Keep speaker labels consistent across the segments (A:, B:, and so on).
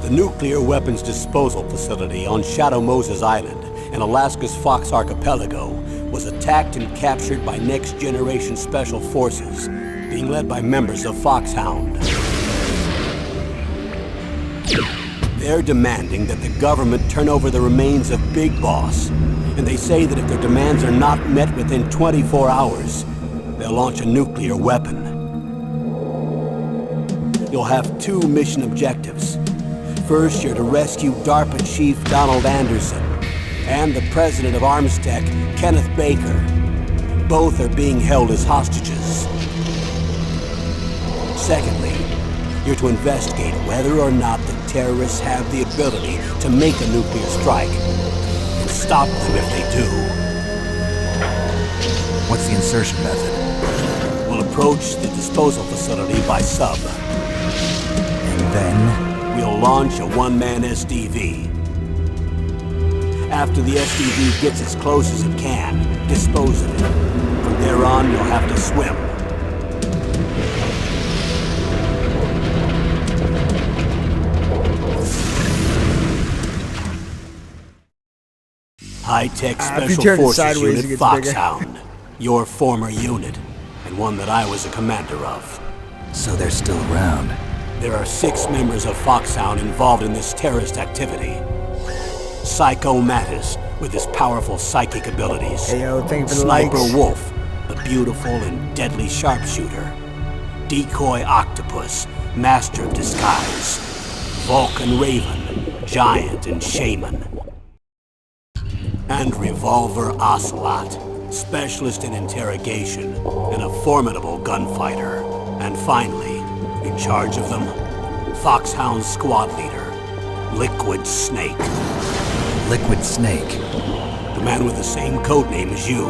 A: The nuclear weapons disposal facility on Shadow Moses Island in Alaska's Fox Archipelago was attacked and captured by Next Generation Special Forces, being led by members of Foxhound. They're demanding that the government turn over the remains of Big Boss, and they say that if their demands are not met within 24 hours, they'll launch a nuclear weapon. You'll have two mission objectives. First, you're to rescue DARPA Chief Donald Anderson and the president of Armstech, Kenneth Baker. Both are being held as hostages. Secondly, you're to investigate whether or not the terrorists have the ability to make a nuclear strike and stop them if they do.
B: What's the insertion method?
A: We'll approach the disposal facility by sub.
B: And then?
A: We'll launch a one-man SDV. After the SDV gets as close as it can, dispose of it. From there on, you'll have to swim. High-tech Special Forces Unit Foxhound. Your former unit, and one that I was a commander of.
B: So they're still around.
A: There are 6 members of Foxhound involved in this terrorist activity. Psycho Mattis, with his powerful psychic abilities.
C: Hey, yo, thank you for the
A: Sniper
C: likes.
A: Wolf, the beautiful and deadly sharpshooter. Decoy Octopus, master of disguise. Vulcan Raven, giant and shaman. And Revolver Ocelot, specialist in interrogation and a formidable gunfighter. And finally, in charge of them, Foxhound squad leader, Liquid Snake.
B: Liquid Snake?
A: The man with the same codename as you.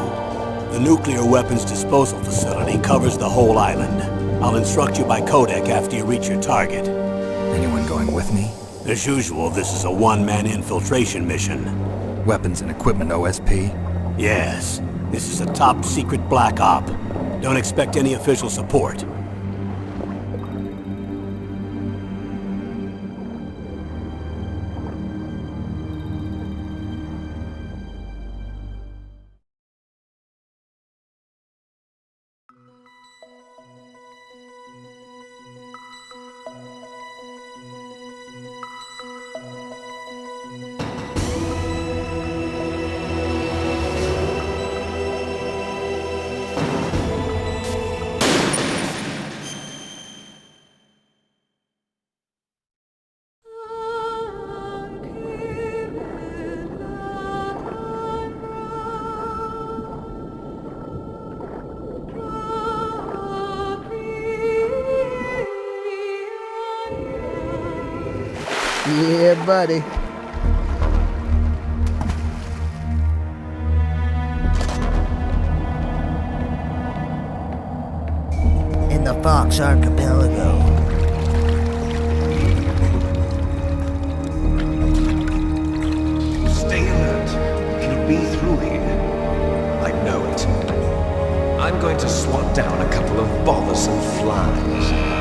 A: The nuclear weapons disposal facility covers the whole island. I'll instruct you by codec after you reach your target.
B: Anyone going with me?
A: As usual, this is a one-man infiltration mission.
B: Weapons and equipment OSP?
A: Yes, this is a top-secret black op. Don't expect any official support.
C: Yeah, buddy. In the Fox Archipelago.
D: Stay alert. He'll be through here. I know it. I'm going to swat down a couple of bothersome flies.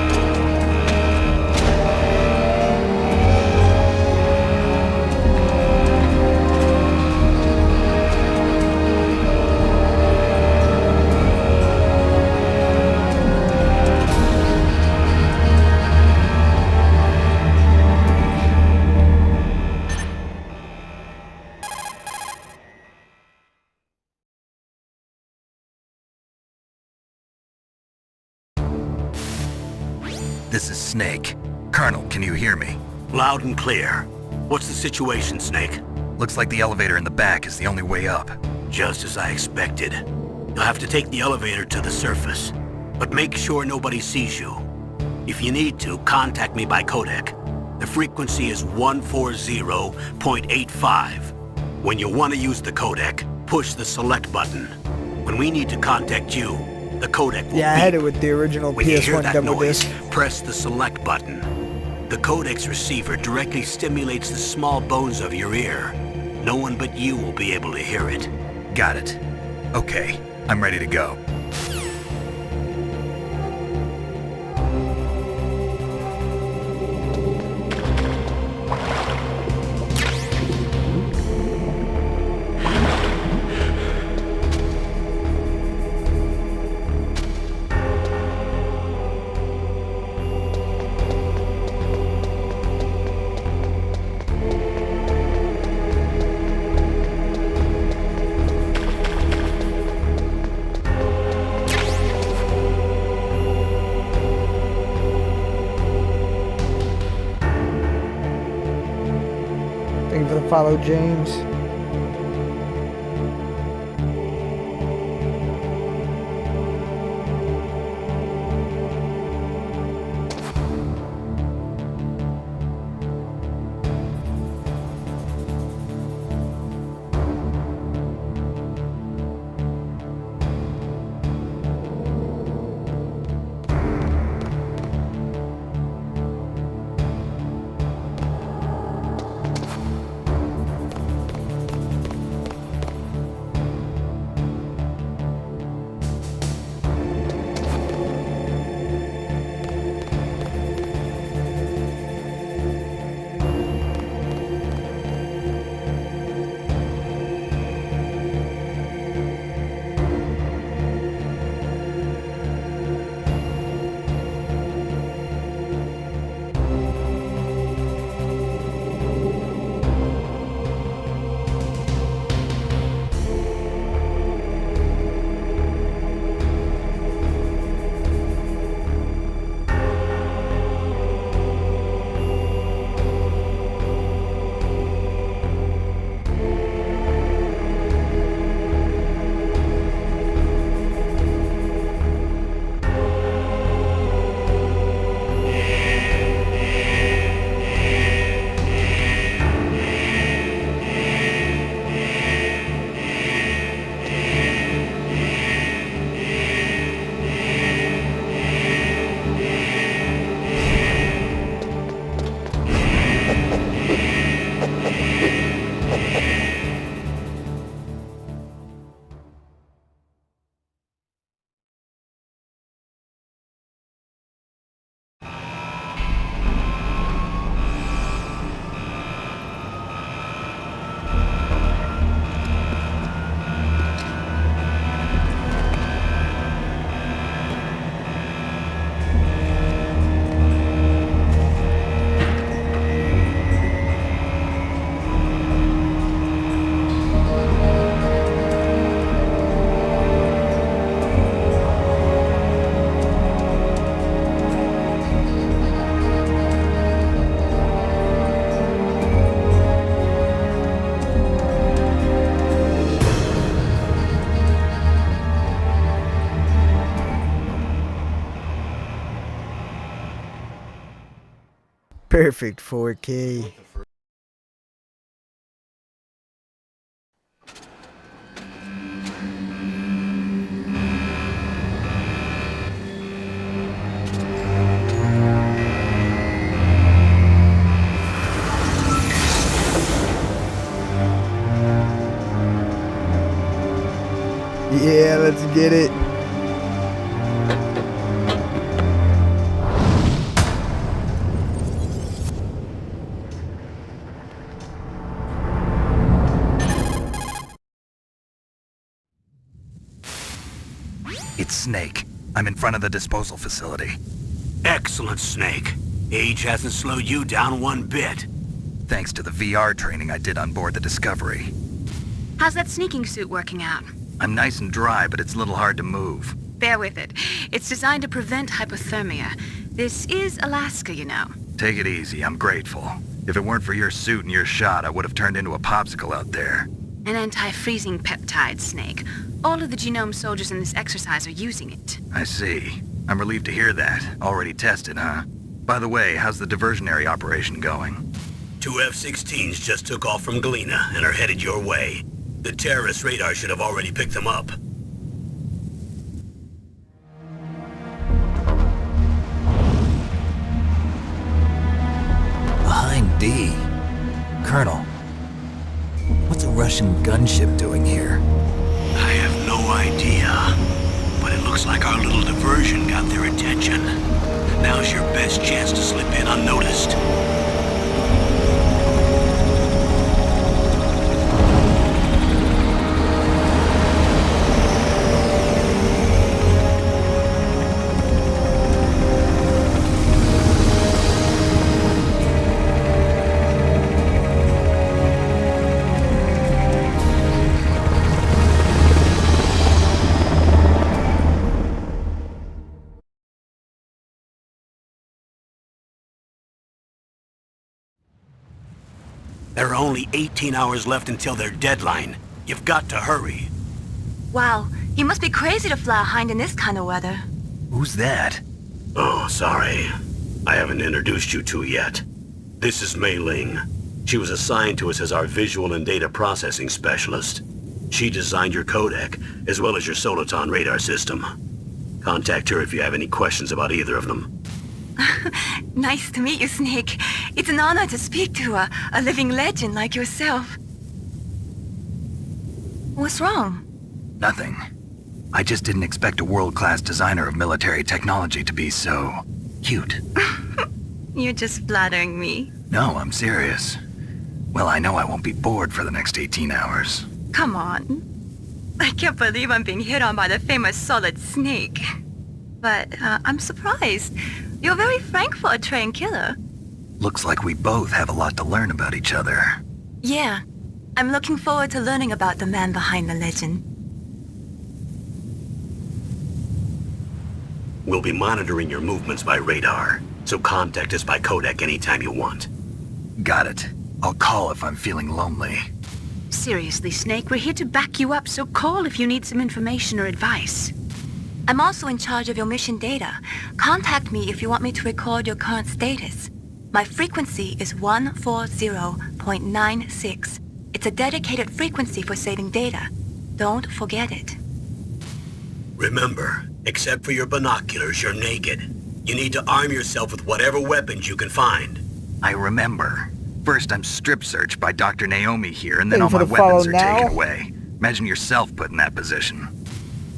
B: This is Snake. Colonel, can you hear me?
A: Loud and clear. What's the situation, Snake?
B: Looks like the elevator in the back is the only way up.
A: Just as I expected. You'll have to take the elevator to the surface, but make sure nobody sees you. If you need to, contact me by codec. The frequency is 140.85. When you want to use the codec, push the select button. When we need to contact you, the codec will
E: Yeah, I had
A: beep.
E: it with the original
A: When you hear
E: PS1
A: that
E: double
A: noise,
E: disc.
A: press the select button. The codec's receiver directly stimulates the small bones of your ear. No one but you will be able to hear it.
B: Got it. Okay, I'm ready to go.
E: Thank you for the follow, James. Perfect 4K. Yeah, let's get it.
B: It's Snake. I'm in front of the disposal facility.
A: Excellent, Snake. Age hasn't slowed you down one bit.
B: Thanks to the VR training I did on board the Discovery.
F: How's that sneaking suit working out?
B: I'm nice and dry, but it's a little hard to move.
F: Bear with it. It's designed to prevent hypothermia. This is Alaska, you know.
B: Take it easy, I'm grateful. If it weren't for your suit and your shot, I would have turned into a popsicle out there.
F: An anti-freezing peptide, Snake. All of the genome soldiers in this exercise are using it.
B: I see. I'm relieved to hear that. Already tested, huh? By the way, how's the diversionary operation going?
A: 2 F-16s just took off from Galena and are headed your way. The terrorist radar should have already picked them up.
B: Behind D. Colonel, what's a Russian gunship doing here?
A: I have no idea, but it looks like our little diversion got their attention. Now's your best chance to slip in unnoticed. There are only 18 hours left until their deadline. You've got to hurry.
G: Wow, you must be crazy to fly a hind in this kind of weather.
B: Who's that?
A: Oh, sorry. I haven't introduced you to yet. This is Mei Ling. She was assigned to us as our visual and data processing specialist. She designed your codec, as well as your Soliton radar system. Contact her if you have any questions about either of them.
G: Nice to meet you, Snake. It's an honor to speak to a living legend like yourself. What's wrong?
B: Nothing. I just didn't expect a world-class designer of military technology to be so cute.
G: You're just flattering me.
B: No, I'm serious. Well, I know I won't be bored for the next 18 hours.
G: Come on. I can't believe I'm being hit on by the famous Solid Snake. But I'm surprised. You're very frank for a trained killer.
B: Looks like we both have a lot to learn about each other.
G: Yeah. I'm looking forward to learning about the man behind the legend.
A: We'll be monitoring your movements by radar, so contact us by codec anytime you want.
B: Got it. I'll call if I'm feeling lonely.
F: Seriously, Snake, we're here to back you up, so call if you need some information or advice.
G: I'm also in charge of your mission data. Contact me if you want me to record your current status. My frequency is 140.96. It's a dedicated frequency for saving data. Don't forget it.
A: Remember, except for your binoculars, you're naked. You need to arm yourself with whatever weapons you can find.
B: I remember. First I'm strip searched by Dr. Naomi here, and then
E: Thank
B: all
E: you
B: my
E: for the follow
B: weapons are
E: now.
B: taken away. Imagine yourself put in that position.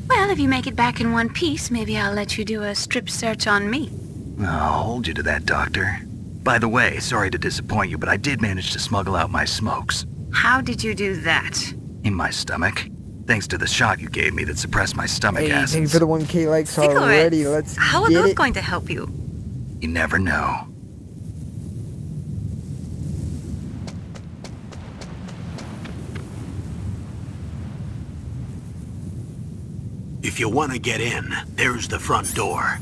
F: Well, if you make it back in one piece, maybe I'll let you do a strip search on me.
B: I'll hold you to that, Doctor. By the way, sorry to disappoint you, but I did manage to smuggle out my smokes.
F: How did you do that?
B: In my stomach. Thanks to the shot you gave me that suppressed my stomach
E: Hey, thank you
B: acids.
E: for the 1K likes already. Let's
G: How are
E: get
G: those
E: it.
G: going to help you?
B: You never know.
A: If you want to get in, there's the front door.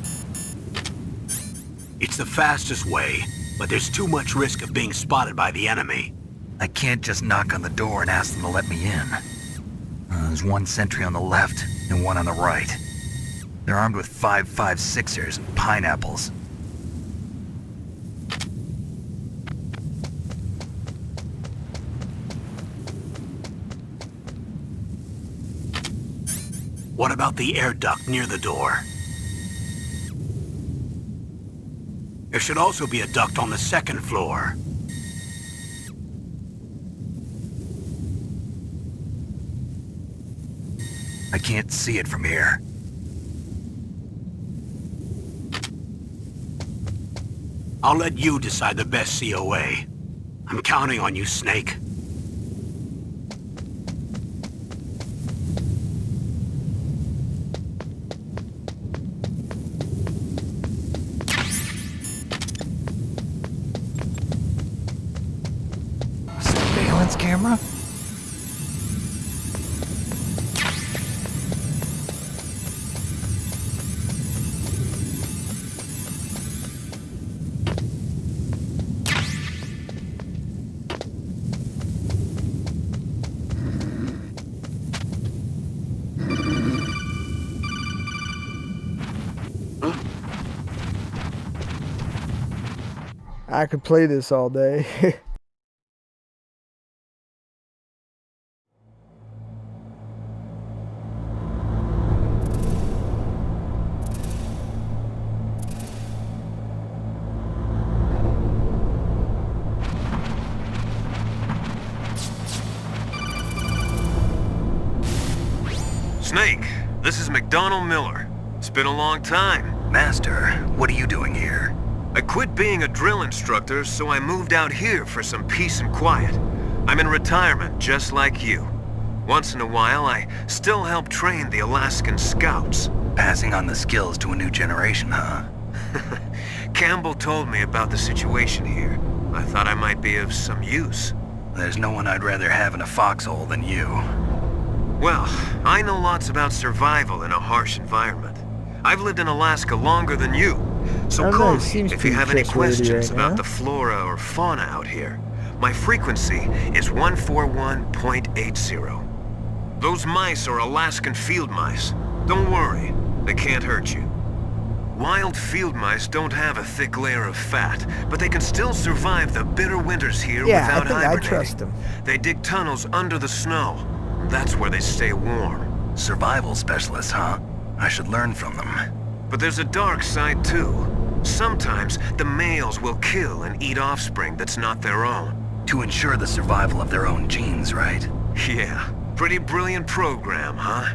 A: It's the fastest way, but there's too much risk of being spotted by the enemy.
B: I can't just knock on the door and ask them to let me in. There's one sentry on the left and one on the right. They're armed with 5.56ers and pineapples.
A: What about the air duct near the door? There should also be a duct on the second floor.
B: I can't see it from here.
A: I'll let you decide the best COA. I'm counting on you, Snake.
B: Surveillance camera?
E: I could play this all day.
D: Snake, this is McDonald Miller. It's been a long time.
B: Master, what are you doing here?
D: I quit being a drill instructor, so I moved out here for some peace and quiet. I'm in retirement, just like you. Once in a while, I still help train the Alaskan Scouts.
B: Passing on the skills to a new generation, huh?
D: Campbell told me about the situation here. I thought I might be of some use.
B: There's no one I'd rather have in a foxhole than you.
D: Well, I know lots about survival in a harsh environment. I've lived in Alaska longer than you, so
E: I don't know,
D: call
E: it
D: me
E: seems
D: if you
E: pretty
D: have any
E: trustworthy
D: questions
E: right
D: about
E: now.
D: the flora or fauna out here. My frequency is 141.80. Those mice are Alaskan field mice. Don't worry, they can't hurt you. Wild field mice don't have a thick layer of fat, but they can still survive the bitter winters here
E: Yeah, I
D: without
E: think I
D: hibernating.
E: trust them.
D: They dig tunnels under the snow. That's where they stay warm.
B: Survival specialists, huh? I should learn from them.
D: But there's a dark side too. Sometimes the males will kill and eat offspring that's not their own.
B: To ensure the survival of their own genes, right?
D: Yeah, pretty brilliant program, huh?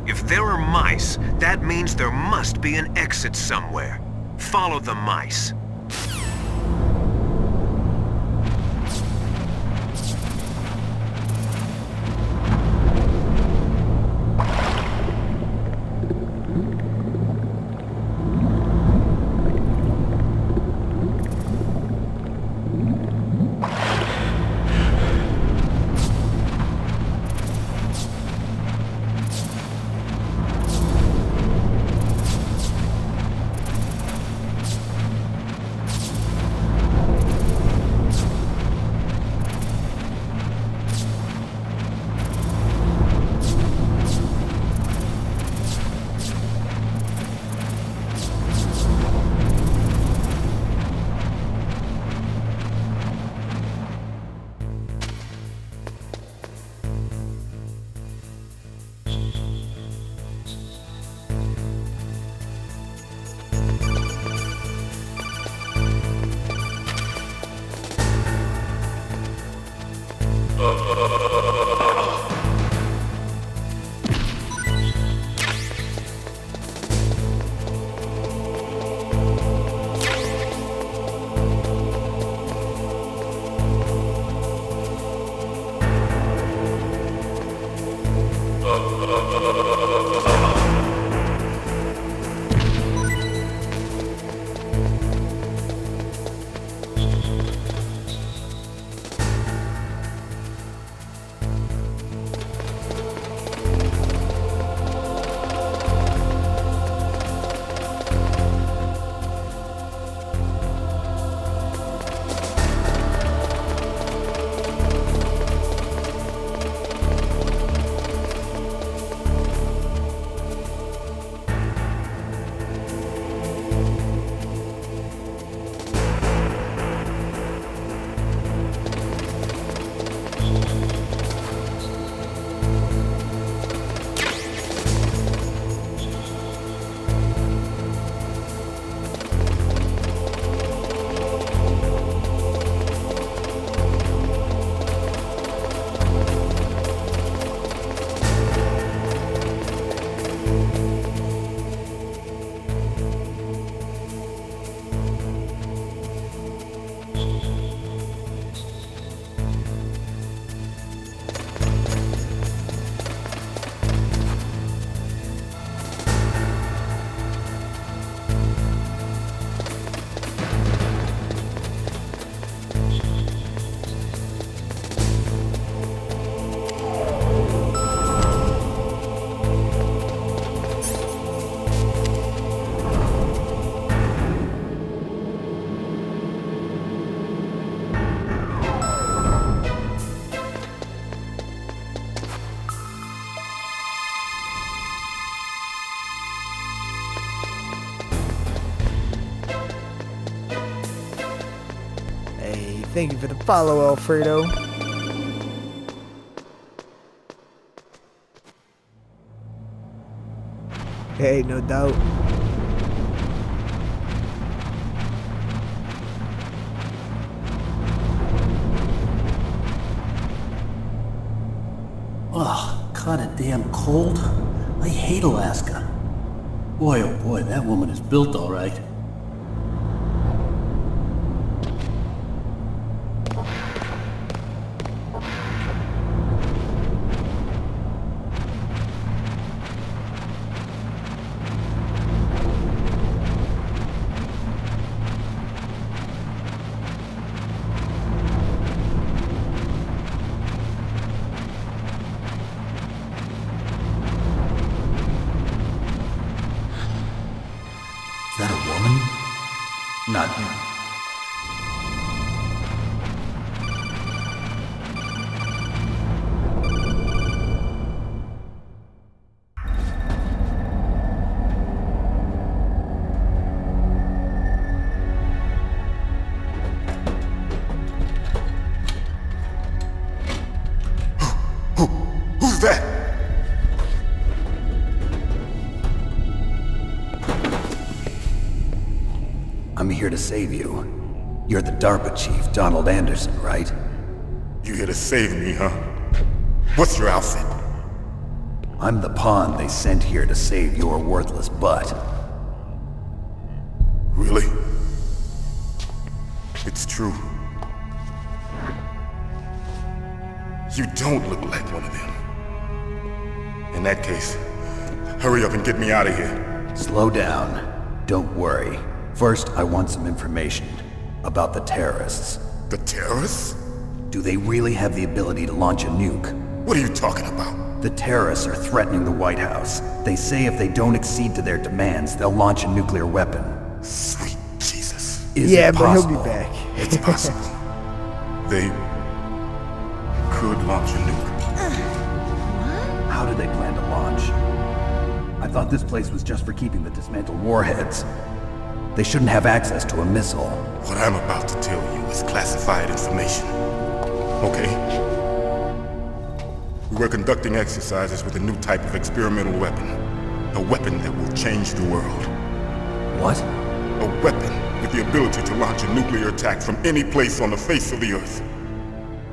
D: If there are mice, that means there must be an exit somewhere. Follow the mice.
E: Thank you for the follow, Alfredo. Hey, no doubt.
A: Ugh, kinda damn cold. I hate Alaska. Boy, oh boy, that woman is built all right. Is that a woman? Not him.
H: Who's that?
B: I'm here to save you. You're the DARPA chief, Donald Anderson, right?
H: You here to save me, huh? What's your outfit?
B: I'm the pawn they sent here to save your worthless butt.
H: Really? It's true. You don't look like one of them. In that case, hurry up and get me out of here.
B: Slow down. Don't worry. First, I want some information about the terrorists.
H: The terrorists?
B: Do they really have the ability to launch a nuke?
H: What are you talking about?
B: The terrorists are threatening the White House. They say if they don't accede to their demands, they'll launch a nuclear weapon.
H: Sweet Jesus.
B: Is
E: Yeah,
B: it
E: but he'll
B: possible?
E: be back.
H: It's possible. They could launch a nuke.
B: How do they plan to launch? I thought this place was just for keeping the dismantled warheads. They shouldn't have access to a missile.
H: What I'm about to tell you is classified information. Okay? We were conducting exercises with a new type of experimental weapon. A weapon that will change the world.
B: What?
H: A weapon with the ability to launch a nuclear attack from any place on the face of the Earth.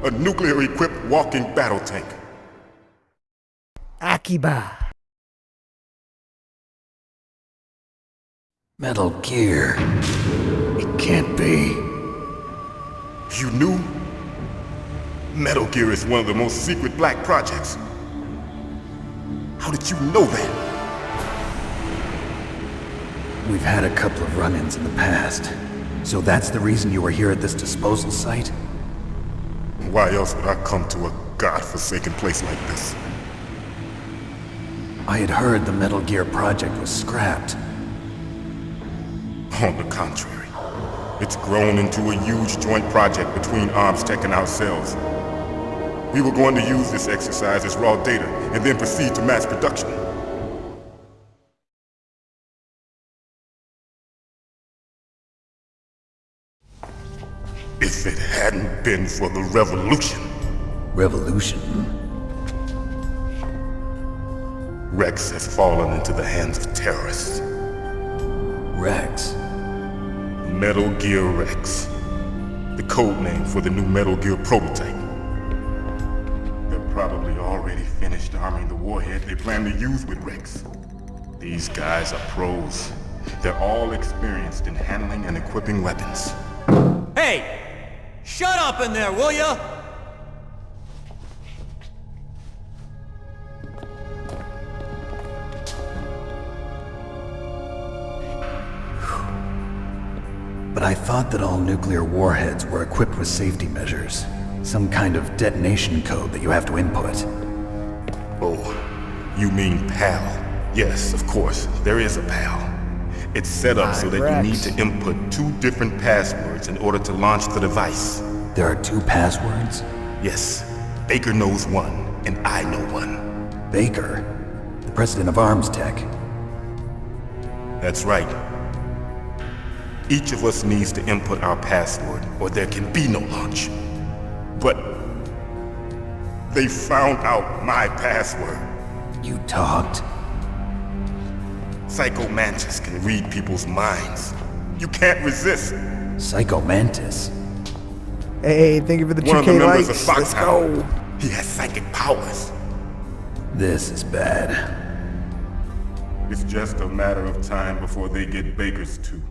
H: A nuclear-equipped walking battle tank.
E: Akiba.
B: Metal Gear. It can't be.
H: You knew? Metal Gear is one of the most secret black projects. How did you know that?
B: We've had a couple of run-ins in the past. So that's the reason you were here at this disposal site?
H: Why else would I come to a godforsaken place like this?
B: I had heard the Metal Gear project was scrapped.
H: On the contrary, it's grown into a huge joint project between ArmsTech and ourselves. We were going to use this exercise as raw data and then proceed to mass production. If it hadn't been for the revolution,
B: Revolution?
H: Rex has fallen into the hands of terrorists.
B: Rex?
H: Metal Gear Rex. The code name for the new Metal Gear prototype. They're probably already finished arming the warhead they plan to use with Rex. These guys are pros. They're all experienced in handling and equipping weapons.
I: Hey! Shut up in there, will ya?
B: But I thought that all nuclear warheads were equipped with safety measures. Some kind of detonation code that you have to input.
H: Oh, you mean PAL? Yes, of course, there is a PAL. It's set up so that you need to input 2 different passwords in order to launch the device.
B: There are 2 passwords?
H: Yes, Baker knows one, and I know one.
B: Baker? The president of ArmsTech?
H: That's right. Each of us needs to input our password, or there can be no launch. But they found out my password.
B: You talked?
H: Psycho Mantis can read people's minds. You can't resist.
B: Psycho Mantis?
E: Hey, thank you for the
H: One of the
E: 2K
H: members of
E: likes. Let's go.
H: Foxhound. He has psychic powers.
B: This is bad.
H: It's just a matter of time before they get Baker's too.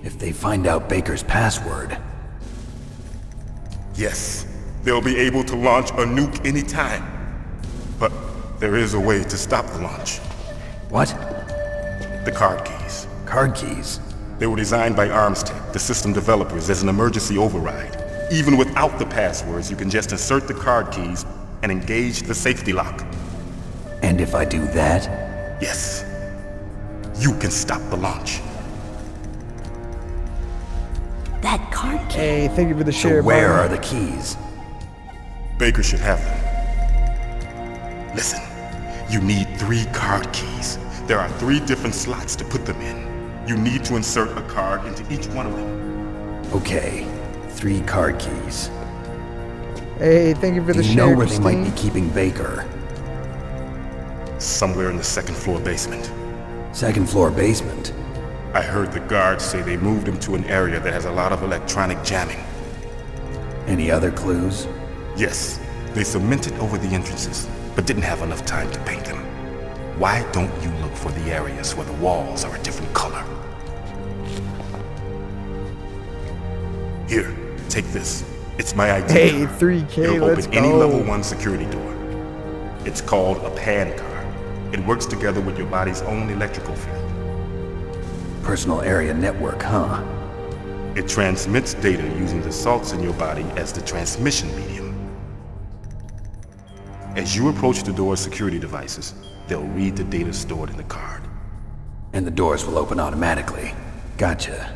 B: If they find out Baker's password,
H: Yes, they'll be able to launch a nuke anytime. But there is a way to stop the launch.
B: what?
H: The card keys.
B: Card keys?
H: They were designed by ArmsTech, the system developers, as an emergency override. Even without the passwords, you can just insert the card keys and engage the safety lock.
B: And if I do that?
H: Yes, you can stop the launch.
J: That card key.
E: Hey, thank you for the
B: So
E: share.
B: where
E: bro.
B: are the keys?
H: Baker should have them. Listen, you need 3 card keys. There are 3 different slots to put them in. You need to insert a card into each one of them.
B: Okay, 3 card keys.
E: Hey, thank you for
B: Do
E: the
B: you
E: share,
B: know where they might
E: Christine.
B: be keeping Baker?
H: Somewhere in the 2nd floor basement.
B: Second floor basement.
H: I heard the guards say they moved him to an area that has a lot of electronic jamming.
B: Any other clues?
H: Yes, they cemented over the entrances, but didn't have enough time to paint them. Why don't you look for the areas where the walls are a different color? Here, take this. It's my idea.
E: Hey, 3K,
H: It'll
E: let's
H: open any
E: go.
H: level 1 security door. It's called a pan card. It works together with your body's own electrical field.
B: Personal area network, huh?
H: It transmits data using the salts in your body as the transmission medium. As you approach the door's security devices, they'll read the data stored in the card.
B: And the doors will open automatically. Gotcha.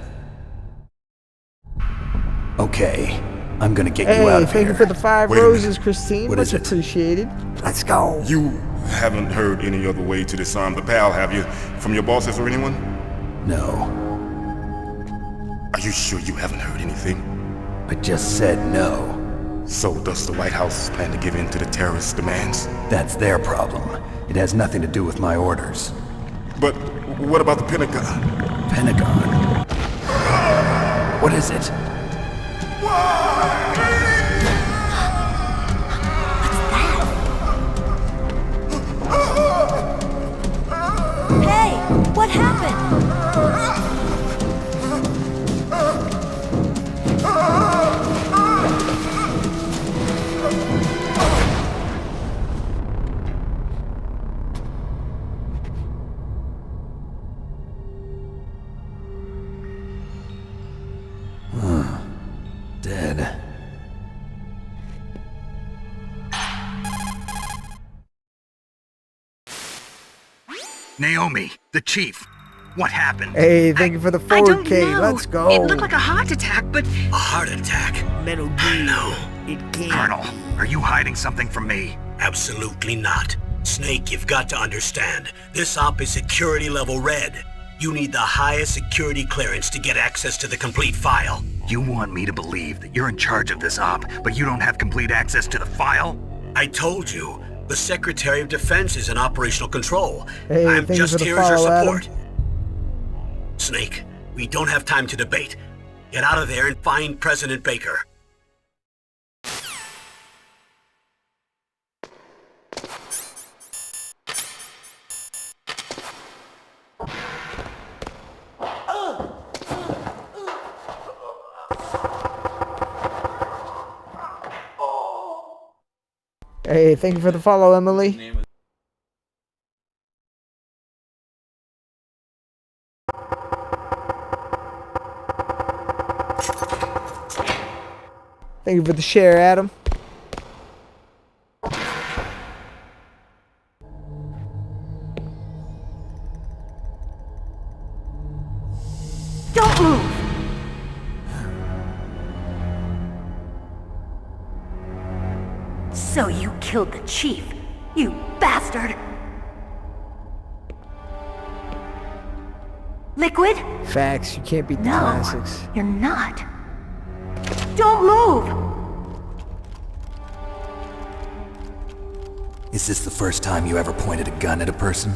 B: Okay, I'm gonna get you out
E: Hey,
B: of
E: thank
B: here.
E: you for the 5
H: Wait a minute.
E: roses, Christine.
B: What
E: Much
B: is it?
E: appreciated.
C: Let's go.
H: You haven't heard any other way to disarm the PAL, have you? From your bosses or anyone?
B: No,
H: Are you sure you haven't heard anything?
B: I just said no.
H: So does the White House plan to give in to the terrorists' demands?
B: That's their problem. It has nothing to do with my orders.
H: But what about the Pentagon?
B: Pentagon? What is it?
J: Hey, what happened?
B: Dead. Naomi, the chief. What happened?
E: Hey, thank you for the
F: I don't
E: 4K.
F: know.
E: Let's go.
F: It looked like a heart attack, but
B: A heart attack.
C: Metal Gear.
B: No.
C: It can't.
B: Colonel, are you hiding something from me?
A: Absolutely not. Snake, you've got to understand. This op is security level red. You need the highest security clearance to get access to the complete file.
B: You want me to believe that you're in charge of this op, but you don't have complete access to the file?
A: I told you, the Secretary of Defense is in operational control.
E: Hey,
A: I'm
E: thank you
A: just
E: for the
A: here as your
E: follow, Adam.
A: support. Snake, we don't have time to debate. Get out of there and find President Baker.
E: Hey, thank you for the follow, Emily. Thank you for the share, Adam.
J: Don't move! So you killed the chief, you bastard! Liquid?
E: Facts. You can't beat the
J: No,
E: classics.
J: you're not. Don't move!
B: Is this the first time you ever pointed a gun at a person?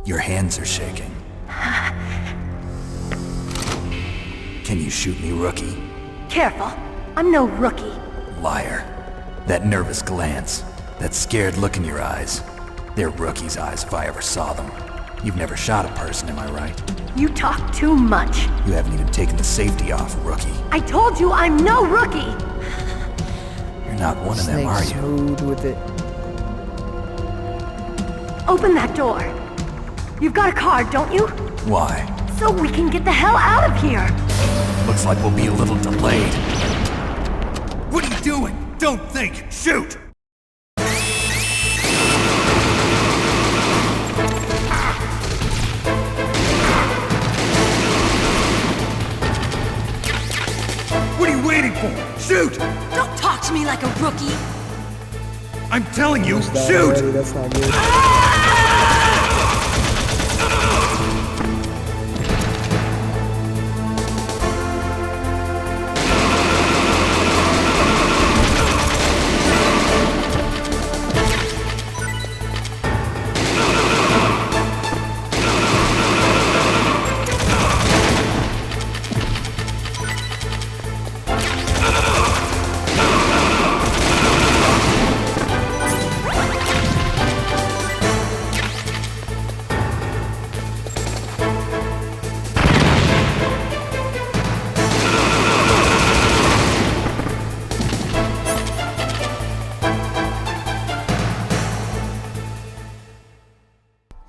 B: Your hands are shaking. Can you shoot me, rookie?
J: Careful. I'm no rookie.
B: Liar. That nervous glance, that scared look in your eyes. They're rookie's eyes if I ever saw them. You've never shot a person, am I right?
J: You talk too much.
B: You haven't even taken the safety off, rookie.
J: I told you I'm no rookie!
B: You're not one of them,
E: Snake
B: are you?
E: smooth with it.
J: Open that door. You've got a card, don't you?
B: Why?
J: So we can get the hell out of here!
B: Looks like we'll be a little delayed. What are you doing? Don't think! Shoot! What are you waiting for? Shoot!
J: Don't talk to me like a rookie!
B: I'm telling you,
E: That
B: shoot!
E: already, that's not good.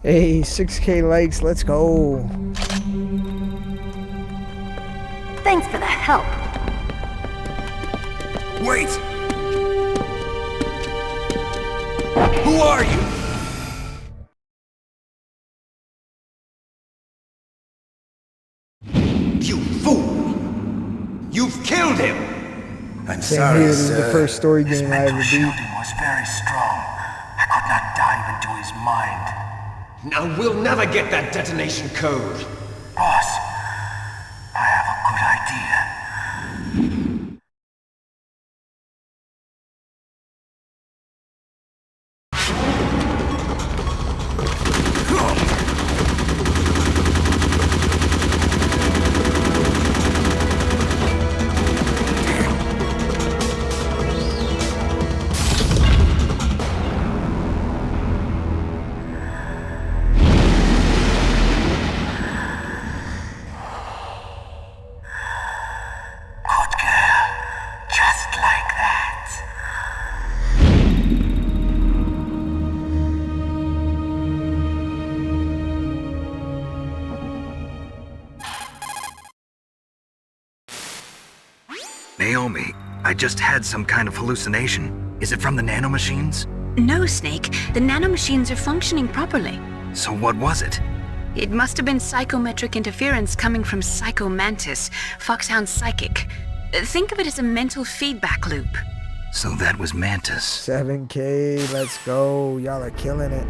E: Hey, 6K likes, let's go.
J: Thanks for the help.
B: Wait! Who are you?
I: You fool! You've killed him!
B: I'm
E: Same
B: sorry,
E: here, this is
B: sir.
E: the first story game I ever beat.
K: shielding was very strong. I could not dive into his mind.
I: Now we'll never get that detonation code.
K: Boss, I have a good idea. Good girl. Just like that.
B: Naomi, I just had some kind of hallucination. Is it from the nanomachines?
F: No, Snake. The nanomachines are functioning properly.
B: So what was it?
F: It must have been psychometric interference coming from Psycho Mantis, Foxhound's psychic. Think of it as a mental feedback loop.
B: So that was Mantis.
E: 7K, let's go. Y'all are killing it.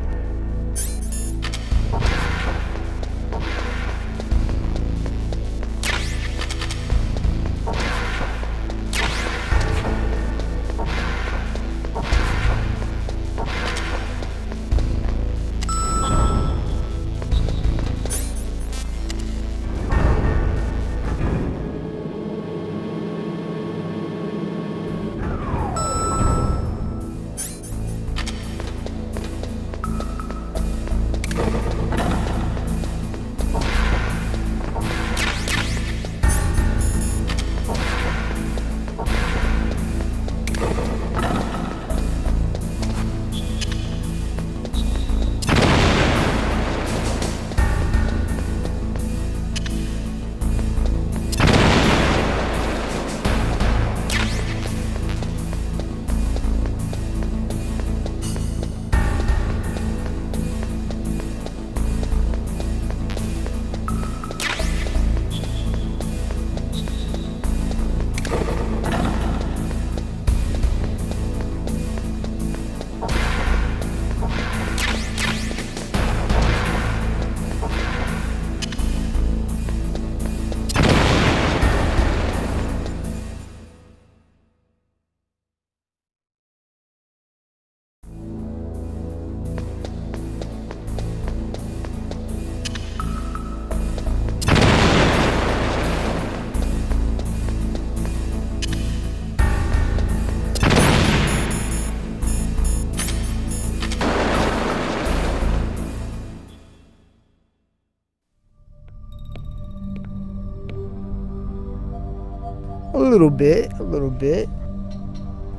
E: A little bit, a little bit.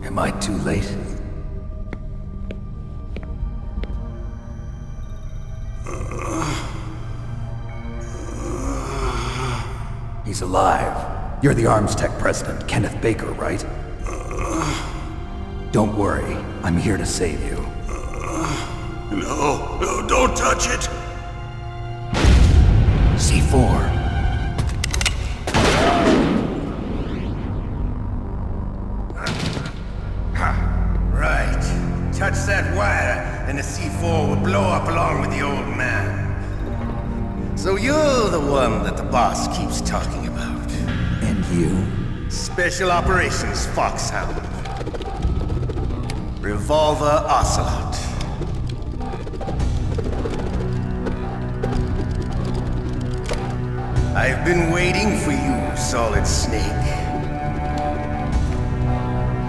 B: Am I too late? He's alive. You're the Arms Tech president, Kenneth Baker, right? Don't worry, I'm here to save you.
H: No, don't touch it!
B: C4.
K: Right. Touch that wire, and the C4 will blow up along with the old man. So you're the one that the boss keeps talking about.
B: And you?
K: Special Operations Foxhound. Revolver Ocelot. I've been waiting for you, Solid Snake.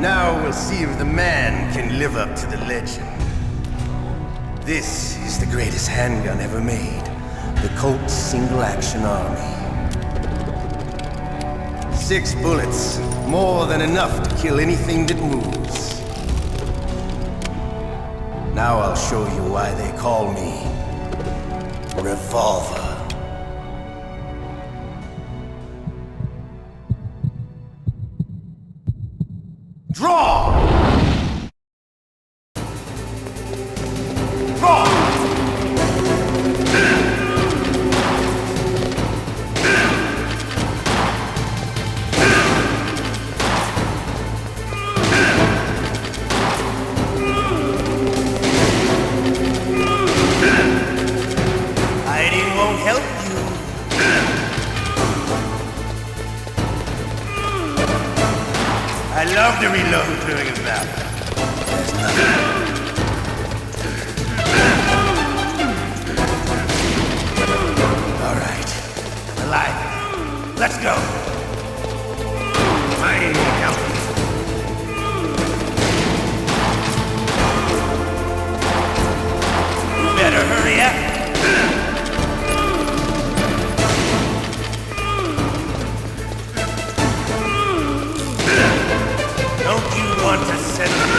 K: Now we'll see if the man can live up to the legend. This is the greatest handgun ever made. The Colt Single Action Army. 6 bullets, more than enough to kill anything that moves. Now I'll show you why they call me Revolver. Draw! Draw! Hiding won't help you. I love to reload during a battle. There's nothing. All right. Alive. Let's go. I ain't helping. Better hurry up. Don't you want to settle?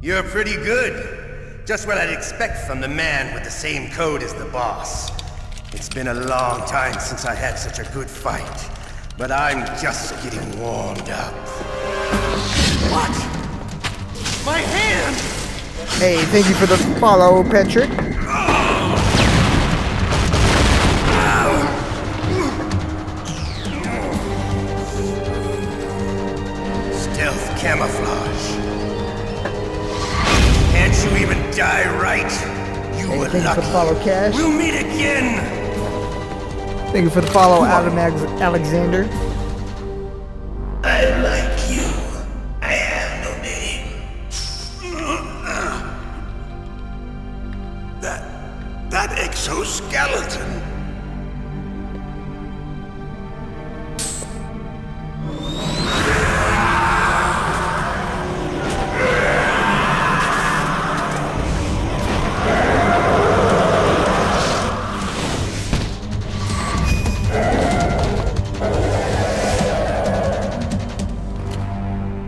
K: You're pretty good. Just what I'd expect from the man with the same code as the boss. It's been a long time since I had such a good fight, but I'm just getting warmed up. What? My hand!
E: Hey, thank you for the follow, Patrick.
K: Stealth camouflage. Can't you even die right? You
E: Hey,
K: were
E: thank you for the
K: lucky.
E: follow, Cash.
K: We'll meet again!
E: Thank you for the follow, Adam Alexander.
K: I like you. I have no name.
H: That exoskeleton.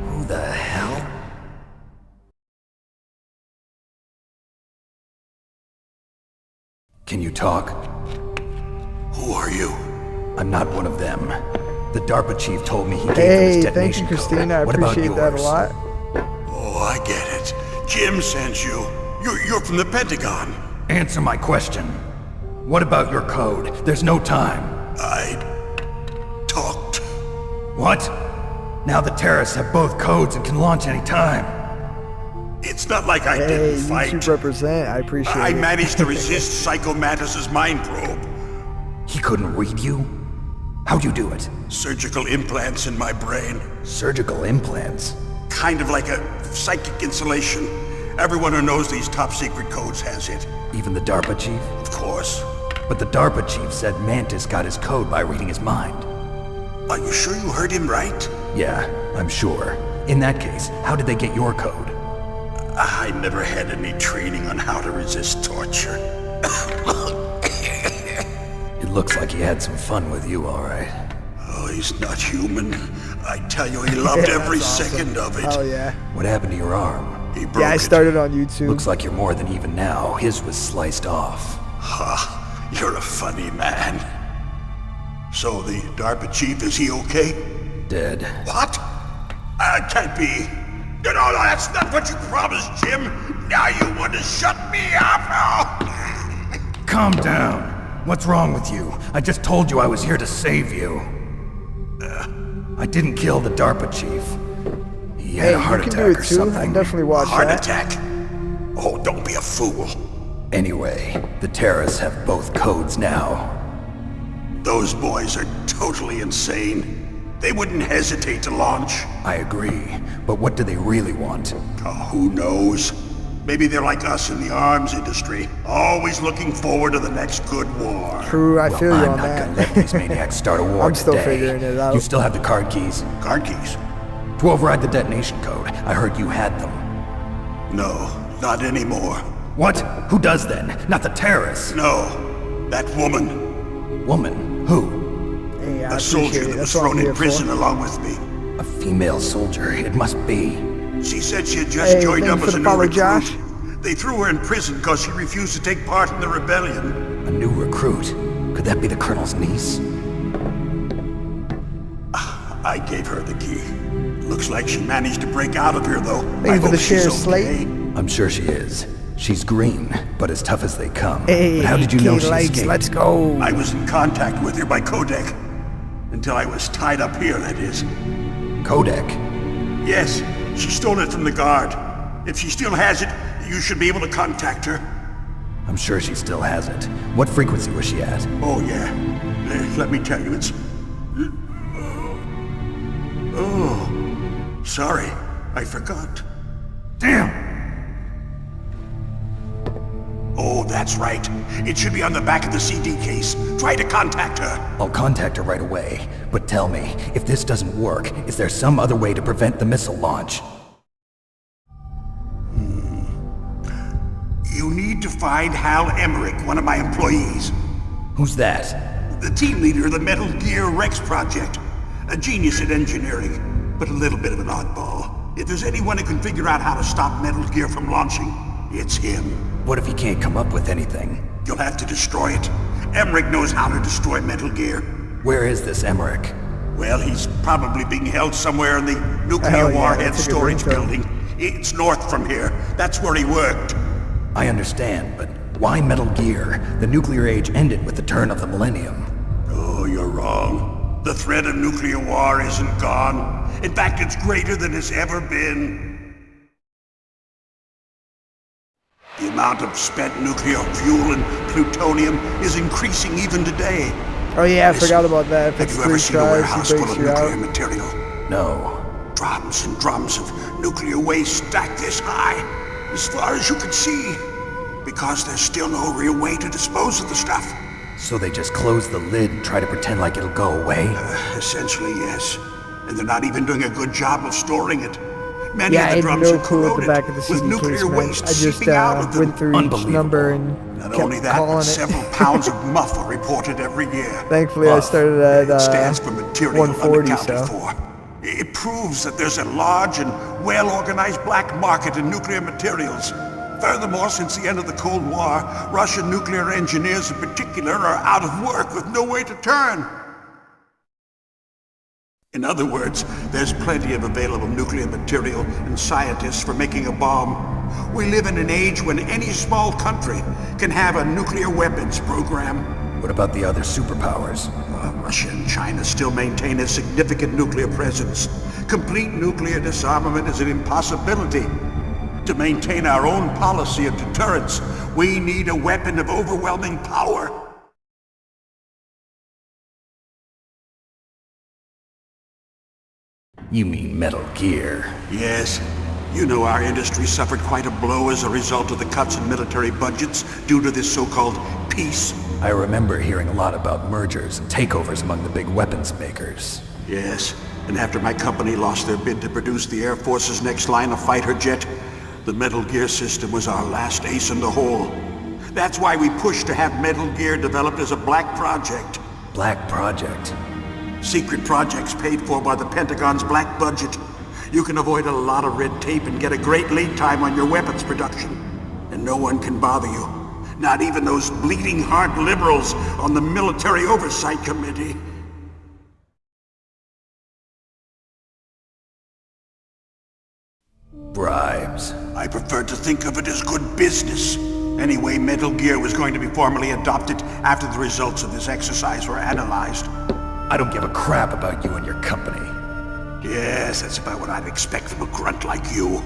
B: Who the hell? Can you talk?
H: Who are you?
B: I'm not one of them. The DARPA chief told me he gave them
E: Hey,
B: his
E: thank
B: detonation
E: you,
B: code.
E: Christina. I
B: What about
E: appreciate that a
B: yours?
E: lot.
H: Oh, I get it. Jim sent you. You're from the Pentagon.
B: Answer my question. What about your code? There's no time.
H: I talked.
B: What? Now the terrorists have both codes and can launch any time.
H: It's not like I
E: Hey,
H: didn't
E: YouTube
H: fight.
E: represent. I appreciate
H: I
E: it.
H: managed to resist Psycho Mantis's mind probe.
B: He couldn't read you? How'd you do it?
H: Surgical implants in my brain.
B: Surgical implants?
H: Kind of like a psychic insulation. Everyone who knows these top secret codes has it.
B: Even the DARPA chief?
H: Of course.
B: But the DARPA chief said Mantis got his code by reading his mind.
H: Are you sure you heard him right?
B: Yeah, I'm sure. In that case, how did they get your code?
H: I never had any training on how to resist torture.
B: It looks like he had some fun with you, all right.
A: Oh, he's not human. I tell you, he loved every
E: That's awesome.
A: second of it.
E: Oh yeah.
B: What happened to your arm?
A: He broke
E: Yeah, I
A: it.
E: started on YouTube.
B: Looks like you're more than even now. His was sliced off.
A: Ha, you're a funny man. So the DARPA chief, is he okay?
B: Dead.
A: What? Can't be. No, that's not what you promised, Jim. Now you want to shut me up? Oh.
B: Calm down. What's wrong with you? I just told you I was here to save you. I didn't kill the DARPA chief. He had
E: Hey,
B: a heart
E: you can
B: attack
E: do it
B: or
E: too.
B: something.
E: Definitely watch
A: Heart
E: that.
A: attack? Oh, don't be a fool.
B: Anyway, the terrorists have both codes now.
A: Those boys are totally insane. They wouldn't hesitate to launch.
B: I agree, but what do they really want?
A: Oh, who knows? Maybe they're like us in the arms industry, always looking forward to the next good war.
E: True, I feel you
B: I'm
E: on
B: not
E: that.
B: gonna let these maniacs start a war
E: I'm still
B: today.
E: figuring it out.
B: You still have the card keys?
A: Card keys?
B: To override the detonation code. I heard you had them.
A: No, not anymore.
B: What? Who does then? Not the terrorists.
A: No, that woman.
B: Woman? Who?
E: Hey, I
A: A soldier
E: appreciate it.
A: that was
E: That's what I'm
A: thrown in
E: here
A: prison
E: for.
A: along with me.
B: A female soldier. It must be.
A: She said she had just
E: Hey,
A: joined
E: thanks
A: up
E: for
A: as
E: the
A: a new
E: follow,
A: recruit.
E: Josh.
A: They threw her in prison because she refused to take part in the rebellion.
B: A new recruit. Could that be the colonel's niece?
A: I gave her the key. Looks like she managed to break out of here, though.
E: Thank
A: I
E: you for the
A: hope she's
E: share,
A: okay.
E: Slate.
B: I'm sure she is. She's green, but as tough as they come.
E: Hey,
B: But how did you know
E: key
B: she
E: likes,
B: escaped?
E: let's go.
A: I was in contact with her by codec. Until I was tied up here, that is.
B: Kodak.
A: Yes, she stole it from the guard. If she still has it, you should be able to contact her.
B: I'm sure she still has it. What frequency was she at?
A: Oh, yeah. Let me tell you, it's... Oh, sorry. I forgot.
B: Damn!
A: Oh, that's right. It should be on the back of the CD case. Try to contact her.
B: I'll contact her right away. But tell me, if this doesn't work, is there some other way to prevent the missile launch?
A: You need to find Hal Emmerich, one of my employees.
B: Who's that?
A: The team leader of the Metal Gear Rex project. A genius at engineering, but a little bit of an oddball. If there's anyone who can figure out how to stop Metal Gear from launching, it's him.
B: What if he can't come up with anything?
A: You'll have to destroy it. Emmerich knows how to destroy Metal Gear.
B: Where is this Emmerich?
A: Well, he's probably being held somewhere in the nuclear
E: Hell yeah,
A: warhead
E: that's a good
A: storage
E: ringtone.
A: building. It's north from here. That's where he worked.
B: I understand, but why Metal Gear? The nuclear age ended with the turn of the millennium.
A: Oh, you're wrong. The threat of nuclear war isn't gone. In fact, it's greater than it's ever been. The amount of spent nuclear fuel and plutonium is increasing even today.
E: Oh yeah, I
A: Listen,
E: forgot about that. If
A: Have
E: it's
A: you ever
E: three
A: seen a
E: tries,
A: warehouse
E: he
A: full
E: breaks
A: of
E: you
A: nuclear
E: out.
A: material?
B: No.
A: Drums and drums of nuclear waste stacked this high, as far as you can see. Because there's still no real way to dispose of the stuff.
B: So they just close the lid and try to pretend like it'll go away?
A: Essentially, yes. And they're not even doing a good job of storing it. Many
E: Yeah,
A: of
E: I
A: the
E: had
A: drums
E: no
A: are
E: clue what the
A: corroded,
E: back of the
A: with
E: CD
A: nuclear
E: case meant.
A: waste
E: I just
A: seeping out of them.
E: went through each
B: Unbelievable.
E: number and
A: Not
E: kept
A: only that,
E: calling
A: but
E: it.
A: several pounds of muff are reported every year.
E: Thankfully, I started
A: It
E: at
A: stands for material
E: 140,
A: unaccounted
E: so.
A: for. It proves that there's a large and well-organized black market in nuclear materials. Furthermore, since the end of the Cold War, Russian nuclear engineers in particular are out of work with no way to turn. In other words, there's plenty of available nuclear material and scientists for making a bomb. We live in an age when any small country can have a nuclear weapons program.
B: What about the other superpowers?
A: Russia and China still maintain a significant nuclear presence. Complete nuclear disarmament is an impossibility. To maintain our own policy of deterrence, we need a weapon of overwhelming power.
B: You mean Metal Gear.
A: Yes. You know our industry suffered quite a blow as a result of the cuts in military budgets due to this so-called peace.
B: I remember hearing a lot about mergers and takeovers among the big weapons makers.
A: Yes, and after my company lost their bid to produce the Air Force's next line of fighter jet, the Metal Gear system was our last ace in the hole.
L: That's why we pushed to have Metal Gear developed as a black project.
B: Black Project.
L: Secret projects paid for by the Pentagon's black budget. You can avoid a lot of red tape and get a great lead time on your weapons production. And no one can bother you. Not even those bleeding heart liberals on the Military Oversight Committee.
B: Bribes.
L: I prefer to think of it as good business. Anyway, Metal Gear was going to be formally adopted after the results of this exercise were analyzed.
B: I don't give a crap about you and your company.
L: Yes, that's about what I'd expect from a grunt like you.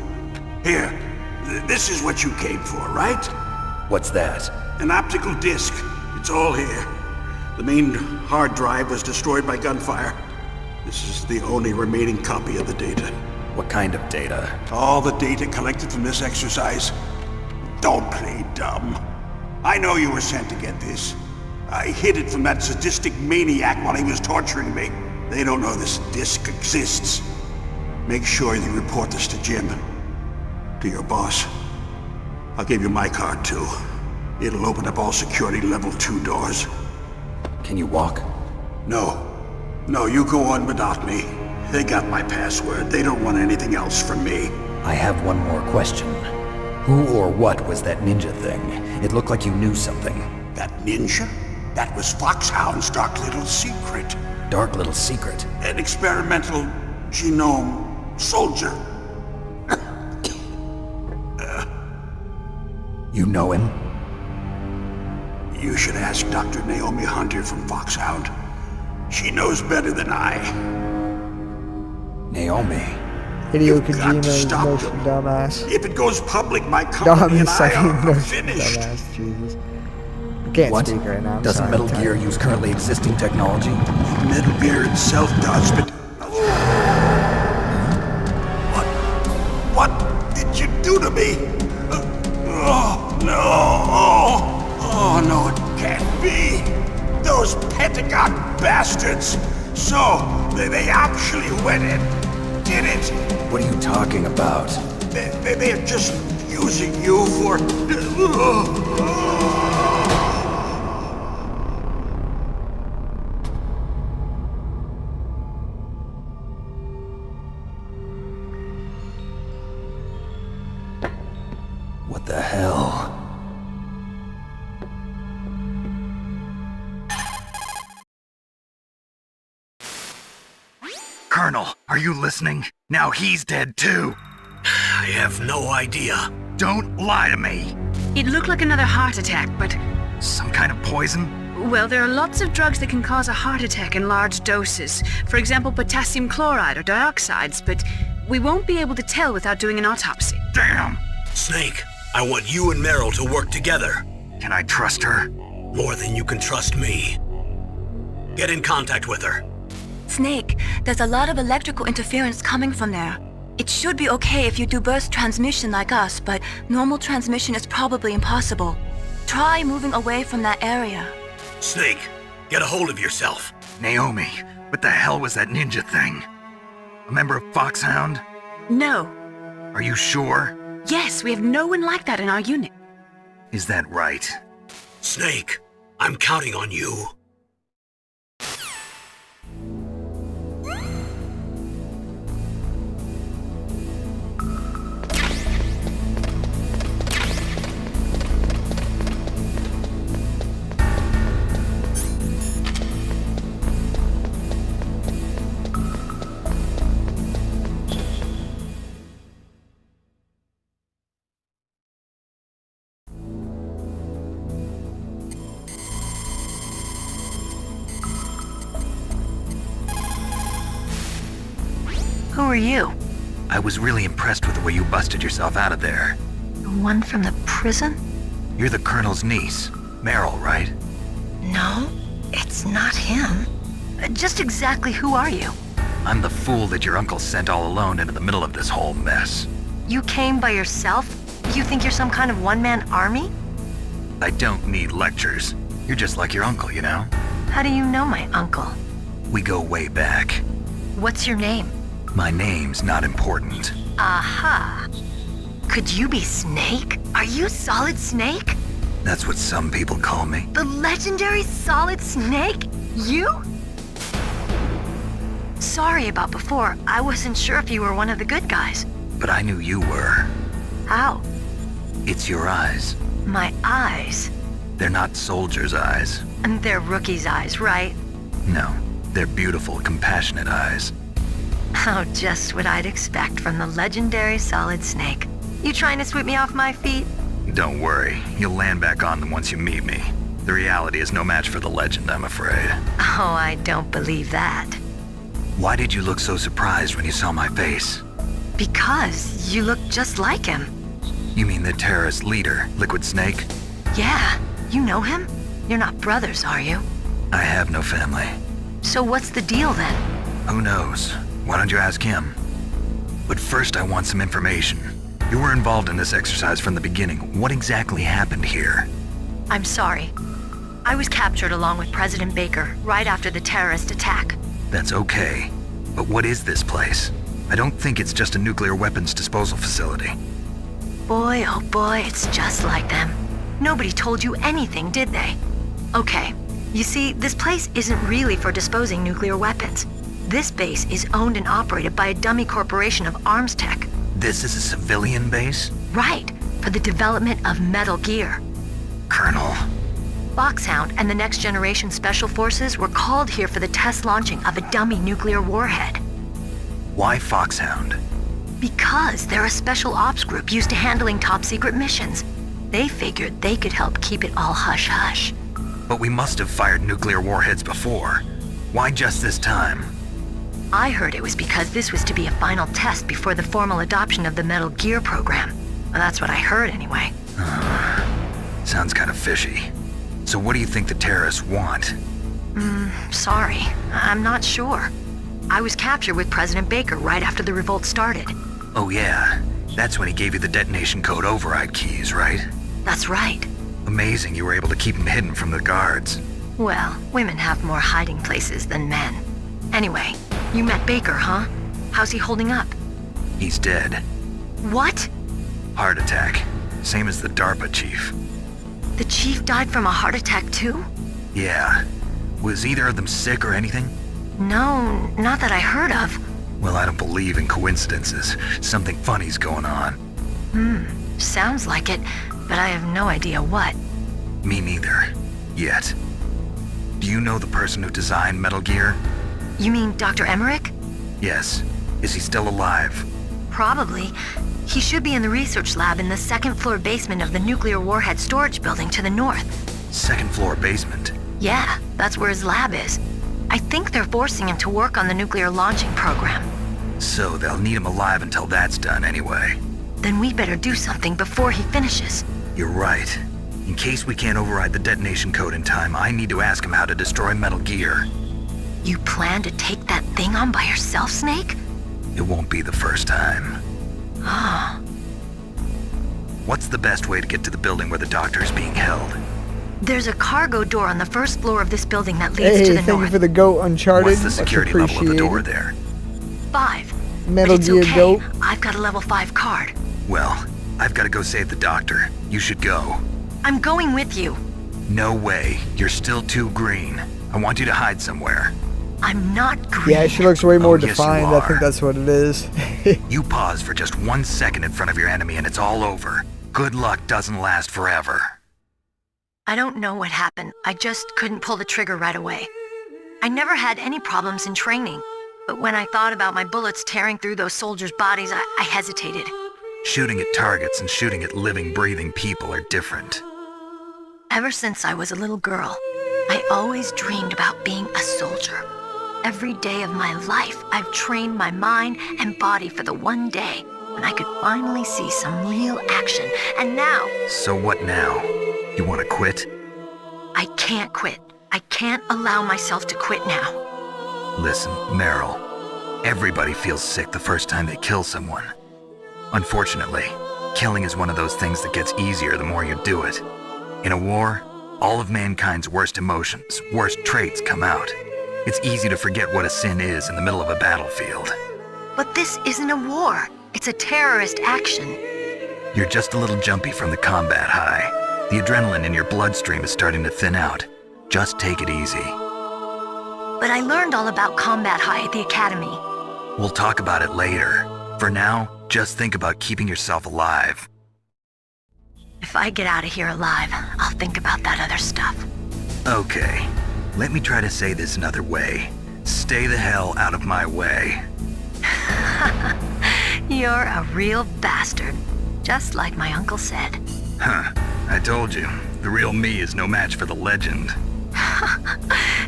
L: Here, this is what you came for, right?
B: What's that?
L: An optical disc. It's all here. The main hard drive was destroyed by gunfire. This is the only remaining copy of the data.
B: What kind of data?
L: All the data collected from this exercise. Don't play dumb. I know you were sent to get this. I hid it from that sadistic maniac while he was torturing me. They don't know this disc exists. Make sure you report this to Jim. To your boss. I'll give you my card too. It'll open up all security level 2 doors.
B: Can you walk?
L: No. No, you go on without me. They got my password. They don't want anything else from me.
B: I have one more question. Who or what was that ninja thing? It looked like you knew something.
L: That ninja? That was Foxhound's dark little secret.
B: Dark little secret?
L: An experimental genome soldier.
B: You know him?
L: You should ask Dr. Naomi Hunter from Foxhound. She knows better than I.
B: Naomi.
E: Hideo
L: You've got to
E: Kojima is the
L: stop
E: most
L: them.
E: dumbass.
L: If it goes public, my company and I are finished.
E: Dumbass, Jesus. I can't
B: What?
E: speak right now. I'm
B: Doesn't
E: sorry,
B: Metal
E: I'm
B: Gear
E: tired.
B: use currently existing technology?
L: Metal Gear itself does, but... What did you do to me? Oh, no. Oh, no, it can't be. Those Pentagon bastards. So, they actually went and did it.
B: What are you talking about?
L: They're just using you for...
B: What the hell? Colonel, are you listening? Now he's dead too.
A: I have no idea.
B: Don't lie to me.
F: It looked like another heart attack, but...
B: Some kind of poison?
F: Well, there are lots of drugs that can cause a heart attack in large doses. For example, potassium chloride or dioxides, but we won't be able to tell without doing an autopsy.
B: Damn!
A: Snake, I want you and Meryl to work together.
B: Can I trust her?
A: More than you can trust me. Get in contact with her.
G: Snake, there's a lot of electrical interference coming from there. It should be okay if you do burst transmission like us, but normal transmission is probably impossible. Try moving away from that area.
A: Snake, get a hold of yourself.
B: Naomi, what the hell was that ninja thing? A member of Foxhound?
F: No.
B: Are you sure?
F: Yes, we have no one like that in our unit.
B: Is that right?
A: Snake, I'm counting on you.
G: Who are you?
B: I was really impressed with the way you busted yourself out of there.
G: The one from the prison?
B: You're the Colonel's niece, Meryl, right?
G: No, it's not him. Just exactly who are you?
B: I'm the fool that your uncle sent all alone into the middle of this whole mess.
G: You came by yourself? You think you're some kind of one-man army?
B: I don't need lectures. You're just like your uncle, you know?
G: How do you know my uncle?
B: We go way back.
G: What's your name?
B: My name's not important.
G: Aha. Could you be Snake? Are you Solid Snake?
B: That's what some people call me.
G: The legendary Solid Snake? You? Sorry about before. I wasn't sure if you were one of the good guys.
B: But I knew you were.
G: How?
B: It's your eyes.
G: My eyes?
B: They're not soldiers' eyes.
G: And they're rookies' eyes, right?
B: No, they're beautiful, compassionate eyes.
G: Oh, just what I'd expect from the legendary Solid Snake. You trying to sweep me off my feet?
B: Don't worry, you'll land back on them once you meet me. The reality is no match for the legend, I'm afraid.
G: Oh, I don't believe that.
B: Why did you look so surprised when you saw my face?
G: Because you look just like him.
B: You mean the terrorist leader, Liquid Snake?
G: Yeah, you know him? You're not brothers, are you?
B: I have no family.
G: So what's the deal then?
B: Who knows? Why don't you ask him? But first I want some information. You were involved in this exercise from the beginning. What exactly happened here?
G: I'm sorry. I was captured along with President Baker right after the terrorist attack.
B: That's okay. But what is this place? I don't think it's just a nuclear weapons disposal facility.
G: Boy, oh boy, it's just like them. Nobody told you anything, did they? Okay, you see, this place isn't really for disposing nuclear weapons. This base is owned and operated by a dummy corporation of arms tech.
B: This is a civilian base?
G: Right, for the development of Metal Gear.
B: Colonel.
G: Foxhound and the Next Generation Special Forces were called here for the test launching of a dummy nuclear warhead.
B: Why Foxhound?
G: Because they're a special ops group used to handling top-secret missions. They figured they could help keep it all hush-hush.
B: But we must have fired nuclear warheads before. Why just this time?
G: I heard it was because this was to be a final test before the formal adoption of the Metal Gear program. Well, that's what I heard anyway.
B: Sounds kind of fishy. So what do you think the terrorists want?
G: Sorry. I'm not sure. I was captured with President Baker right after the revolt started.
B: Oh yeah, that's when he gave you the detonation code override keys, right?
G: That's right.
B: Amazing you were able to keep him hidden from the guards.
G: Well, women have more hiding places than men. Anyway, you met Baker, huh? How's he holding up?
B: He's dead.
G: What?
B: Heart attack. Same as the DARPA chief.
G: The chief died from a heart attack too?
B: Yeah. Was either of them sick or anything?
G: No, not that I heard of.
B: Well, I don't believe in coincidences. Something funny's going on.
G: Sounds like it, but I have no idea what.
B: Me neither. Yet. Do you know the person who designed Metal Gear?
G: You mean Dr. Emmerich?
B: Yes. Is he still alive?
G: Probably. He should be in the research lab in the second-floor basement of the nuclear warhead storage building to the north.
B: Second-floor basement?
G: Yeah, that's where his lab is. I think they're forcing him to work on the nuclear launching program.
B: So they'll need him alive until that's done anyway.
G: Then we better do something before he finishes.
B: You're right. In case we can't override the detonation code in time, I need to ask him how to destroy Metal Gear.
G: You plan to take that thing on by yourself, Snake?
B: It won't be the first time.
G: Ah.
B: What's the best way to get to the building where the doctor is being held?
G: There's a cargo door on the first floor of this building that leads to the
E: Thank
G: north.
E: you for the goat, Uncharted.
B: What's the security
E: Much
B: level of the door
E: appreciated.
B: there?
G: 5.
E: Metal
G: But it's
E: Gear
G: okay.
E: goat.
G: I've got a level 5 card.
B: Well, I've got to go save the doctor. You should go.
G: I'm going with you.
B: No way. You're still too green. I want you to hide somewhere.
G: I'm not green.
E: Yeah, she looks way more
B: Oh, yes, you
E: defined. I think
B: are.
E: that's what it is.
B: You pause for just 1 second in front of your enemy and it's all over. Good luck doesn't last forever.
G: I don't know what happened. I just couldn't pull the trigger right away. I never had any problems in training. But when I thought about my bullets tearing through those soldiers' bodies, I hesitated.
B: Shooting at targets and shooting at living, breathing people are different.
G: Ever since I was a little girl, I always dreamed about being a soldier. Every day of my life, I've trained my mind and body for the one day when I could finally see some real action. And now,
B: So what now? You want to quit?
G: I can't quit. I can't allow myself to quit now.
B: Listen, Meryl. Everybody feels sick the first time they kill someone. Unfortunately, killing is one of those things that gets easier the more you do it. In a war, all of mankind's worst emotions, worst traits come out. It's easy to forget what a sin is in the middle of a battlefield.
G: But this isn't a war. It's a terrorist action.
B: You're just a little jumpy from the combat high. The adrenaline in your bloodstream is starting to thin out. Just take it easy.
G: But I learned all about combat high at the academy.
B: We'll talk about it later. For now, just think about keeping yourself alive.
G: If I get out of here alive, I'll think about that other stuff.
B: Okay, let me try to say this another way. Stay the hell out of my way.
G: You're a real bastard, just like my uncle said.
B: Huh, I told you, the real me is no match for the legend.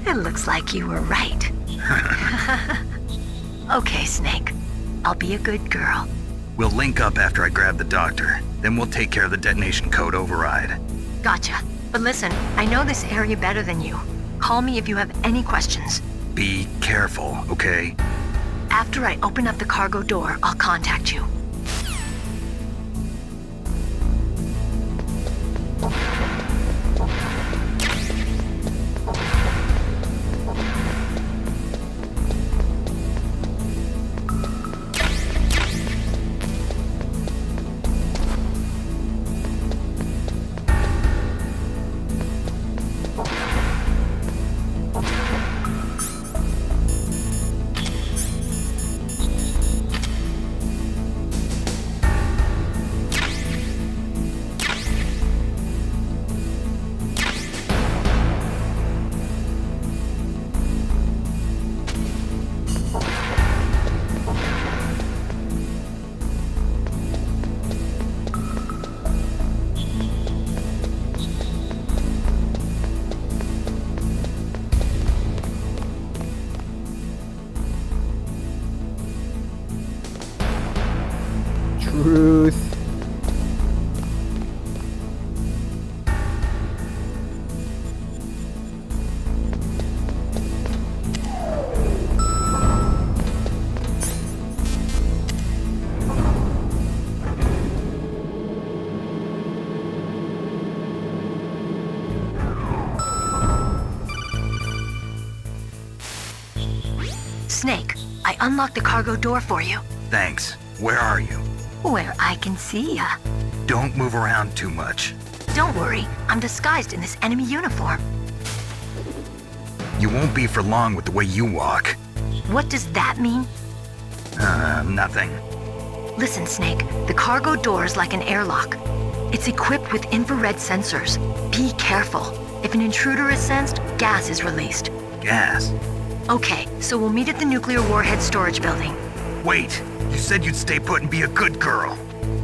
G: It looks like you were right. Okay, Snake. I'll be a good girl.
B: We'll link up after I grab the doctor. Then we'll take care of the detonation code override.
G: Gotcha. But listen, I know this area better than you. Call me if you have any questions.
B: Be careful, okay?
G: After I open up the cargo door, I'll contact you.
E: Truth.
G: Snake, I unlocked the cargo door for you.
B: Thanks. Where are you?
G: Where I can see ya.
B: Don't move around too much.
G: Don't worry, I'm disguised in this enemy uniform.
B: You won't be for long with the way you walk.
G: What does that mean?
B: Nothing.
G: Listen, Snake, the cargo door is like an airlock. It's equipped with infrared sensors. Be careful. If an intruder is sensed, gas is released.
B: Gas?
G: Okay, so we'll meet at the nuclear warhead storage building.
B: Wait, you said you'd stay put and be a good girl.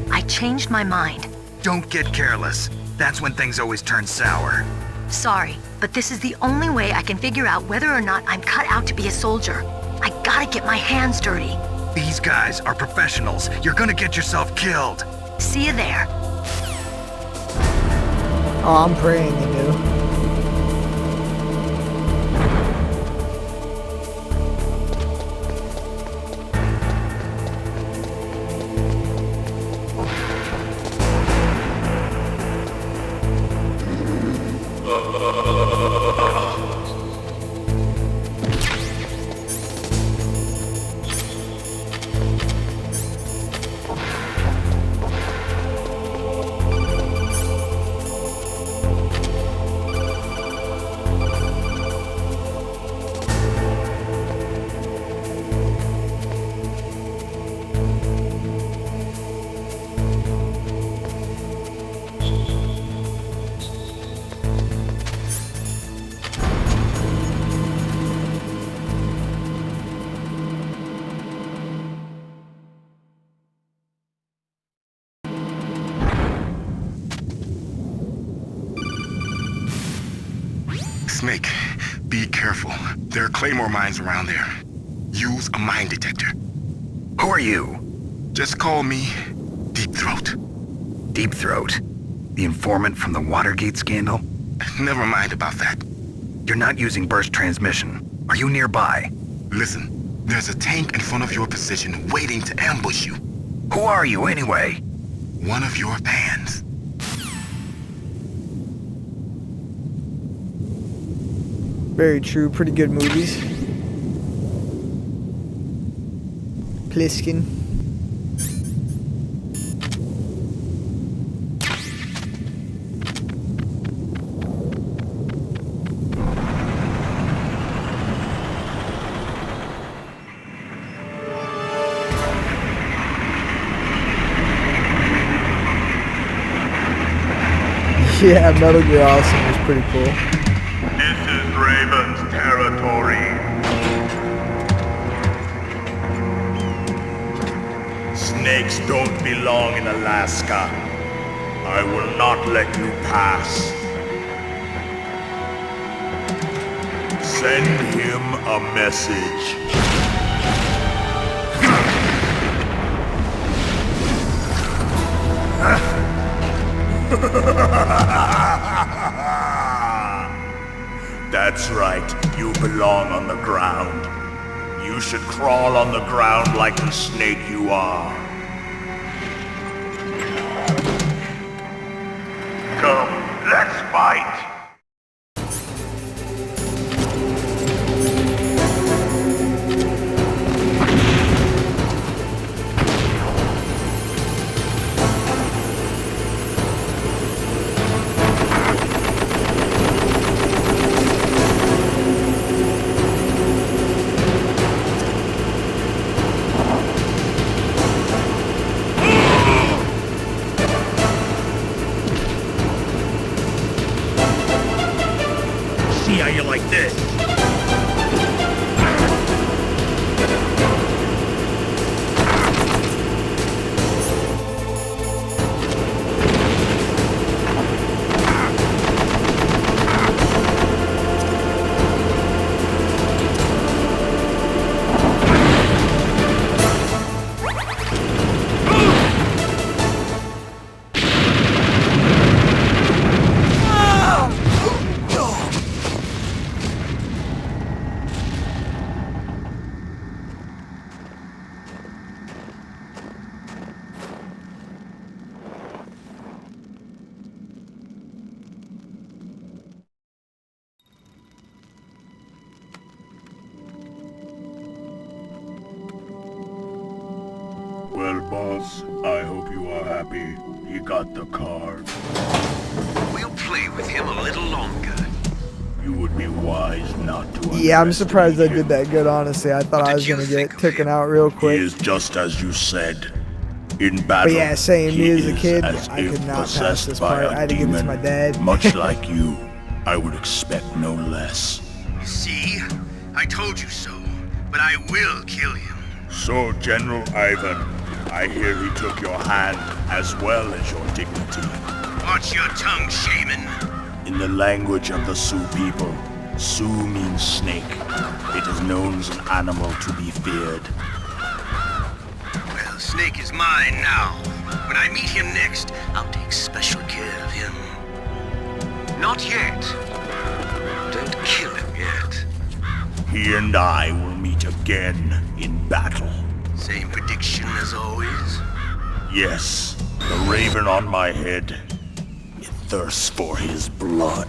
G: I changed my mind.
B: Don't get careless. That's when things always turn sour.
G: Sorry, but this is the only way I can figure out whether or not I'm cut out to be a soldier. I gotta get my hands dirty.
B: These guys are professionals. You're gonna get yourself killed.
G: See you there.
E: Oh, I'm praying you do.
H: Snake, be careful. There are Claymore mines around there. Use a mine detector.
B: Who are you?
H: Just call me Deep Throat.
B: Deep Throat? The informant from the Watergate scandal?
H: Never mind about that.
B: You're not using burst transmission. Are you nearby?
H: Listen, there's a tank in front of your position waiting to ambush you.
B: Who are you anyway?
H: One of your fans.
E: Very true. Pretty good movies. Pliskin. Yeah, Metal Gear Awesome was pretty cool.
H: This is Raven's territory. Snakes don't belong in Alaska. I will not let you pass. Send him a message. That's right, you belong on the ground. You should crawl on the ground like the snake you are. Come, let's fight! See how you like this? Well, boss, I hope you are happy. He got the card.
D: We'll play with him a little longer.
H: You would be wise not to.
E: Yeah, I'm surprised I did that good, honestly. I thought I was gonna get taken out real
H: He
E: quick.
H: is just as you said. In battle,
E: But yeah, same,
H: he
E: me as a
H: is
E: kid,
H: as
E: I
H: if
E: could not pass
H: possessed
E: this
H: by
E: part.
H: a
E: I had to give this to
H: demon.
E: my dad.
H: Much like you, I would expect no less.
K: See? I told you so. But I will kill him.
H: So, General Ivan, I hear he took your hand as well as your dignity.
K: Watch your tongue, shaman.
H: In the language of the Sioux people, Sioux means snake. It is known as an animal to be feared.
K: Well, Snake is mine now. When I meet him next, I'll take special care of him.
D: Not yet. Don't kill him yet.
H: He and I will meet again in battle.
K: Same prediction as always?
H: Yes, the raven on my head. It thirsts for his blood.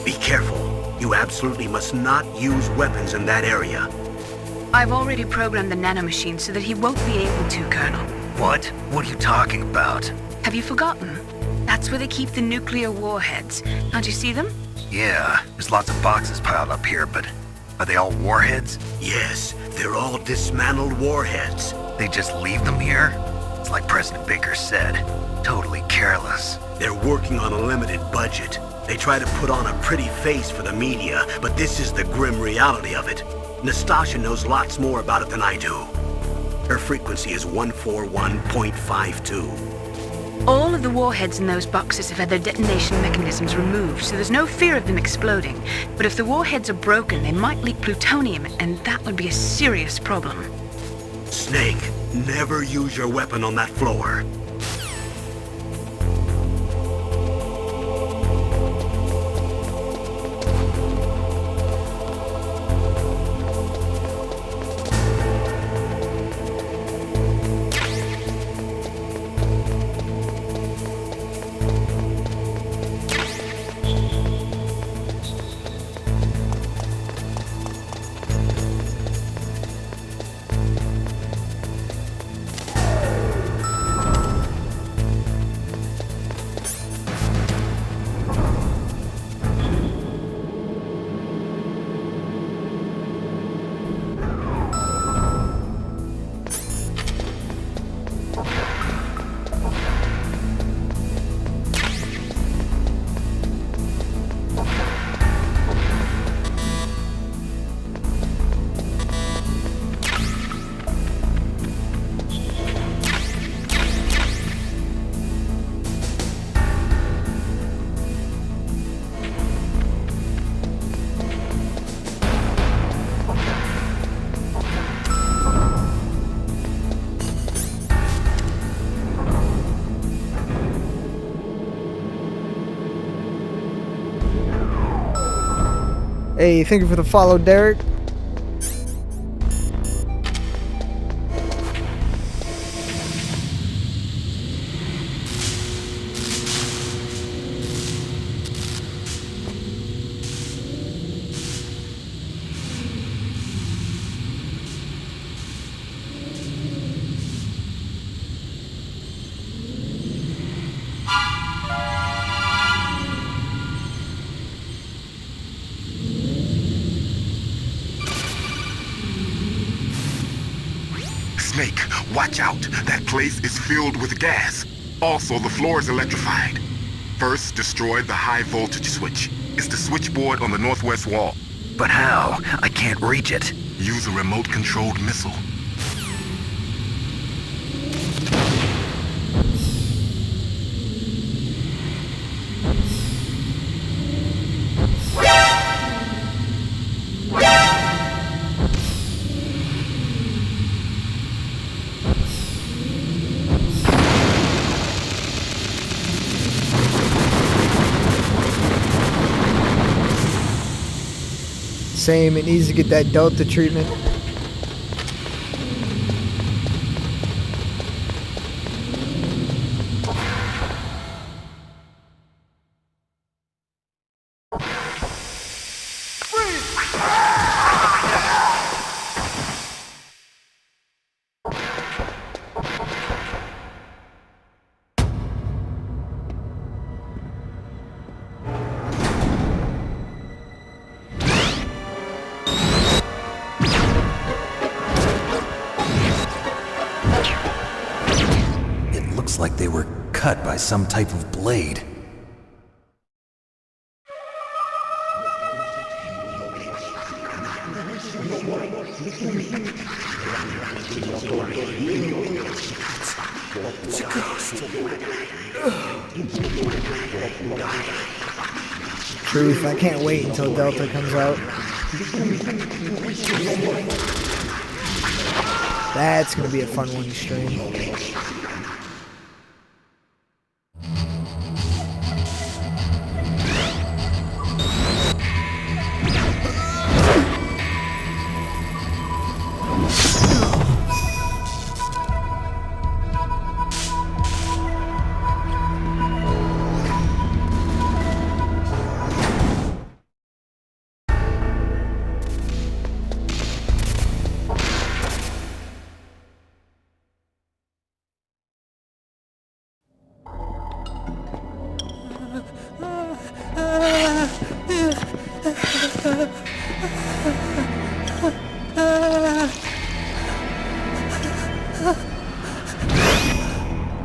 A: Be careful. You absolutely must not use weapons in that area.
F: I've already programmed the nanomachine so that he won't be able to, Colonel.
B: What? What are you talking about?
F: Have you forgotten? That's where they keep the nuclear warheads. Can't you see them?
B: Yeah, there's lots of boxes piled up here, but are they all warheads?
A: Yes, they're all dismantled warheads.
B: They just leave them here? It's like President Baker said. Totally careless.
A: They're working on a limited budget. They try to put on a pretty face for the media, but this is the grim reality of it. Nastasha knows lots more about it than I do. Her frequency is 141.52.
F: All of the warheads in those boxes have had their detonation mechanisms removed, so there's no fear of them exploding. But if the warheads are broken, they might leak plutonium, and that would be a serious problem.
A: Snake, never use your weapon on that floor.
E: Hey, thank you for the follow, Derek.
H: Snake, watch out. That place is filled with gas. Also, the floor is electrified. First, destroy the high voltage switch. It's the switchboard on the northwest wall.
B: But how? I can't reach it.
H: Use a remote-controlled missile.
E: Same, it needs to get that Delta treatment.
B: Looks like they were cut by some type of blade.
E: It's a ghost. Truth, I can't wait until Delta comes out. That's gonna be a fun one to stream.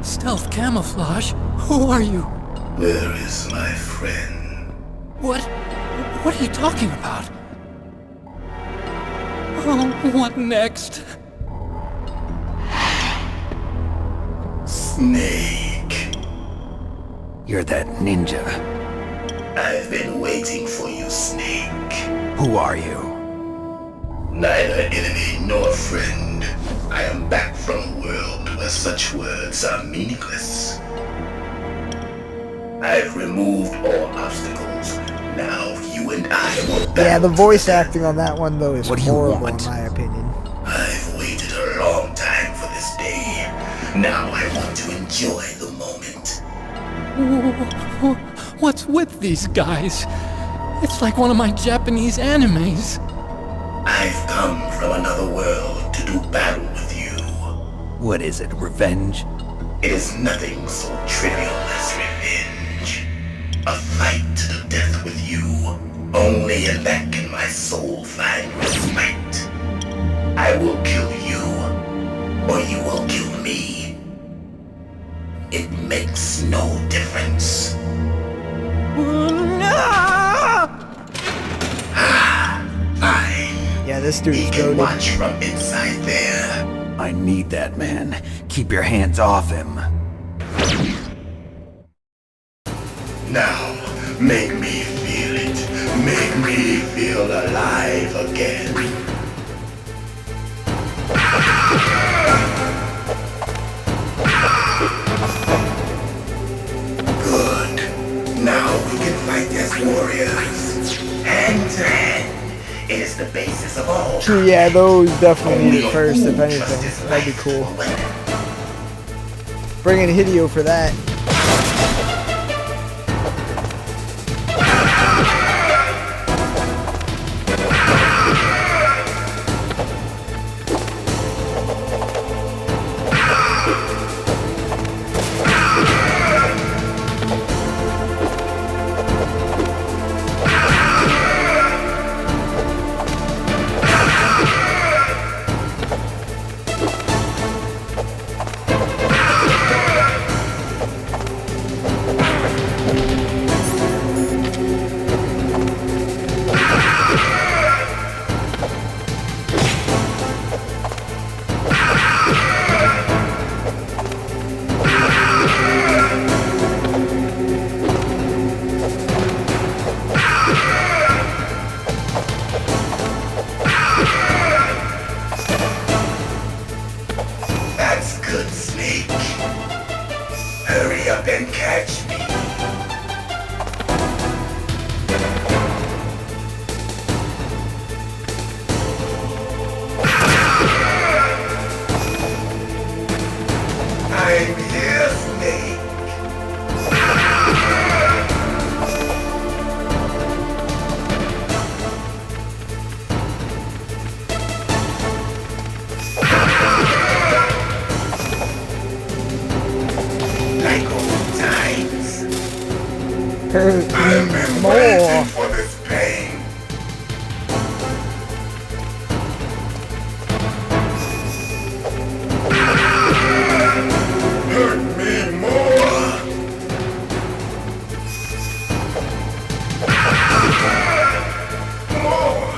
I: Stealth camouflage? Who are you?
K: Where is my friend?
I: What are you talking about? Oh, what next?
K: Snake.
B: You're that ninja.
K: I've been waiting for you, Snake.
B: Who are you?
K: Neither enemy nor friend. I am back from a world where such words are meaningless. I've removed all obstacles. Now you and I will battle.
E: Yeah, the voice acting on that one though is
B: What do you
E: horrible
B: want?
E: in my opinion.
K: I've waited a long time for this day. Now I want to enjoy the moment.
I: What's with these guys? It's like one of my Japanese animes.
K: I've come from another world to do battle with you.
B: What is it, revenge?
K: It is nothing so trivial as revenge. A fight to the death with you. Only in that can my soul find respite. I will kill you, or you will kill me. It makes no difference. Fine.
E: Yeah, this dude's
K: We can
E: goated.
K: watch from inside there.
B: I need that man. Keep your hands off him.
K: Now, make me feel it. Make me feel alive again. Good. Now we can fight as warriors. Hand to hand.
E: Actually, yeah, those definitely need it first, if anything. That'd be cool. Bring in Hideo for that. More.
H: For this pain. Hurt me more. More.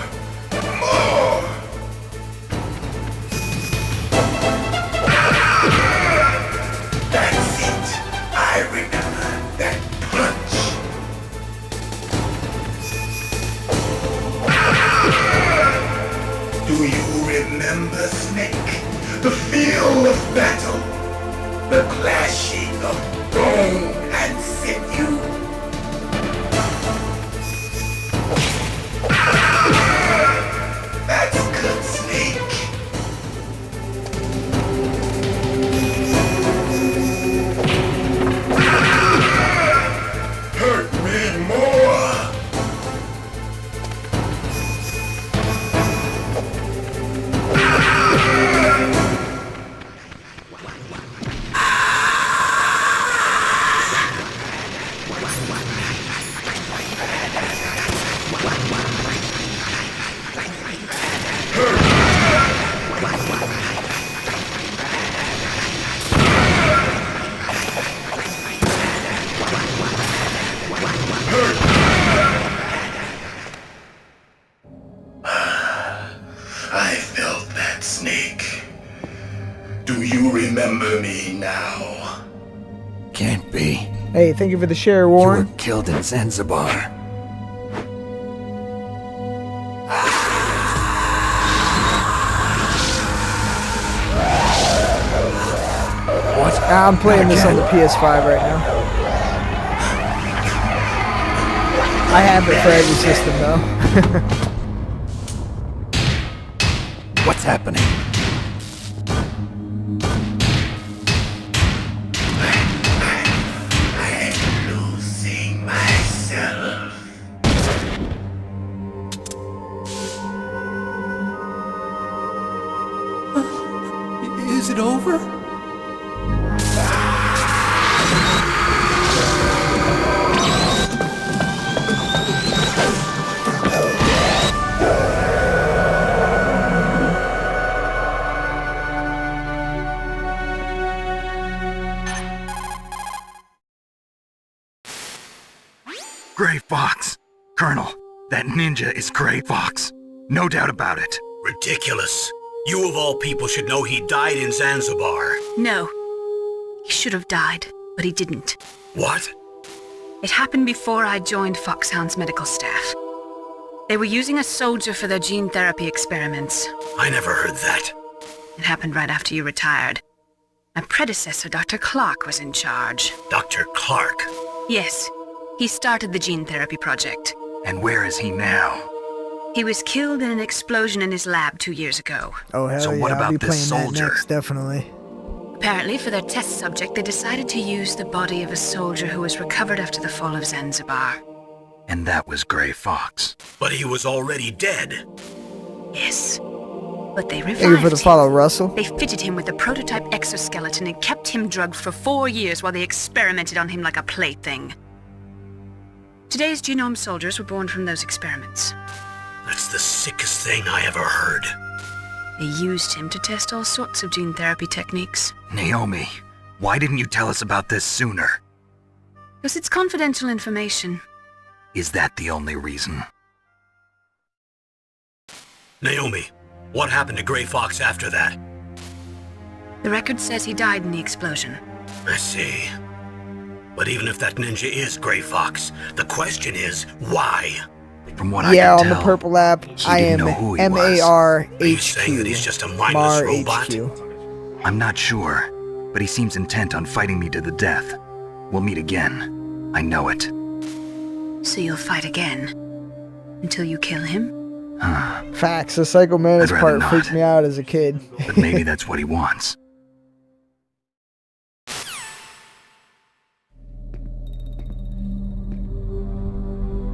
H: That's it. I remember that punch. Do you remember, Snake? The feel of battle, the clashing of bone and sinew. That's good, Snake. Hurt me more. I felt that, Snake. Do you remember me now?
C: Can't be.
E: Hey, thank you for the share,
C: You
E: Warren.
C: were killed in Zanzibar.
E: I'm playing this on the PS5 right now. I have it for every system though.
C: What's happening?
H: I'm losing myself.
I: Is it over?
B: Gray Fox! Colonel, that ninja is Gray Fox. No doubt about it.
A: Ridiculous. You of all people should know he died in Zanzibar.
F: No. He should have died, but he didn't.
A: What?
F: It happened before I joined Foxhound's medical staff. They were using a soldier for their gene therapy experiments.
A: I never heard that.
F: It happened right after you retired. My predecessor, Dr. Clark, was in charge.
A: Dr. Clark?
F: Yes. He started the gene therapy project.
B: And where is he now?
F: He was killed in an explosion in his lab 2 years ago.
E: Oh, hell
B: So
E: yeah,
B: what
E: I'll
B: about
E: be
B: this
E: playing
B: soldier?
E: that next, definitely.
F: Apparently, for their test subject, they decided to use the body of a soldier who was recovered after the fall of Zanzibar.
B: And that was Gray Fox.
A: But he was already dead.
F: Yes. But they revived
E: Thank you for the
F: him.
E: follow, Russell.
F: They fitted him with a prototype exoskeleton and kept him drugged for 4 years while they experimented on him like a plaything. Today's genome soldiers were born from those experiments.
A: That's the sickest thing I ever heard.
F: They used him to test all sorts of gene therapy techniques.
B: Naomi, why didn't you tell us about this sooner?
F: Because it's confidential information.
B: Is that the only reason?
A: Naomi, what happened to Gray Fox after that?
F: The record says he died in the explosion.
A: I see. But even if that ninja is Gray Fox, the question is, why?
B: From what I
E: Yeah,
B: can
E: on the
B: tell,
E: purple app,
B: he
E: I
B: didn't
E: am
B: know who he was.
E: MARHQ.
A: Are you saying that he's just a mindless
E: Mar
A: robot?
E: HQ.
B: I'm not sure, but he seems intent on fighting me to the death. We'll meet again. I know it.
F: So you'll fight again? Until you kill him?
E: Facts. The Psycho Mantis
B: I'd rather
E: part
B: not.
E: freaked me out as a kid.
B: But maybe that's what he wants.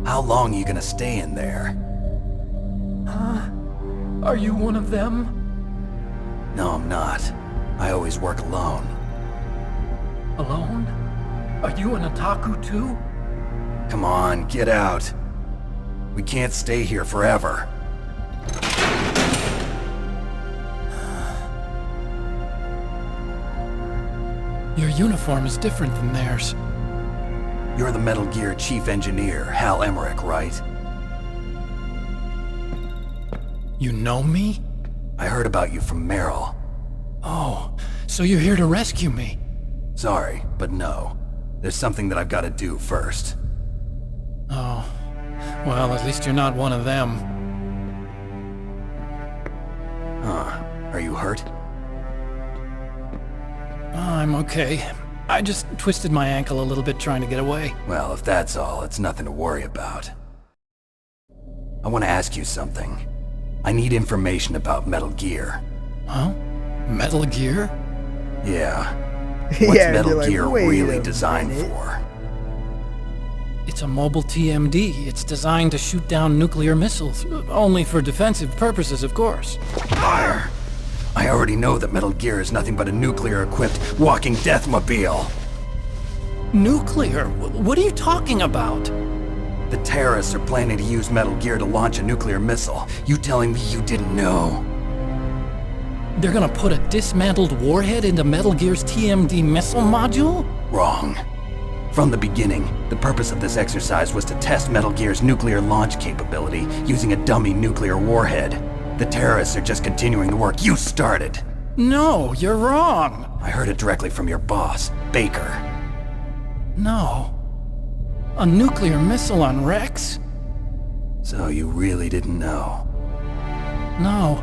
C: How long are you gonna stay in there?
I: Are you one of them?
C: No, I'm not. I always work alone.
I: Alone? Are you an otaku too?
C: Come on, get out. We can't stay here forever.
I: Your uniform is different than theirs.
C: You're the Metal Gear Chief Engineer, Hal Emmerich, right?
I: You know me?
C: I heard about you from Meryl.
I: Oh, so you're here to rescue me?
C: Sorry, but no. There's something that I've got to do first.
I: Oh, well, at least you're not one of them.
C: Huh. Are you hurt?
I: I'm okay. I just twisted my ankle a little bit trying to get away.
C: Well, if that's all, it's nothing to worry about. I want to ask you something. I need information about Metal Gear.
I: Huh? Metal Gear?
C: Yeah. What's
E: Yeah,
C: Metal
E: you're like,
C: Gear
E: "Wait
C: really
E: a
C: designed
E: minute."
C: for?
I: It's a mobile TMD. It's designed to shoot down nuclear missiles. Only for defensive purposes, of course.
C: Fire! I already know that Metal Gear is nothing but a nuclear-equipped walking deathmobile.
I: Nuclear? What are you talking about?
C: The terrorists are planning to use Metal Gear to launch a nuclear missile. You telling me you didn't know?
I: They're gonna put a dismantled warhead into Metal Gear's TMD missile module?
C: Wrong. From the beginning, the purpose of this exercise was to test Metal Gear's nuclear launch capability using a dummy nuclear warhead. The terrorists are just continuing the work you started.
I: No, you're wrong.
C: I heard it directly from your boss, Baker.
I: No. A nuclear missile on Rex?
C: So you really didn't know?
I: No.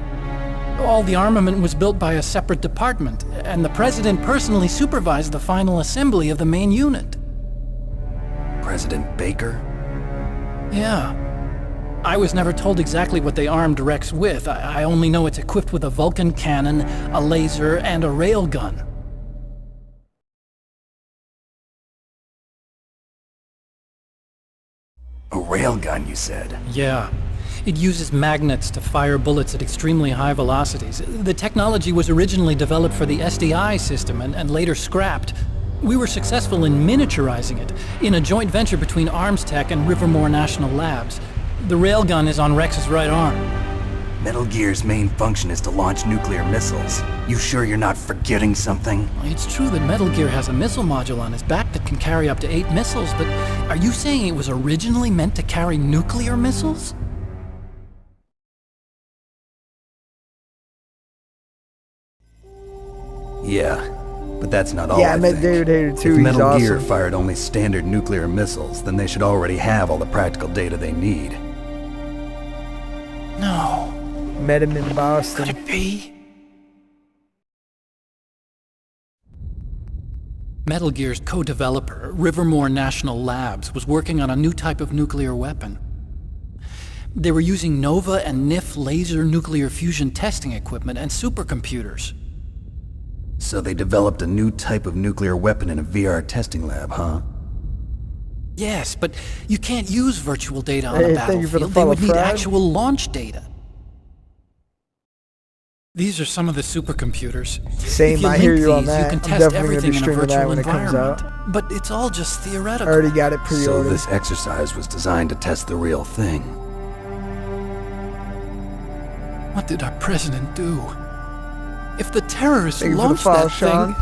I: All the armament was built by a separate department, and the President personally supervised the final assembly of the main unit.
C: President Baker?
I: Yeah. I was never told exactly what they armed Rex with. I only know it's equipped with a Vulcan cannon, a laser, and a railgun.
C: A railgun, you said?
I: Yeah. It uses magnets to fire bullets at extremely high velocities. The technology was originally developed for the SDI system and later scrapped. We were successful in miniaturizing it, in a joint venture between ArmsTech and Rivermore National Labs. The railgun is on Rex's right arm.
C: Metal Gear's main function is to launch nuclear missiles. You sure you're not forgetting something?
I: It's true that Metal Gear has a missile module on his back that can carry up to 8 missiles, but are you saying it was originally meant to carry nuclear missiles?
C: Yeah, but that's not all
E: Yeah, I met
C: think.
E: David Hayter too.
C: If
E: He's
C: Metal
E: awesome.
C: Gear fired only standard nuclear missiles, then they should already have all the practical data they need.
I: No.
E: Met him in Boston.
I: Could it be? Metal Gear's co-developer, Rivermore National Labs, was working on a new type of nuclear weapon. They were using NOVA and NIF laser nuclear fusion testing equipment and supercomputers.
C: So they developed a new type of nuclear weapon in a VR testing lab, huh?
I: Yes, but you can't use virtual data on
E: Hey,
I: a
E: thank you for the
I: battlefield. They would
E: follow,
I: need
E: Pride.
I: actual launch data. These are some of the supercomputers.
E: Same,
I: If you
E: I hear
I: link
E: you on
I: these,
E: that.
I: You can
E: I'm
I: test
E: definitely gonna
I: everything
E: be
I: in a
E: streaming that
I: virtual
E: when it comes
I: environment.
E: out.
I: But it's all just theoretical.
E: Already got it
C: So
E: pre-ordered.
C: this exercise was designed to test the real thing.
I: What did our president do? If the terrorists
E: Thank you for the
I: launched
E: follow,
I: that
E: Sean.
I: thing...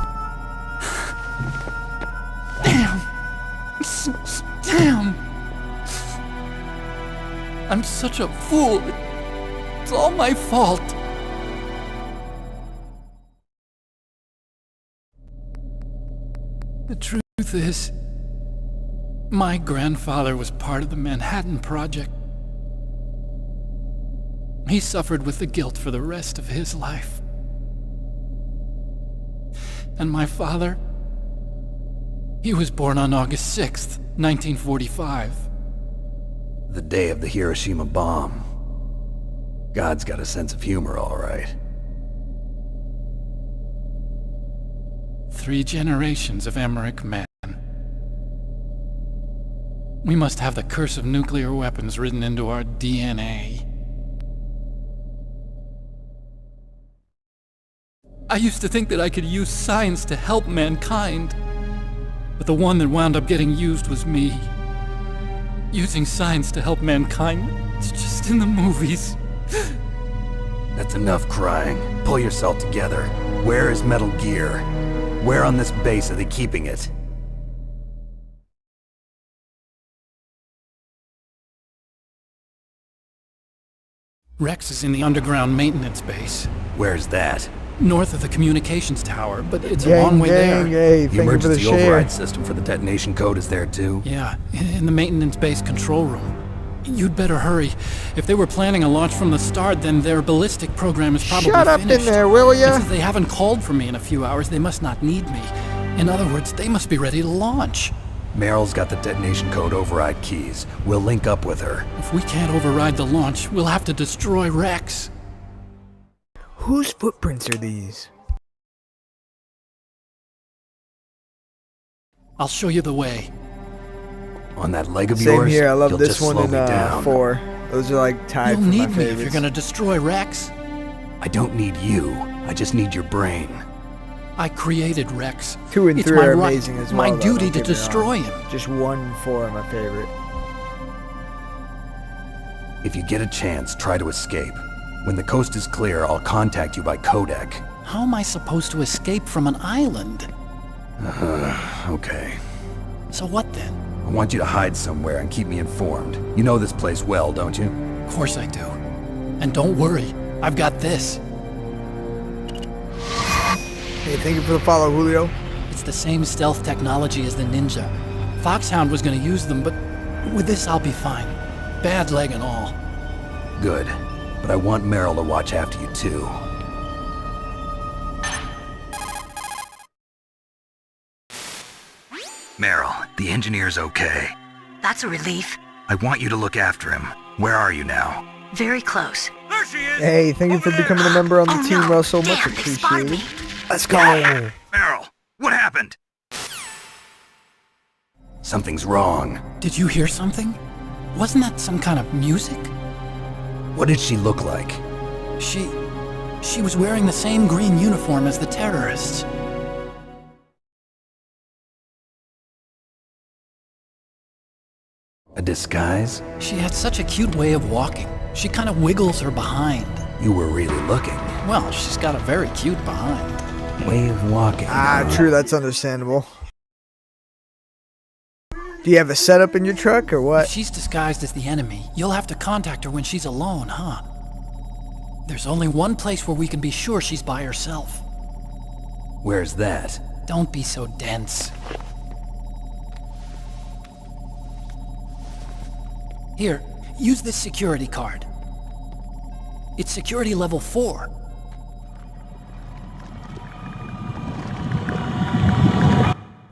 I: Damn! I'm such a fool. It's all my fault. The truth is, my grandfather was part of the Manhattan Project. He suffered with the guilt for the rest of his life. And my father, he was born on August 6th, 1945.
C: The day of the Hiroshima bomb. God's got a sense of humor, all right.
I: 3 generations of Emmerich men. We must have the curse of nuclear weapons written into our DNA. I used to think that I could use science to help mankind, but the one that wound up getting used was me. Using science to help mankind, it's just in the movies.
C: That's enough crying. Pull yourself together. Where is Metal Gear? Where on this base are they keeping it?
I: Rex is in the underground maintenance base,
C: Where's that?
I: north of the communications tower, but it's a
E: Gang,
I: long way
E: gang,
I: there.
E: hey,
C: The
E: thank you for the
C: emergency
E: share.
C: override system for the detonation code is there too?
I: Yeah, in the maintenance base control room. You'd better hurry. If they were planning a launch from the start, then their ballistic program is probably
E: Shut up
I: finished.
E: in there, will ya?
I: And since they haven't called for me in a few hours, they must not need me. In other words, they must be ready to launch.
C: Meryl's got the detonation code override keys. We'll link up with her.
I: If we can't override the launch, we'll have to destroy Rex.
E: Whose footprints are these?
I: I'll show you the way.
C: On that leg of
E: Same
C: yours,
E: here. I love
C: you'll
E: this
C: just
E: one
C: slow
E: in
C: me down.
E: 4. Those are like tied
I: You'll
E: for my
I: need me
E: favorites.
I: if you're gonna destroy Rex.
C: I don't need you. I just need your brain.
I: I created Rex.
E: 2 and
I: It's
E: 3
I: my
E: are
I: right,
E: amazing as well.
I: my
E: though,
I: duty
E: don't
I: to
E: get me wrong.
I: destroy him.
E: Just 1 and 4 are my favorite.
C: If you get a chance, try to escape. When the coast is clear, I'll contact you by codec.
I: How am I supposed to escape from an island?
C: Okay.
I: So what then?
C: I want you to hide somewhere and keep me informed. You know this place well, don't you?
I: Of course I do. And don't worry, I've got this.
E: Hey, thank you for the follow, Julio.
I: It's the same stealth technology as the Ninja. Foxhound was gonna use them, but with this I'll be fine. Bad leg and all.
C: Good. But I want Meryl to watch after you too.
B: Meryl, the engineer's okay.
G: That's a relief.
B: I want you to look after him. Where are you now?
G: Very close.
D: There she is!
E: Hey, thank you for becoming a member on the
G: Oh,
E: team,
G: no.
E: Russell. Much
G: Damn, they spotted
E: appreciated.
G: me.
E: Let's go.
B: Meryl, what happened?
C: Something's wrong.
I: Did you hear something? Wasn't that some kind of music?
C: What did she look like?
I: She was wearing the same green uniform as the terrorists.
C: A disguise?
I: She had such a cute way of walking. She kind of wiggles her behind.
C: You were really looking.
I: Well, she's got a very cute behind.
C: Way of walking.
E: Ah,
C: huh?
E: true. That's understandable. Do you have a setup in your truck or
I: If
E: what?
I: she's disguised as the enemy, you'll have to contact her when she's alone, huh? There's only one place where we can be sure she's by herself.
C: Where's that?
I: Don't be so dense. Here, use this security card. It's security level 4.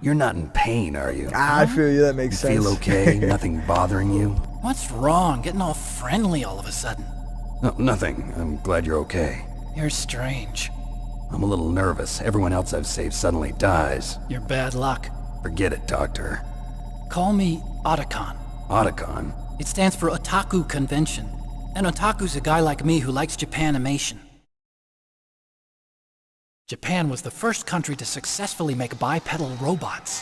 C: You're not in pain, are you?
E: Ah, I feel you. That
C: You
E: makes sense.
C: feel okay? Nothing bothering you?
I: What's wrong? Getting all friendly all of a sudden.
C: No, nothing. I'm glad you're okay.
I: You're strange.
C: I'm a little nervous. Everyone else I've saved suddenly dies.
I: You're bad luck.
C: Forget it, Doctor.
I: Call me Otacon.
C: Otacon?
I: It stands for Otaku Convention. An otaku's a guy like me who likes Japanimation. Japan was the first country to successfully make bipedal robots.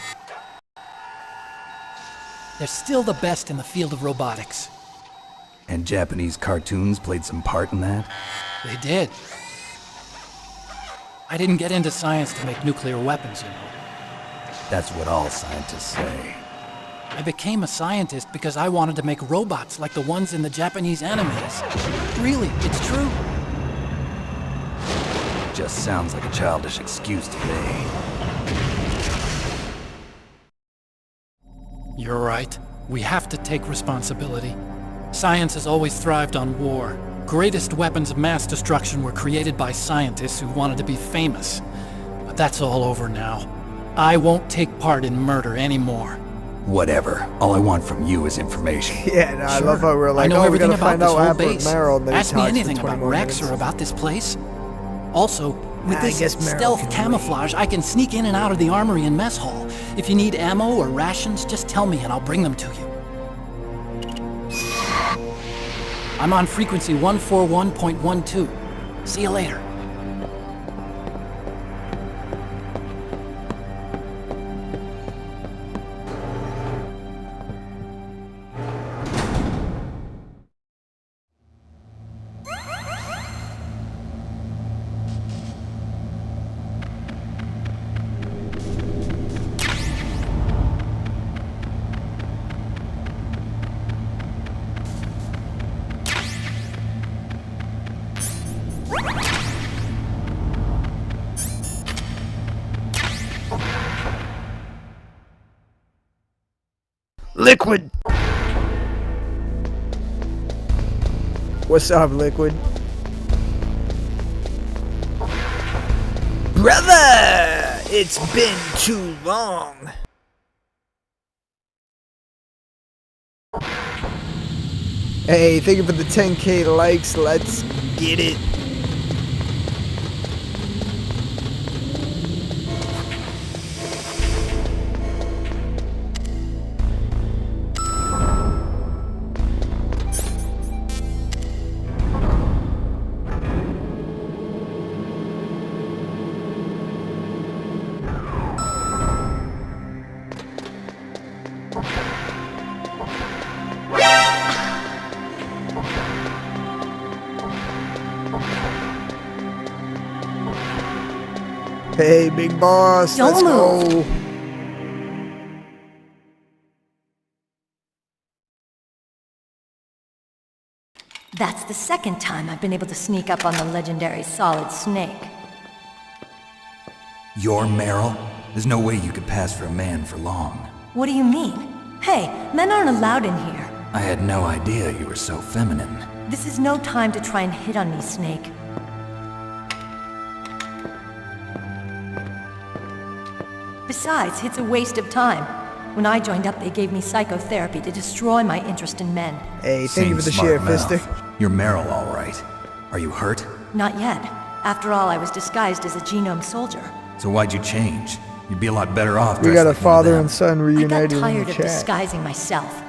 I: They're still the best in the field of robotics.
C: And Japanese cartoons played some part in that?
I: They did. I didn't get into science to make nuclear weapons, you know.
C: That's what all scientists say.
I: I became a scientist because I wanted to make robots like the ones in the Japanese animes. Really, it's true.
C: Just sounds like a childish excuse to me.
I: You're right. We have to take responsibility. Science has always thrived on war. Greatest weapons of mass destruction were created by scientists who wanted to be famous. But that's all over now. I won't take part in murder anymore.
C: Whatever. All I want from you is information.
E: Yeah, no, I love how we're like,
I: I know
E: oh, we're
I: everything
E: gonna
I: about
E: find
I: this
E: out what
I: whole
E: happened with
I: base.
E: Meryl, and then he
I: Ask me
E: talks for
I: anything
E: 20
I: about
E: more
I: Rex
E: minutes.
I: or about this place. Also, with
E: I
I: this
E: guess Meryl
I: stealth
E: can
I: camouflage, I can sneak in and out of the armory and mess hall. If you need ammo or rations, just tell me and I'll bring them to you. I'm on frequency 141.12. See you later.
E: Liquid! What's up, Liquid? Brother! It's been too long. Hey, thank you for the 10K likes. Let's get it. Hey, big boss, let's go.
J: That's the second time I've been able to sneak up on the legendary Solid Snake.
C: You're Meryl? There's no way you could pass for a man for long.
J: What do you mean? Hey, men aren't allowed in here.
C: I had no idea you were so feminine.
J: This is no time to try and hit on me, Snake. Besides, it's a waste of time. When I joined up, they gave me psychotherapy to destroy my interest in men.
E: Hey, thank you for the share, Fister.
C: You're Meryl, all right. Are you hurt?
J: Not yet. After all, I was disguised as a genome soldier.
C: So why'd you change? You'd be a lot better off.
E: We got a
C: dressed like one of
E: father
C: them.
E: and son reunited
J: I
E: in
J: got
E: the
J: tired of
E: chat.
J: disguising myself.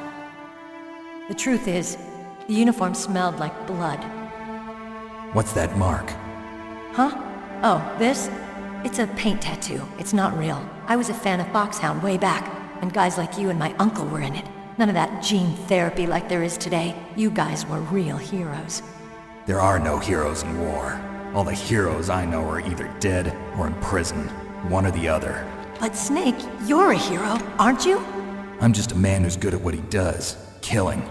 J: The truth is, the uniform smelled like blood.
C: What's that mark?
J: Huh? Oh, this? It's a paint tattoo. It's not real. I was a fan of Foxhound way back, and guys like you and my uncle were in it. None of that gene therapy like there is today. You guys were real heroes.
C: There are no heroes in war. All the heroes I know are either dead or in prison. One or the other.
J: But Snake, you're a hero, aren't you?
C: I'm just a man who's good at what he does. Killing.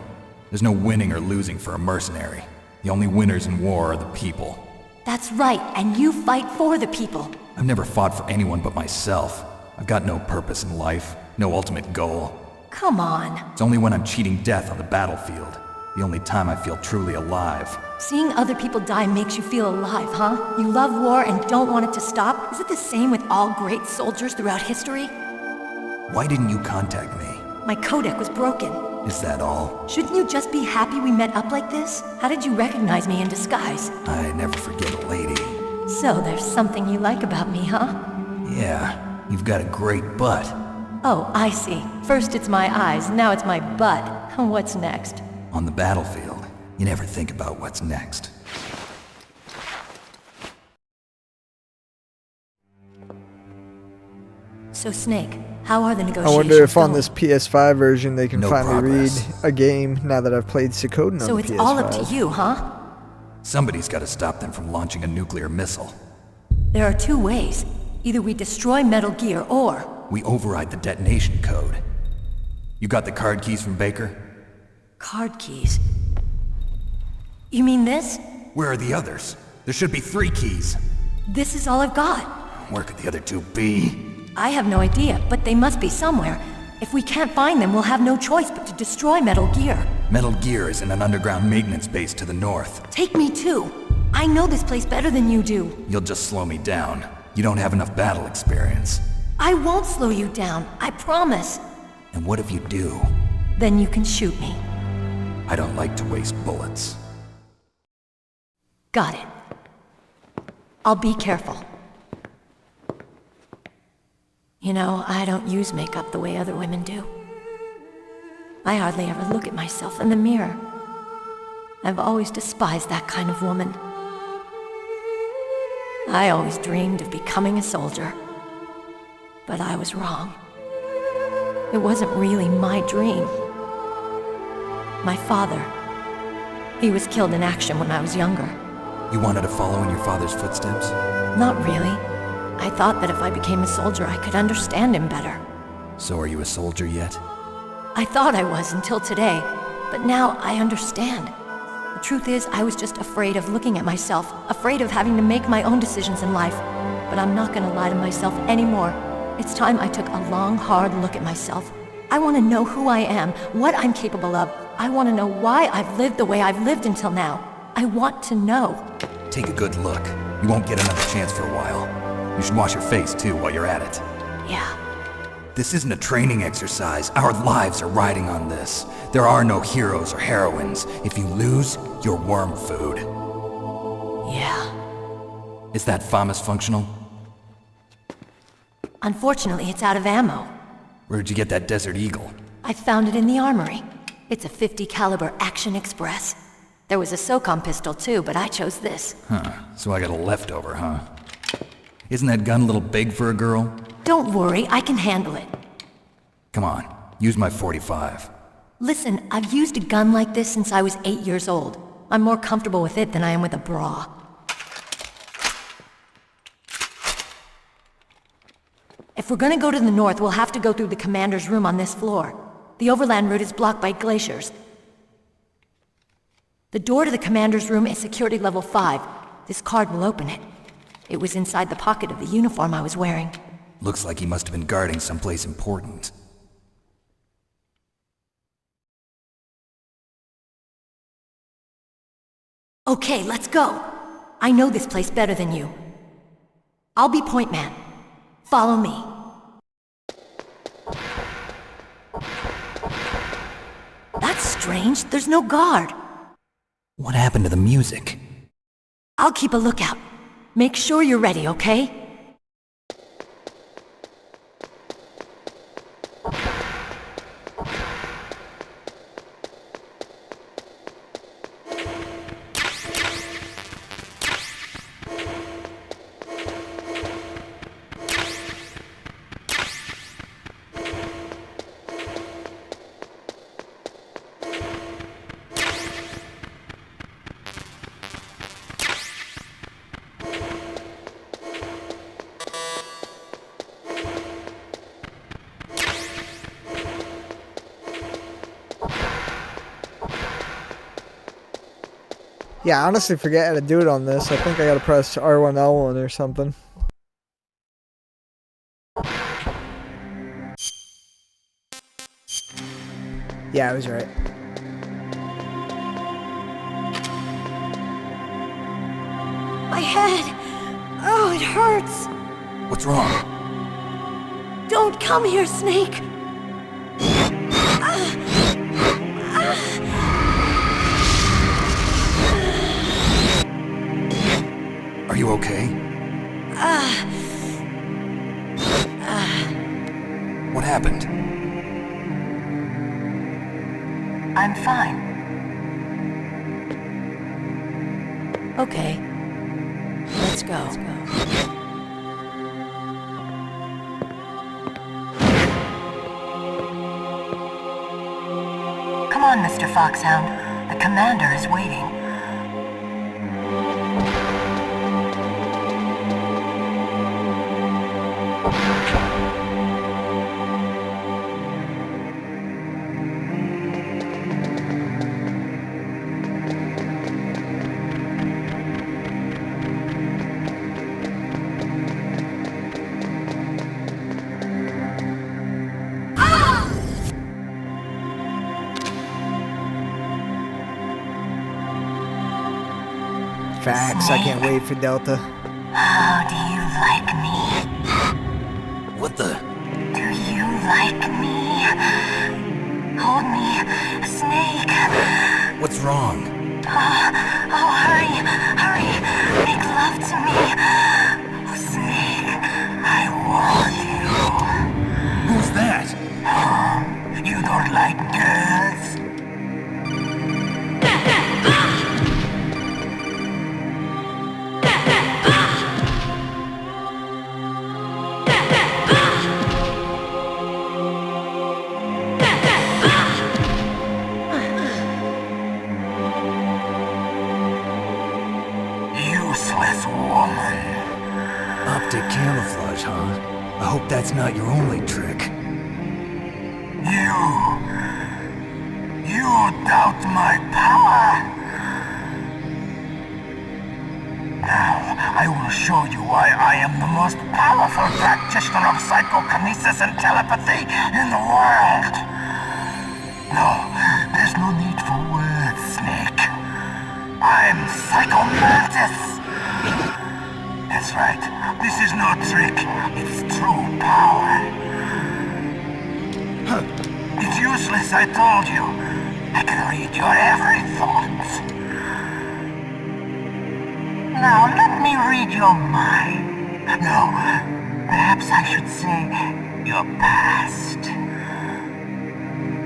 C: There's no winning or losing for a mercenary. The only winners in war are the people.
J: That's right, and you fight for the people.
C: I've never fought for anyone but myself. I've got no purpose in life, no ultimate goal.
J: Come on.
C: It's only when I'm cheating death on the battlefield. The only time I feel truly alive.
J: Seeing other people die makes you feel alive, huh? You love war and don't want it to stop? Is it the same with all great soldiers throughout history?
C: Why didn't you contact me?
J: My codec was broken.
C: Is that all?
J: Shouldn't you just be happy we met up like this? How did you recognize me in disguise?
C: I never forget a lady.
J: So there's something you like about me, huh?
C: Yeah, you've got a great butt.
J: Oh, I see. First it's my eyes, now it's my butt. What's next?
C: On the battlefield, you never think about what's next.
J: So Snake, how are the
E: I
J: negotiations
E: wonder if on
J: going?
E: this PS5 version they can
C: No
E: finally
C: progress.
E: read a game now that I've played Suikoden
J: So
E: on
J: it's
E: the PS5.
J: all up to you, huh?
C: Somebody's got to stop them from launching a nuclear missile.
J: There are two ways. Either we destroy Metal Gear or...
C: We override the detonation code. You got the card keys from Baker?
J: card keys. You mean this?
C: Where are the others? There should be 3 keys.
J: This is all I've got.
C: Where could the other 2 be?
J: I have no idea, but they must be somewhere. If we can't find them, we'll have no choice but to destroy Metal Gear.
C: Metal Gear is in an underground maintenance base to the north.
J: Take me too. I know this place better than you do.
C: You'll just slow me down. You don't have enough battle experience.
J: I won't slow you down, I promise.
C: And what if you do?
J: Then you can shoot me.
C: I don't like to waste bullets.
J: Got it. I'll be careful. You know, I don't use makeup the way other women do. I hardly ever look at myself in the mirror. I've always despised that kind of woman. I always dreamed of becoming a soldier. But I was wrong. It wasn't really my dream. My father, he was killed in action when I was younger.
C: You wanted to follow in your father's footsteps?
J: Not really. I thought that if I became a soldier, I could understand him better.
C: So are you a soldier yet?
J: I thought I was until today, but now I understand. The truth is, I was just afraid of looking at myself, afraid of having to make my own decisions in life. But I'm not gonna lie to myself anymore. It's time I took a long, hard look at myself. I want to know who I am, what I'm capable of. I want to know why I've lived the way I've lived until now. I want to know.
C: Take a good look. You won't get another chance for a while. You should wash your face, too, while you're at it.
J: Yeah.
C: This isn't a training exercise. Our lives are riding on this. There are no heroes or heroines. If you lose, you're worm food.
J: Yeah.
C: Is that FAMAS functional?
J: Unfortunately, it's out of ammo.
C: Where'd you get that Desert Eagle?
J: I found it in the armory. It's a .50 caliber Action Express. There was a SOCOM pistol too, but I chose this.
C: Huh, so I got a leftover, huh? Isn't that gun a little big for a girl?
J: Don't worry, I can handle it.
C: Come on, use my .45.
J: Listen, I've used a gun like this since I was 8 years old. I'm more comfortable with it than I am with a bra. If we're gonna go to the north, we'll have to go through the commander's room on this floor. The overland route is blocked by glaciers. The door to the commander's room is security level 5. This card will open it. It was inside the pocket of the uniform I was wearing.
C: Looks like he must have been guarding someplace important.
J: Okay, let's go. I know this place better than you. I'll be point man. Follow me. That's strange. There's no guard.
C: What happened to the music?
J: I'll keep a lookout. Make sure you're ready, okay?
E: Yeah, I honestly forget how to do it on this. I think I gotta press R1, L1 or something. Yeah, I was right.
J: My head! Oh, it hurts!
C: What's wrong?
J: Don't come here, Snake!
C: you okay? What happened?
J: I'm fine. Okay. Let's go. Come on, Mr. Foxhound. The commander is waiting.
E: Facts, I can't wait for Delta.
J: How do you like me?
C: What the?
J: Do you like me? Hold me, Snake.
C: What's wrong?
J: Oh, hurry, hurry. Make love to me. Oh, Snake, I want you.
C: Who's that?
J: You don't like girls? Useless woman.
C: Optic camouflage, huh? I hope that's not your only trick.
J: You doubt my power? Now, I will show you why I am the most powerful practitioner of psychokinesis and telepathy in the world. No, there's no need for words, Snake. I'm Psychomantis. That's right. This is no trick. It's true power. It's useless, I told you. I can read your every thought. Now, let me read your mind. No, perhaps I should say your past.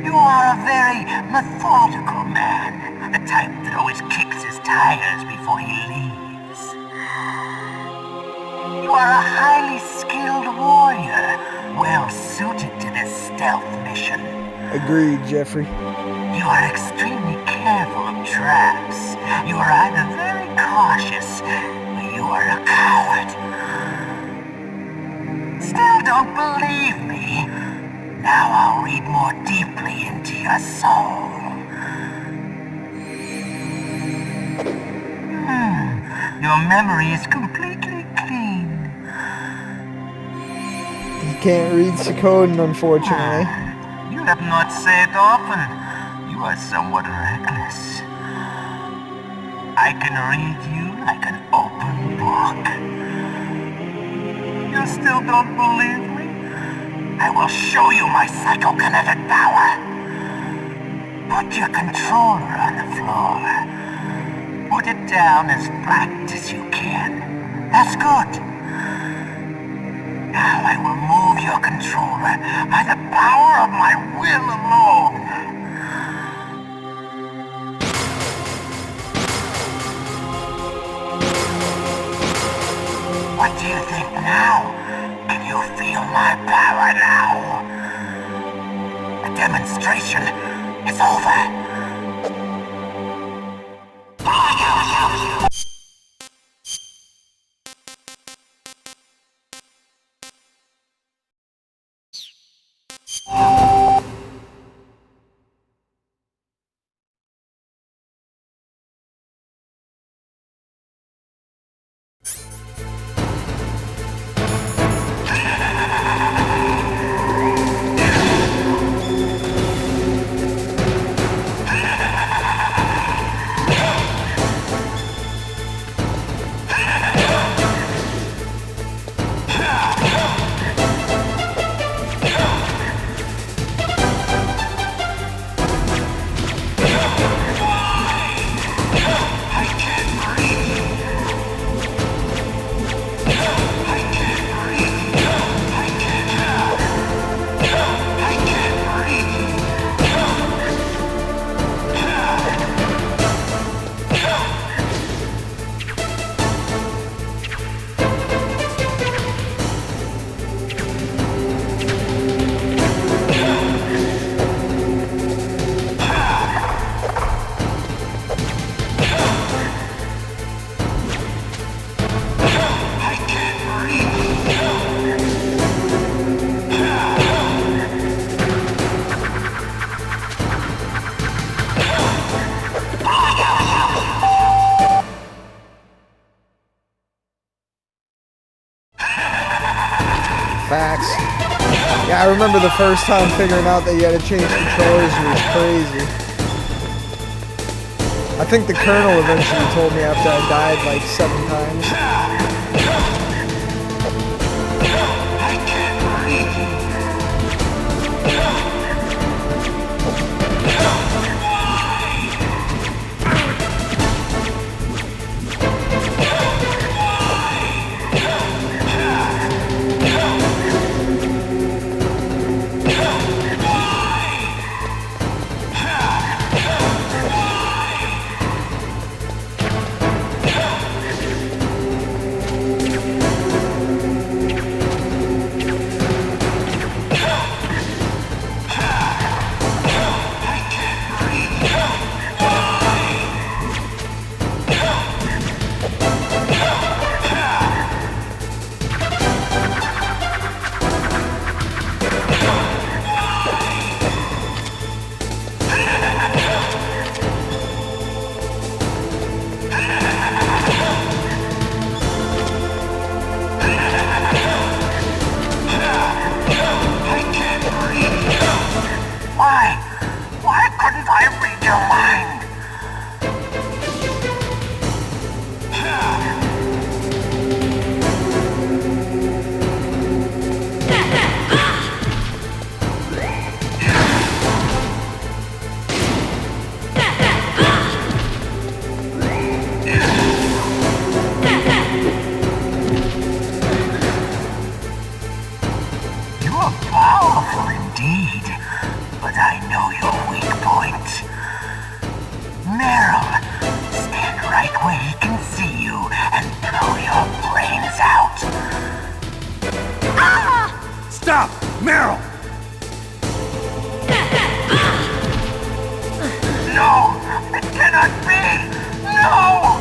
J: You are a very methodical man. The type that always kicks his tires before he leaves. You are a highly skilled warrior, well suited to this stealth mission.
E: Agreed, Jeffrey.
J: You are extremely careful of traps. You are either very cautious, or you are a coward. Still don't believe me? Now I'll read more deeply into your soul. Your memory is completely clean.
E: You can't read Suikoden, unfortunately.
J: You have not said often. You are somewhat reckless. I can read you like an open book. You still don't believe me? I will show you my psychokinetic power. Put your controller on the floor. Put it down as flat as you can. That's good. Now I will move your controller by the power of my will alone. What do you think now? Can you feel my power now? The demonstration is over.
E: Yeah, I remember the first time figuring out that you had to change controllers was crazy. I think the Colonel eventually told me after I died like 7 times.
M: Why couldn't I read your mind? You are powerful indeed, but I know your weak point. Meryl, stand right where he can see you and blow your brains out. Ah!
C: Stop! Meryl!
M: No! It cannot be! No!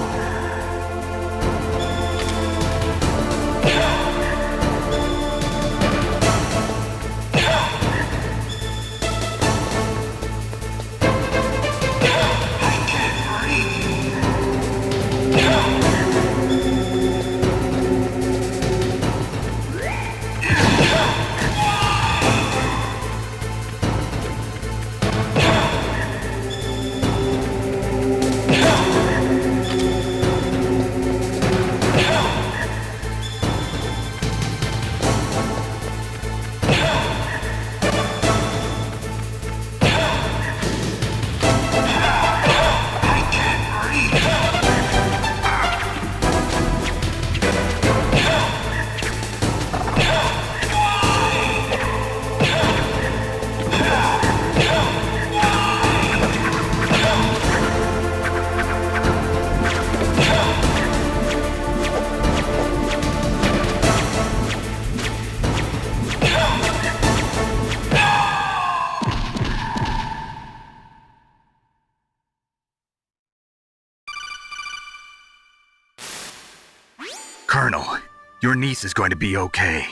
B: Colonel, your niece is going to be okay.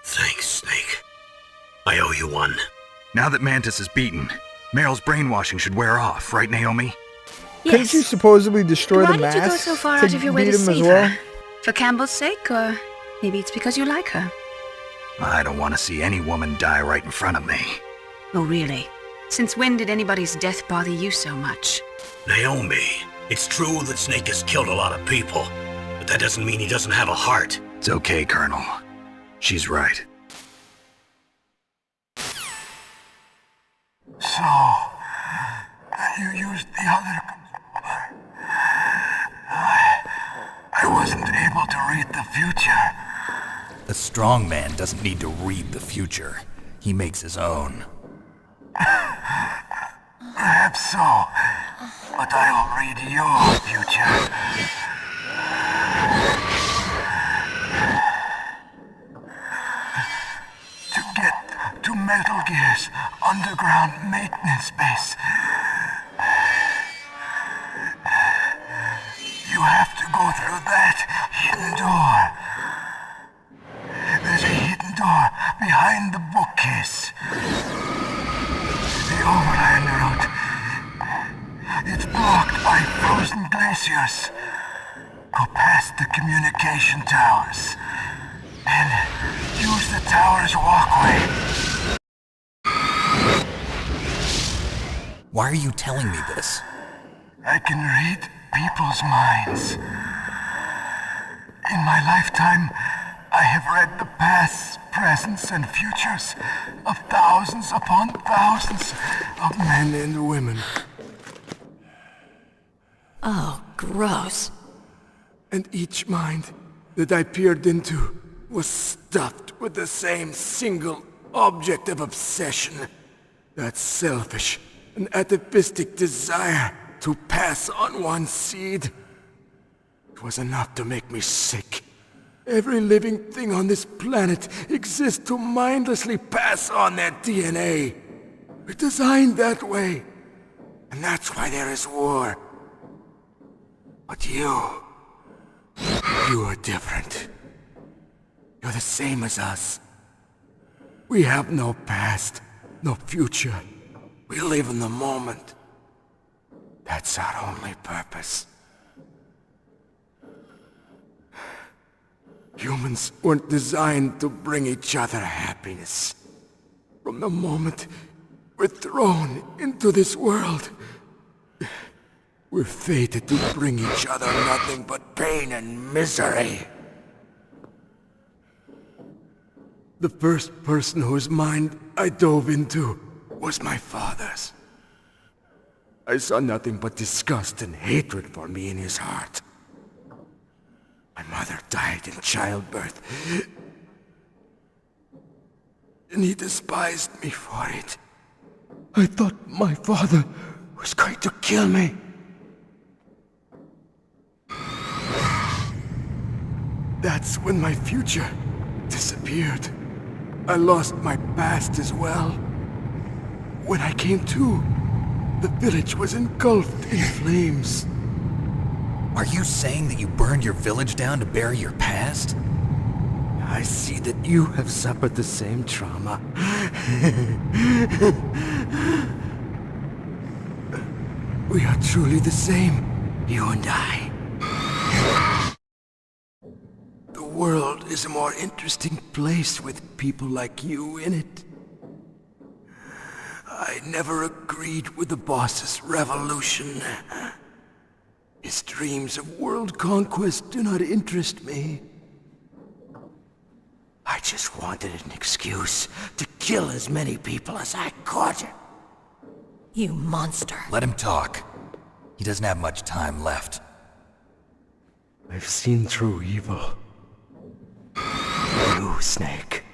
A: Thanks, Snake. I owe you one.
B: Now that Mantis is beaten, Meryl's brainwashing should wear off, right, Naomi?
E: Couldn't you supposedly destroy
F: Why
E: the
F: did you go
E: mask
F: so far out of your way
E: beat
F: to
E: him as
F: save
E: well?
F: her? For Campbell's sake, or maybe it's because you like her?
B: I don't want to see any woman die right in front of me.
F: Oh, really? Since when did anybody's death bother you so much?
A: Naomi, it's true that Snake has killed a lot of people, but that doesn't mean he doesn't have a heart.
B: It's okay, Colonel. She's right.
M: So, you used the other... I wasn't able to read the future.
C: A strong man doesn't need to read the future. He makes his own.
M: Perhaps so, but I'll read your future. To get to Metal Gear's underground maintenance base, you have to go through that hidden door. There's a hidden door behind the bookcase. The overland route. It's blocked by frozen glaciers. Go past the communication towers and use the tower's walkway.
C: Why are you telling me this?
M: I can read people's minds. In my lifetime, I have read the pasts, presents, and futures of thousands upon thousands of men and women.
J: Oh, gross.
M: And each mind that I peered into was stuffed with the same single object of obsession. That selfish and atavistic desire to pass on one's seed. It was enough to make me sick. Every living thing on this planet exists to mindlessly pass on their DNA. We're designed that way. And that's why there is war. But you are different. You're the same as us. We have no past, no future. We live in the moment. That's our only purpose. Humans weren't designed to bring each other happiness. From the moment we're thrown into this world, we're fated to bring each other nothing but pain and misery. The first person whose mind I dove into was my father's. I saw nothing but disgust and hatred for me in his heart. My mother died in childbirth, and he despised me for it. I thought my father was going to kill me. That's when my future disappeared. I lost my past as well. When I came to, the village was engulfed in flames.
C: Are you saying that you burned your village down to bury your past?
M: I see that you have suffered the same trauma. We are truly the same, you and I. The world is a more interesting place with people like you in it. I never agreed with the boss's revolution. His dreams of world conquest do not interest me. I just wanted an excuse to kill as many people as I could.
J: You monster.
C: Let him talk. He doesn't have much time left.
M: I've seen through evil. You, Snake,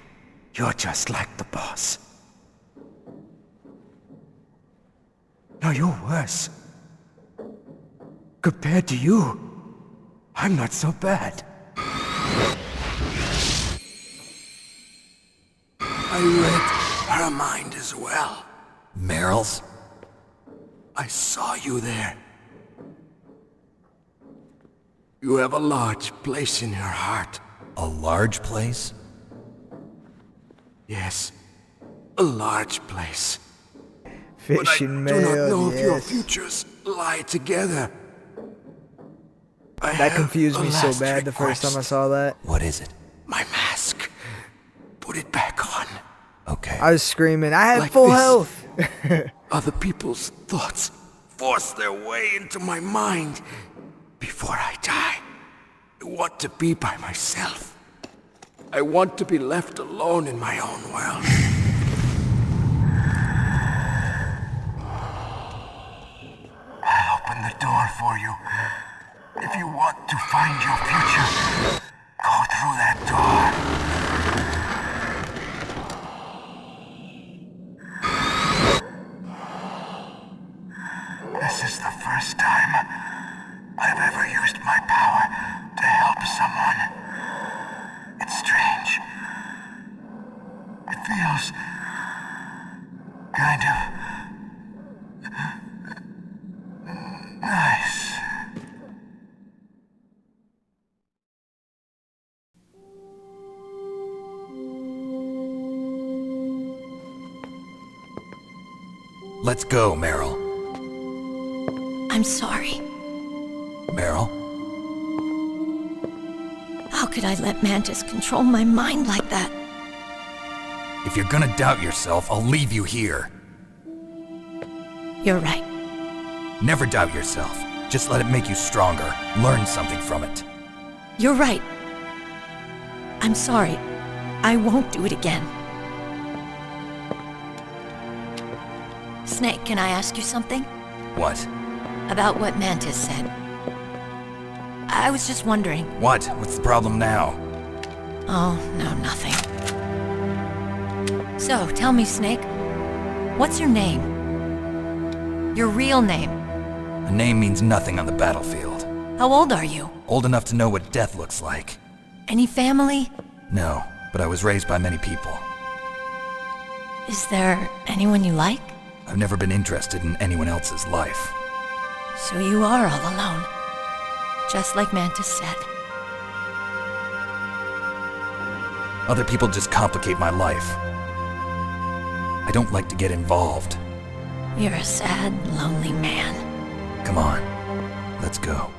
M: you're just like the boss. No, you're worse. Compared to you, I'm not so bad. I read her mind as well.
C: Meryl's?
M: I saw you there. You have a large place in her heart.
C: A large place?
M: Yes, a large place.
E: Fishing
M: but I do not
E: mail,
M: know if your
E: yes.
M: futures lie together.
E: That confused me so bad the first time I saw that.
C: What is it?
M: My mask. Put it back on.
C: Okay.
E: I was screaming, I have
M: Like
E: full
M: this.
E: health!
M: Other people's thoughts force their way into my mind. Before I die, I want to be by myself. I want to be left alone in my own world. I'll open the door for you. If you want to find your future, go through that door. This is the first time I've ever used my power to help someone. It's strange. It feels kind of nice.
C: Let's go, Meryl.
J: I'm sorry.
C: Meryl?
J: How could I let Mantis control my mind like that?
C: If you're gonna doubt yourself, I'll leave you here.
J: You're right.
C: Never doubt yourself. Just let it make you stronger. Learn something from it.
J: You're right. I'm sorry. I won't do it again. Snake, can I ask you something?
C: What?
J: About what Mantis said. I was just wondering.
C: What? What's the problem now?
J: Oh, no, nothing. So, tell me, Snake. What's your name? Your real name?
C: A name means nothing on the battlefield.
J: How old are you?
C: Old enough to know what death looks like.
J: Any family?
C: No, but I was raised by many people.
J: Is there anyone you like?
C: I've never been interested in anyone else's life.
J: So you are all alone. Just like Mantis said.
C: Other people just complicate my life. I don't like to get involved.
J: You're a sad, lonely man.
C: Come on, let's go.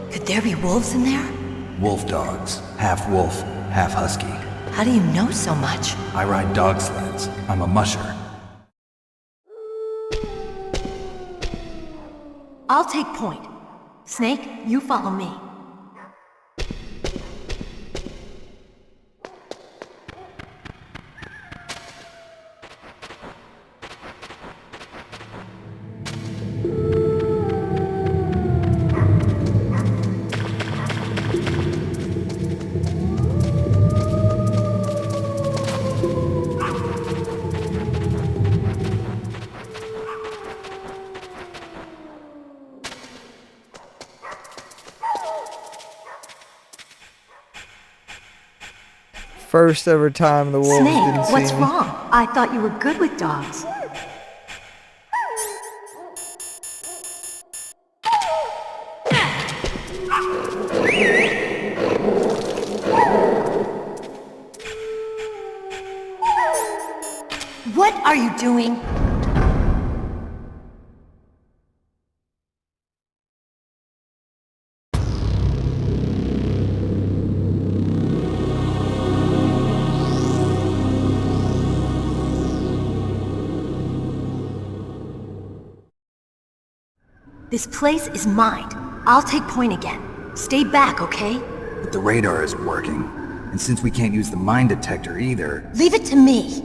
J: Could there be wolves in there?
C: Wolf dogs. Half wolf, half husky.
J: How do you know so much?
C: I ride dog sleds. I'm a musher.
J: I'll take point. Snake, you follow me.
E: First ever time the wolves didn't
J: Snake,
E: see
J: what's
E: me.
J: wrong? I thought you were good with dogs. What are you doing? This place is mine. I'll take point again. Stay back, okay?
C: But the radar isn't working. And since we can't use the mine detector either...
J: Leave it to me.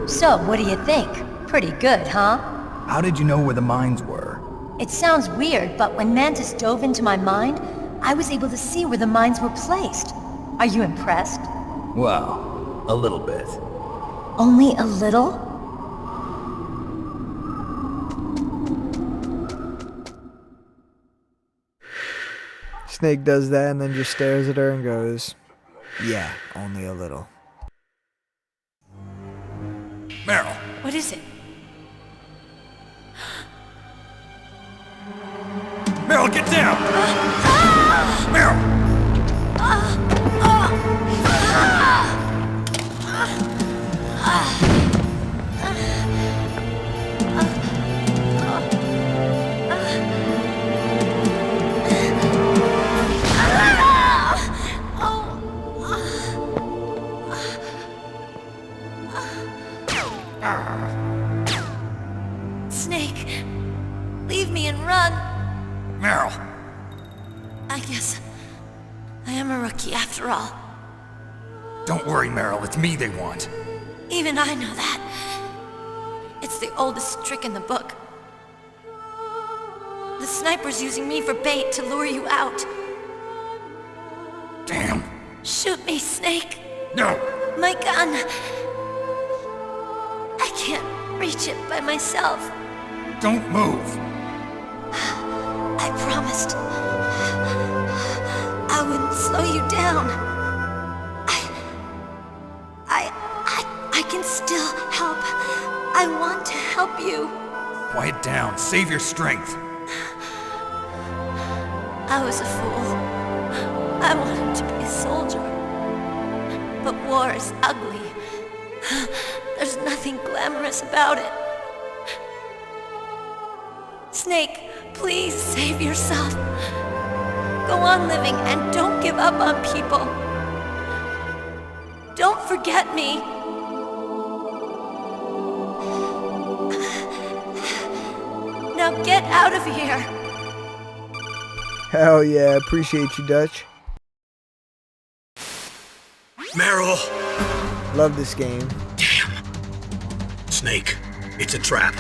J: So, what do you think? Pretty good, huh?
C: How did you know where the mines were?
J: It sounds weird, but when Mantis dove into my mind, I was able to see where the mines were placed. Are you impressed?
C: Well, a little bit.
J: Only a little?
E: Snake does that and then just stares at her and goes, yeah, only a little.
C: Meryl!
J: What is it?
C: Meryl, get down! Meryl! Meryl!
J: I guess I am a rookie after all.
C: Don't worry, Meryl. It's me they want.
J: Even I know that. It's the oldest trick in the book. The sniper's using me for bait to lure you out.
C: Damn.
J: Shoot me, Snake.
C: No!
J: My gun. I can't reach it by myself.
C: Don't move!
J: I promised I wouldn't slow you down. I can still help. I want to help you.
C: Quiet down. Save your strength.
J: I was a fool. I wanted to be a soldier. But war is ugly. There's nothing glamorous about it. Snake, please save yourself. Go on living and don't give up on people. Don't forget me. Now get out of here.
E: Hell yeah, appreciate you, Dutch.
A: Meryl!
E: Love this game.
A: Damn. Snake, it's a trap.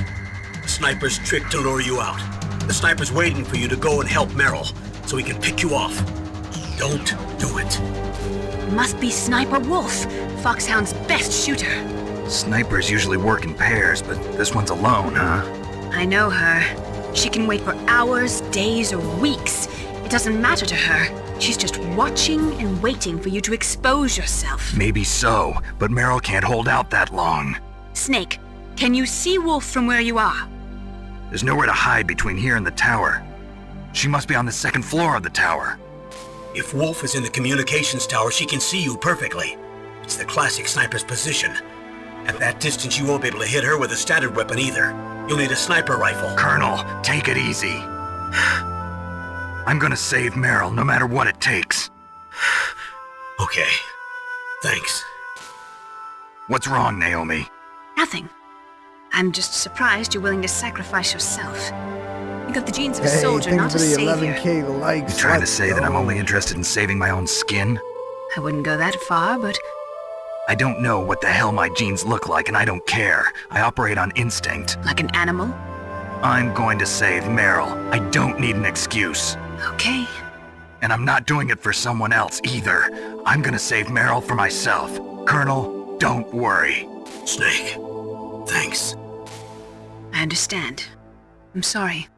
A: The sniper's trick to lure you out. The sniper's waiting for you to go and help Meryl, so he can pick you off. Don't do it.
F: Must be Sniper Wolf, Foxhound's best shooter.
B: Snipers usually work in pairs, but this one's alone, huh?
F: I know her. She can wait for hours, days, or weeks. It doesn't matter to her. She's just watching and waiting for you to expose yourself.
B: Maybe so, but Meryl can't hold out that long.
F: Snake, can you see Wolf from where you are?
B: There's nowhere to hide between here and the tower. She must be on the second floor of the tower.
A: If Wolf is in the communications tower, she can see you perfectly. It's the classic sniper's position. At that distance, you won't be able to hit her with a standard weapon either. You'll need a sniper rifle.
B: Colonel, take it easy. I'm gonna save Meryl, no matter what it takes.
A: Okay. Thanks.
B: What's wrong, Naomi?
F: Nothing. I'm just surprised you're willing to sacrifice yourself. You got the genes of a
E: Hey,
F: soldier,
E: thank
F: not
E: you
F: a
E: for the
F: savior.
E: 11K likes.
B: You trying to
E: Let's
B: say that I'm
E: go.
B: only interested in saving my own skin?
F: I wouldn't go that far, but
B: I don't know what the hell my genes look like, and I don't care. I operate on instinct.
F: like an animal?
B: I'm going to save Meryl. I don't need an excuse.
F: Okay.
B: And I'm not doing it for someone else either. I'm gonna save Meryl for myself. Colonel, don't worry.
A: Snake, thanks.
F: I understand. I'm sorry.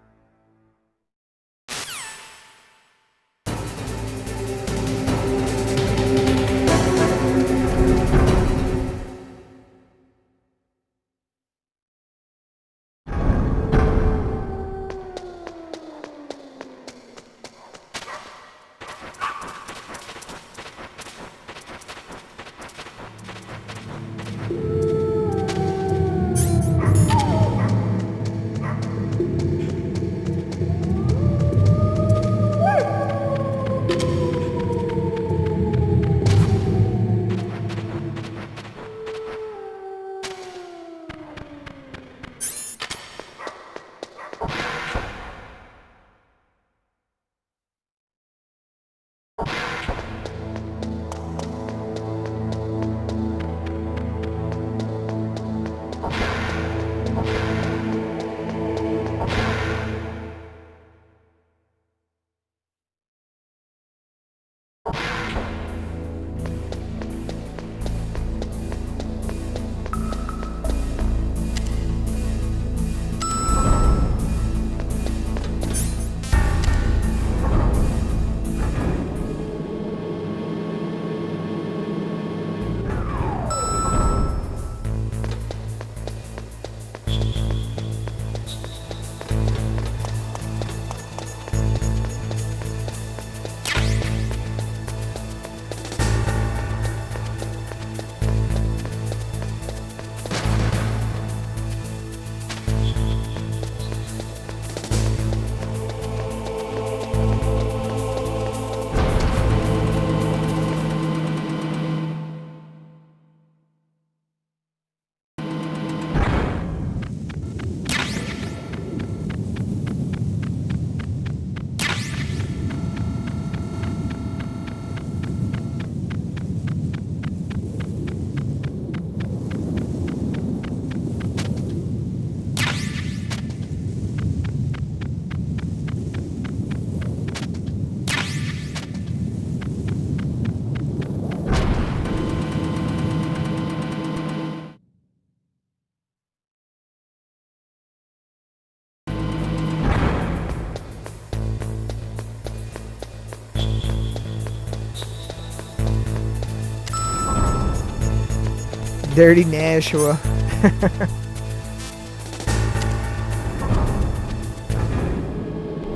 E: Dirty Nashua.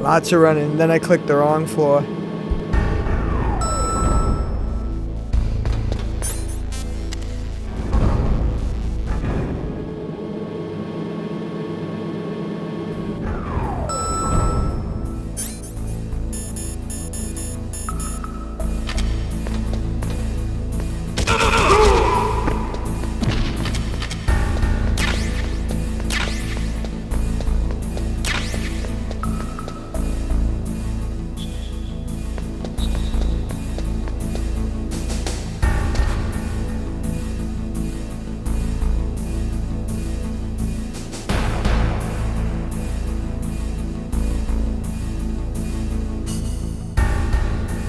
E: Lots of running. Then I clicked the wrong floor.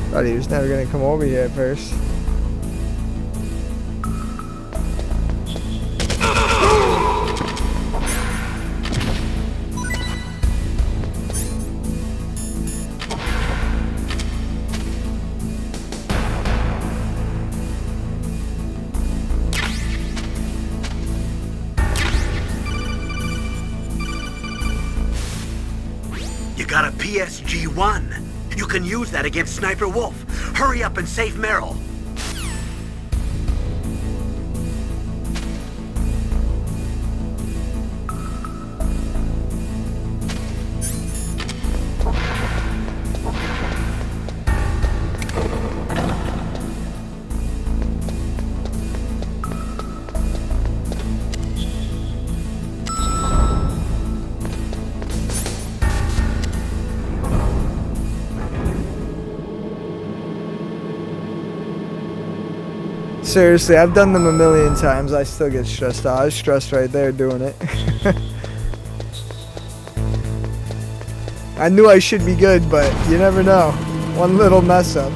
E: Thought he was never gonna come over here at first.
A: You got a PSG-1. You can use that against Sniper Wolf. Hurry up and save Meryl.
E: Seriously, I've done them a million times. I still get stressed out. I was stressed right there doing it. I knew I should be good, but you never know. One little mess up.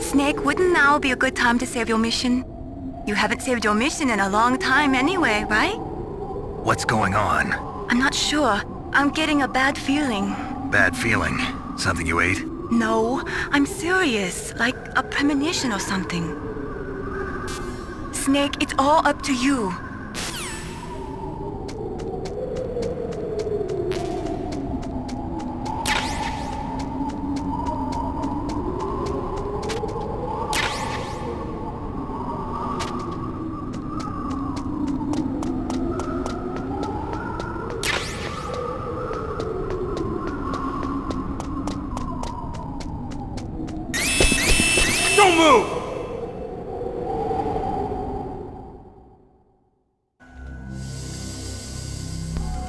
G: Snake, wouldn't now be a good time to save your mission? You haven't saved your mission in a long time anyway, right?
B: What's going on?
G: I'm not sure. I'm getting a bad feeling.
B: Bad feeling? Something you ate?
G: No, I'm serious. Like a premonition or something. Snake, it's all up to you.
L: Don't move!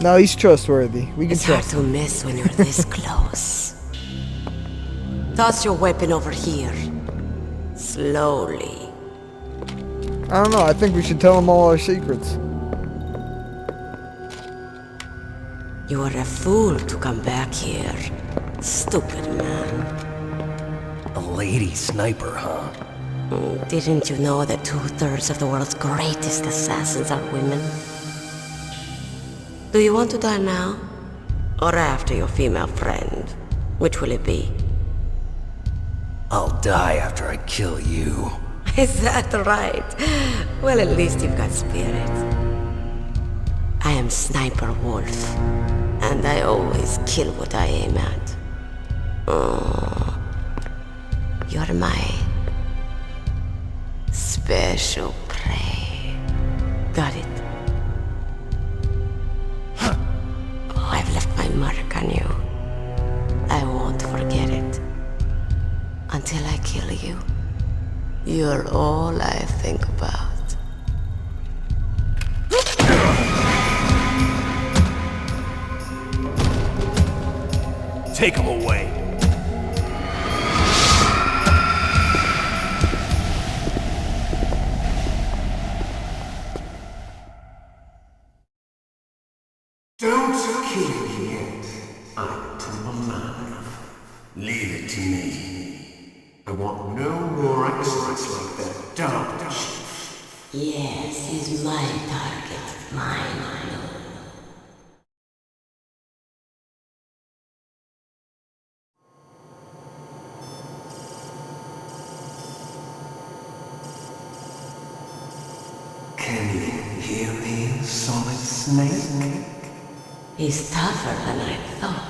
E: No, he's trustworthy. We can
N: It's hard
E: trust
N: to miss when you're this close. Toss your weapon over here. Slowly.
E: I don't know. I think we should tell him all our secrets.
N: You are a fool to come back here. Stupid man.
C: A lady sniper, huh?
N: Didn't you know that 2/3 of the world's greatest assassins are women? Do you want to die now? Or after your female friend? Which will it be?
C: I'll die after I kill you.
N: Is that right? Well, at least you've got spirit. I am Sniper Wolf, and I always kill what I aim at. Oh, you're my special prey. Got it? Oh, I've left my mark on you. I won't forget it. Until I kill you. You're all I think about.
L: Take him away.
K: Don't kill me yet. I'm too alive. Leave it to me. I want no more extras like that dumb chief.
N: Yes, he's my target. Mine.
K: Can you hear me, Solid Snake?
N: He's tougher than I thought.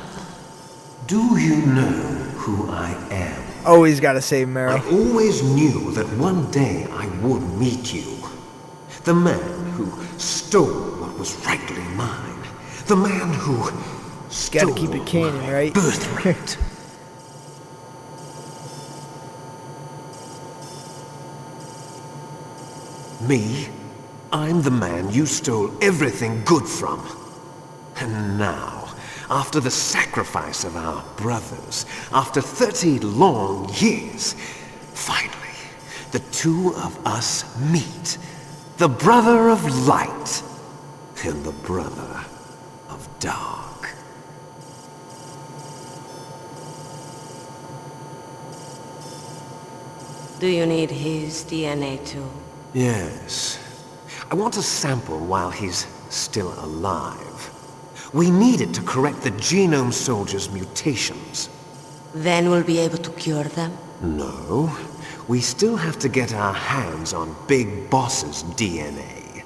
K: Do you know who I am?
E: Always gotta save Meryl.
K: I always knew that one day I would meet you. The man who stole what was rightly mine. The man who stole
E: Gotta keep it canon,
K: my
E: right?
K: birthright. Me? I'm the man you stole everything good from. And now, after the sacrifice of our brothers, after 30 long years, finally, the two of us meet. The brother of light and the brother of dark.
N: Do you need his DNA too?
K: Yes. I want a sample while he's still alive. We need it to correct the Genome Soldier's mutations.
N: Then we'll be able to cure them?
K: No. We still have to get our hands on Big Boss's DNA.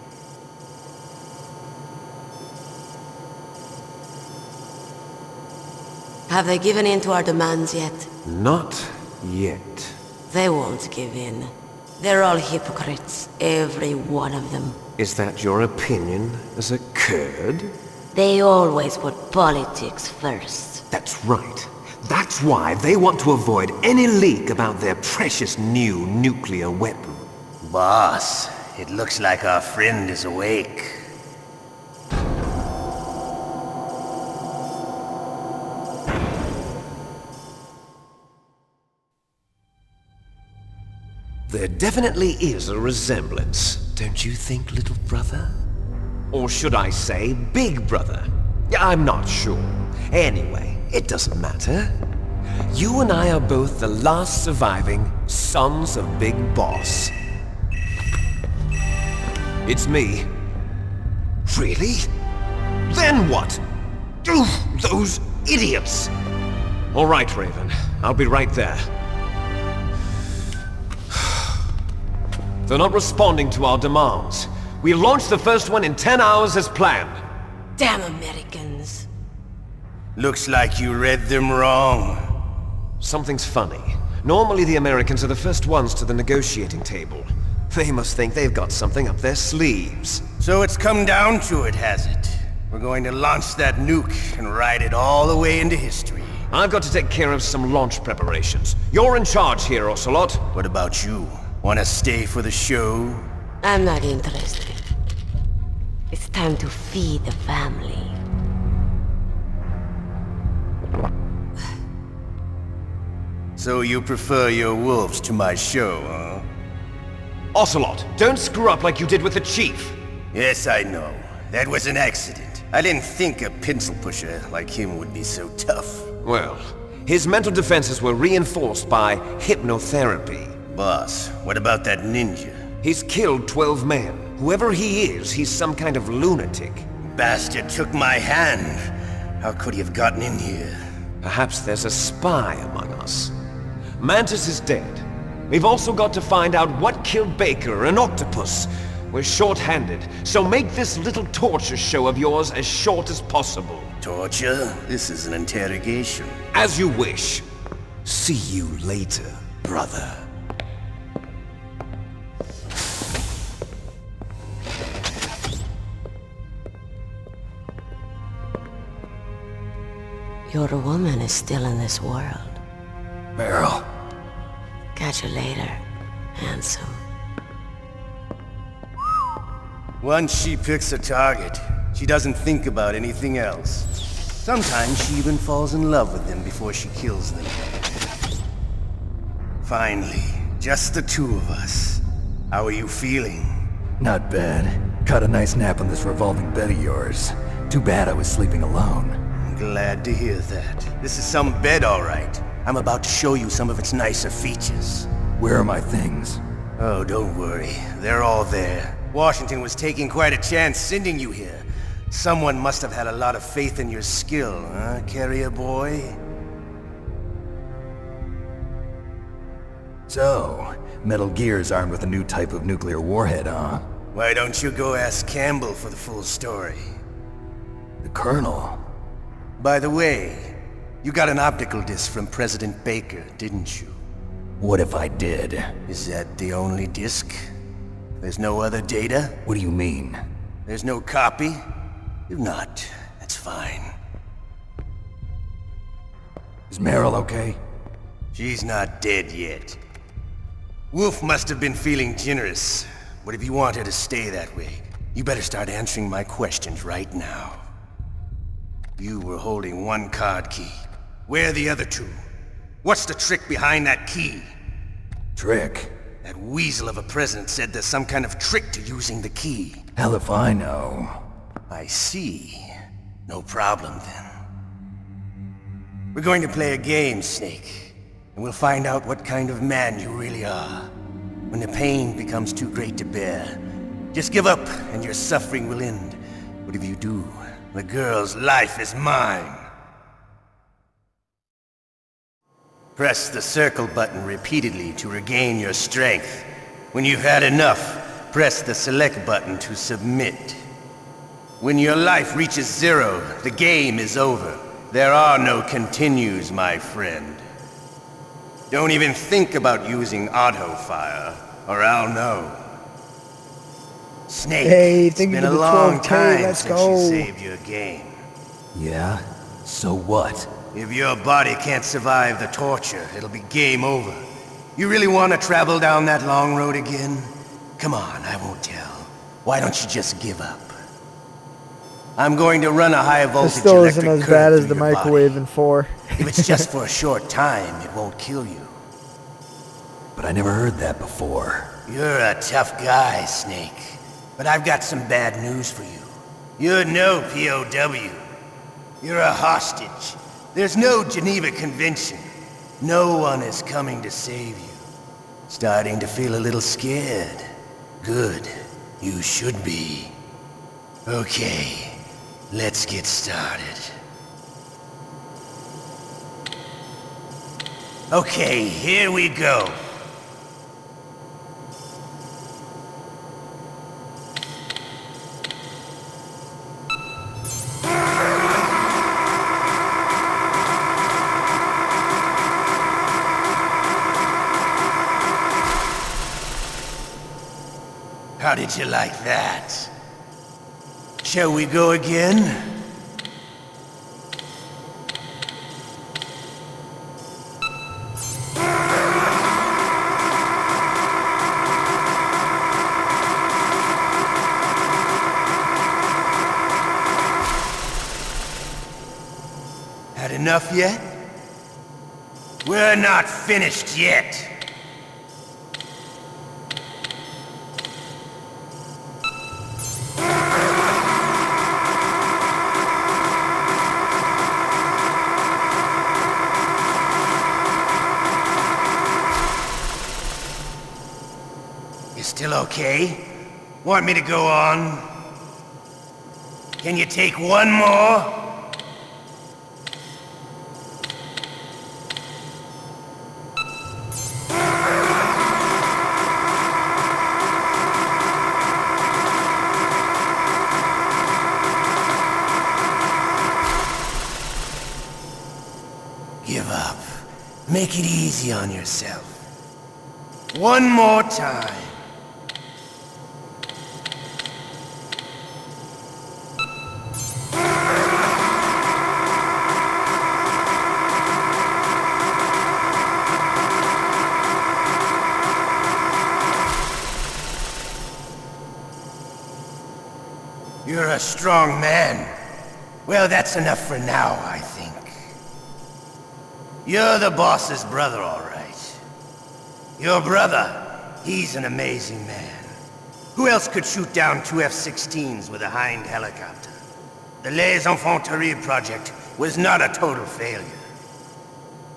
N: Have they given in to our demands yet?
K: Not yet.
N: They won't give in. They're all hypocrites, every one of them.
K: Is that your opinion as a Kurd?
N: They always put politics first.
K: That's right. That's why they want to avoid any leak about their precious new nuclear weapon.
O: Boss, it looks like our friend is awake.
K: There definitely is a resemblance, don't you think, little brother? Or should I say, big brother? I'm not sure. Anyway, it doesn't matter.
P: You and I are both the last surviving sons of Big Boss. It's me.
D: Really? Then what? Oof, those idiots!
P: All right, Raven. I'll be right there. They're not responding to our demands. We launched the first one in 10 hours as planned.
N: Damn Americans.
K: Looks like you read them wrong.
P: Something's funny. Normally the Americans are the first ones to the negotiating table. They must think they've got something up their sleeves.
K: So it's come down to it, has it? We're going to launch that nuke and ride it all the way into history.
P: I've got to take care of some launch preparations. You're in charge here, Ocelot.
K: What about you? Wanna stay for the show?
N: I'm not interested. It's time to feed the family.
K: So you prefer your wolves to my show, huh?
P: Ocelot, don't screw up like you did with the Chief.
K: Yes, I know. That was an accident. I didn't think a pencil pusher like him would be so tough.
P: Well, his mental defenses were reinforced by hypnotherapy.
K: Boss, what about that ninja?
P: He's killed 12 men. Whoever he is, he's some kind of lunatic.
K: Bastard took my hand. How could he have gotten in here?
P: Perhaps there's a spy among us. Mantis is dead. We've also got to find out what killed Baker and Octopus. We're short-handed, so make this little torture show of yours as short as possible.
K: Torture? This is an interrogation.
P: As you wish. See you later, brother.
N: Your woman is still in this world.
C: Meryl.
N: Catch you later, handsome.
K: Once she picks a target, she doesn't think about anything else. Sometimes she even falls in love with them before she kills them. Finally, just the two of us. How are you feeling?
C: Not bad. Caught a nice nap on this revolving bed of yours. Too bad I was sleeping alone.
K: I'm glad to hear that. This is some bed, all right. I'm about to show you some of its nicer features.
C: Where are my things?
K: Oh, don't worry. They're all there. Washington was taking quite a chance sending you here. Someone must have had a lot of faith in your skill, huh, carrier boy?
C: So, Metal Gear's armed with a new type of nuclear warhead, huh?
K: Why don't you go ask Campbell for the full story?
C: The Colonel?
K: By the way, you got an optical disc from President Baker, didn't you?
C: What if I did?
K: Is that the only disc? There's no other data?
C: What do you mean?
K: There's no copy? If not, that's fine.
C: Is Meryl okay?
K: She's not dead yet. Wolf must have been feeling generous, but if you want her to stay that way, you better start answering my questions right now. You were holding one card key. Where are the other two? What's the trick behind that key?
C: Trick?
K: That weasel of a president said there's some kind of trick to using the key.
C: Hell if I know.
K: I see. No problem then. We're going to play a game, Snake. And we'll find out what kind of man you really are. When the pain becomes too great to bear, just give up and your suffering will end. But if you do, the girl's life is mine. Press the circle button repeatedly to regain your strength. When you've had enough, press the select button to submit. When your life reaches 0, the game is over. There are no continues, my friend. Don't even think about using auto-fire, or I'll know. Snake,
E: Hey,
K: it's
E: thank you
K: been
E: for
K: a
E: the
K: long
E: 12K,
K: time
E: let's
K: since
E: go.
K: you saved your game.
C: Yeah? So what?
K: If your body can't survive the torture, it'll be game over. You really want to travel down that long road again? Come on, I won't tell. Why don't you just give up? I'm going to run a high voltage
E: It still isn't
K: electric
E: as bad
K: current
E: as the
K: through your body.
E: microwave in 4.
K: If it's just for a short time, it won't kill you.
C: But I never heard that before.
K: You're a tough guy, Snake. But I've got some bad news for you. You're no POW. You're a hostage. There's no Geneva Convention.
O: No one is coming to save you. Starting to feel a little scared. Good. You should be. Okay, let's get started. Okay, here we go. How did you like that? Shall we go again? Had enough yet? We're not finished yet. Still okay? Want me to go on? Can you take one more? Give up. Make it easy on yourself. One more time. You're a strong man. Well, that's enough for now, I think. You're the boss's brother, all right. Your brother, he's an amazing man. Who else could shoot down 2 F-16s with a Hind helicopter? The Les Infanteries project was not a total failure.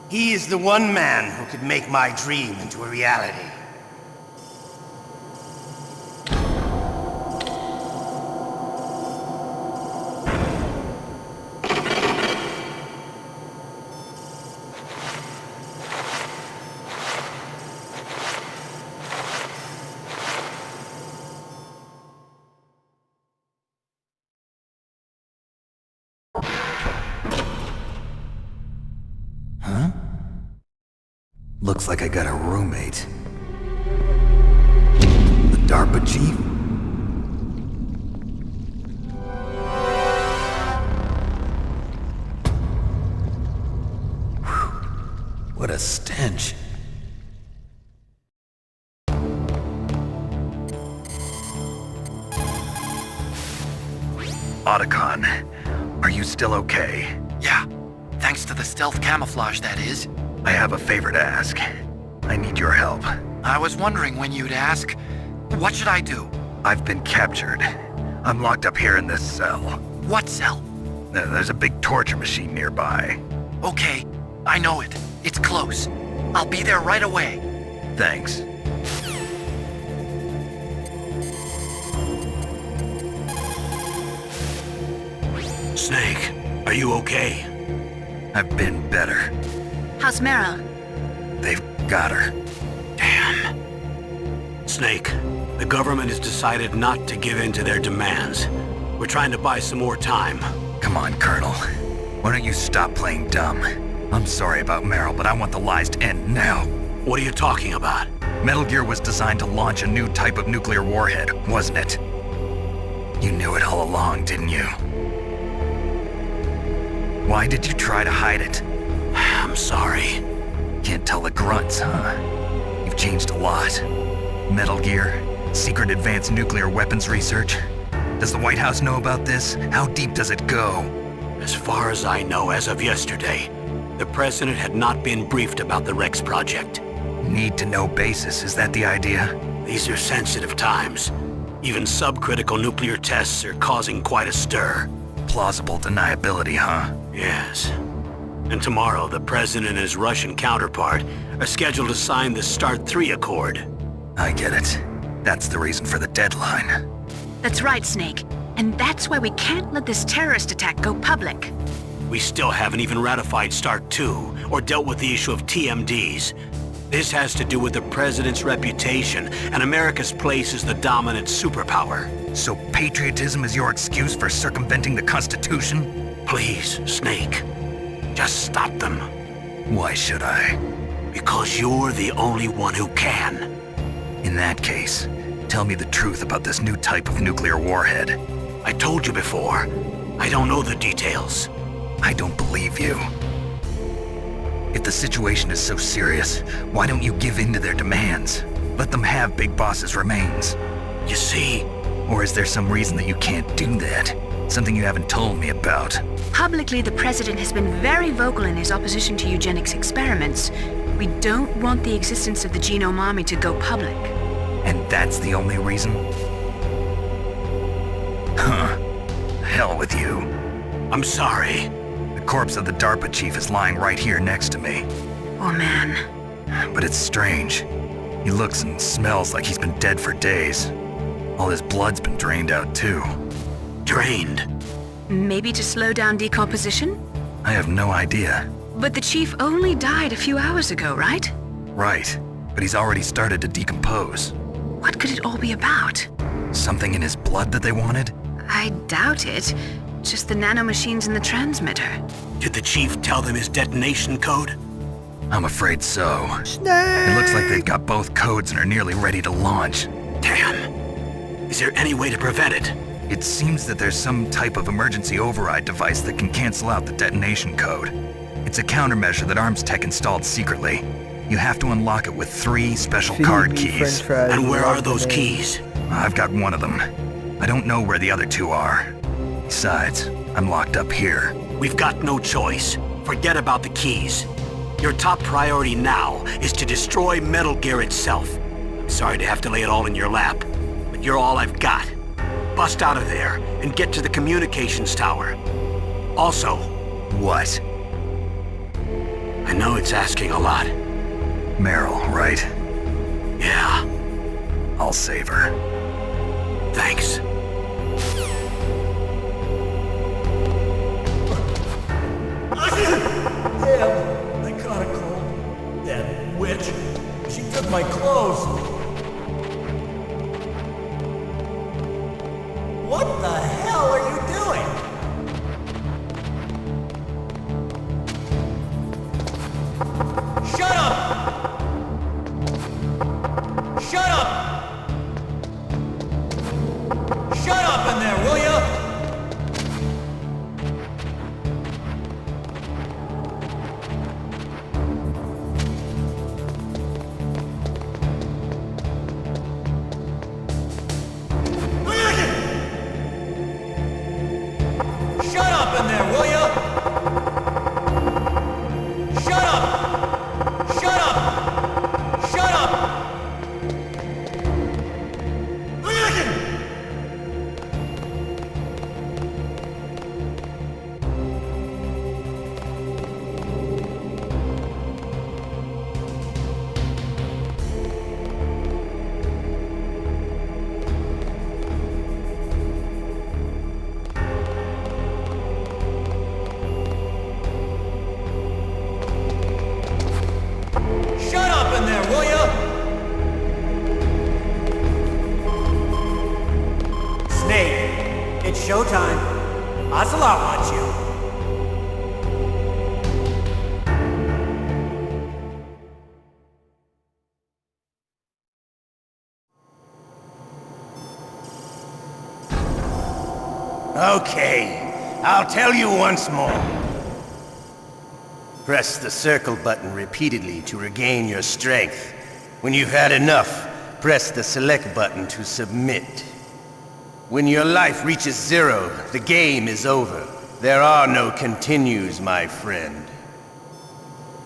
O: He is the one man who could make my dream into a reality.
C: Huh? Looks like I got a roommate. The DARPA chief? Whew. What a stench.
B: Otacon, are you still okay?
Q: Yeah, thanks to the stealth camouflage, that is.
B: I have a favor to ask. I need your help.
Q: I was wondering when you'd ask. What should I do?
B: I've been captured. I'm locked up here in this cell.
Q: What cell?
B: There's a big torture machine nearby.
Q: Okay, I know it. It's close. I'll be there right away.
B: Thanks.
A: Snake, are you okay?
B: I've been better.
F: How's Meryl?
B: They've got her.
A: Damn. Snake, the government has decided not to give in to their demands. We're trying to buy some more time.
B: Come on, Colonel. Why don't you stop playing dumb? I'm sorry about Meryl, but I want the lies to end now.
A: What are you talking about?
B: Metal Gear was designed to launch a new type of nuclear warhead, wasn't it? You knew it all along, didn't you? Why did you try to hide it?
A: I'm sorry.
B: Can't tell the grunts, huh? You've changed a lot. Metal Gear, secret advanced nuclear weapons research. Does the White House know about this? How deep does it go?
A: As far as I know, as of yesterday, the President had not been briefed about the Rex project.
B: Need-to-know basis, is that the idea?
A: These are sensitive times. Even subcritical nuclear tests are causing quite a stir.
B: Plausible deniability, huh?
A: Yes. And tomorrow, the President and his Russian counterpart are scheduled to sign the START 3 Accord.
B: I get it. That's the reason for the deadline.
F: That's right, Snake. And that's why we can't let this terrorist attack go public.
A: We still haven't even ratified START 2 or dealt with the issue of TMDs. This has to do with the President's reputation and America's place as the dominant superpower.
B: So patriotism is your excuse for circumventing the Constitution?
A: Please, Snake. Just stop them.
B: Why should I?
A: Because you're the only one who can.
B: In that case, tell me the truth about this new type of nuclear warhead.
A: I told you before. I don't know the details.
B: I don't believe you. If the situation is so serious, why don't you give in to their demands? Let them have Big Boss's remains.
A: You see?
B: Or is there some reason that you can't do that? Something you haven't told me about?
F: Publicly, the President has been very vocal in his opposition to eugenics experiments. We don't want the existence of the Genome Army to go public.
B: And that's the only reason? Huh. Hell with you.
A: I'm sorry.
B: The corpse of the DARPA chief is lying right here next to me.
F: Oh, man.
B: But it's strange. He looks and smells like he's been dead for days. All his blood's been drained out, too.
A: Drained?
F: Maybe to slow down decomposition?
B: I have no idea.
F: But the chief only died a few hours ago, right?
B: Right. But he's already started to decompose.
F: What could it all be about?
B: Something in his blood that they wanted?
F: I doubt it. Just the nanomachines in the transmitter.
A: Did the chief tell them his detonation code?
B: I'm afraid so. It looks like they've got both codes and are nearly ready to launch.
A: Damn. Is there any way to prevent it?
B: It seems that there's some type of emergency override device that can cancel out the detonation code. It's a countermeasure that Arms Tech installed secretly. You have to unlock it with 3 special card keys.
A: And where are those keys?
B: I've got one of them. I don't know where the other 2 are. Besides, I'm locked up here.
A: We've got no choice. Forget about the keys. Your top priority now is to destroy Metal Gear itself. I'm sorry to have to lay it all in your lap, but you're all I've got. Bust out of there and get to the communications tower. Also...
B: What?
A: I know it's asking a lot.
B: Meryl, right?
A: Yeah.
B: I'll save her.
A: Thanks.
R: Damn, I caught a cold. That witch. She took my clothes. What the hell are you doing? Shut up! Shut up! Shut up in there, will ya? Shut up in there, will ya? Shut up! Shut up! Shut up! Shut up in there, will ya? Snake, it's showtime. Ocelot wants you.
K: Okay, I'll tell you once more. Press the circle button repeatedly to regain your strength. When you've had enough, press the select button to submit. When your life reaches 0, the game is over. There are no continues, my friend.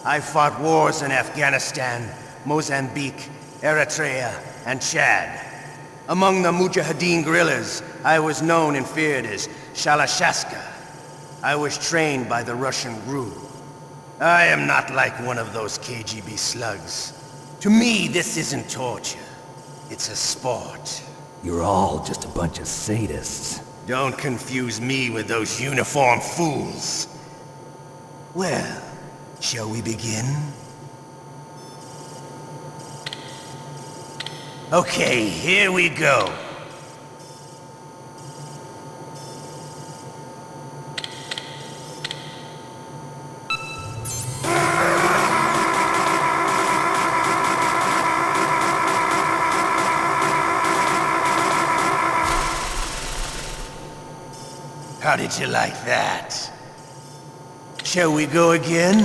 K: I fought wars in Afghanistan, Mozambique, Eritrea, and Chad. Among the Mujahideen guerrillas, I was known and feared as Shalashaska. I was trained by the Russian GRU.
O: I am not like one of those KGB slugs. To me, this isn't torture. It's a sport.
C: You're all just a bunch of sadists.
O: Don't confuse me with those uniformed fools. Well, shall we begin? Okay, here we go. How did you like that? Shall we go again?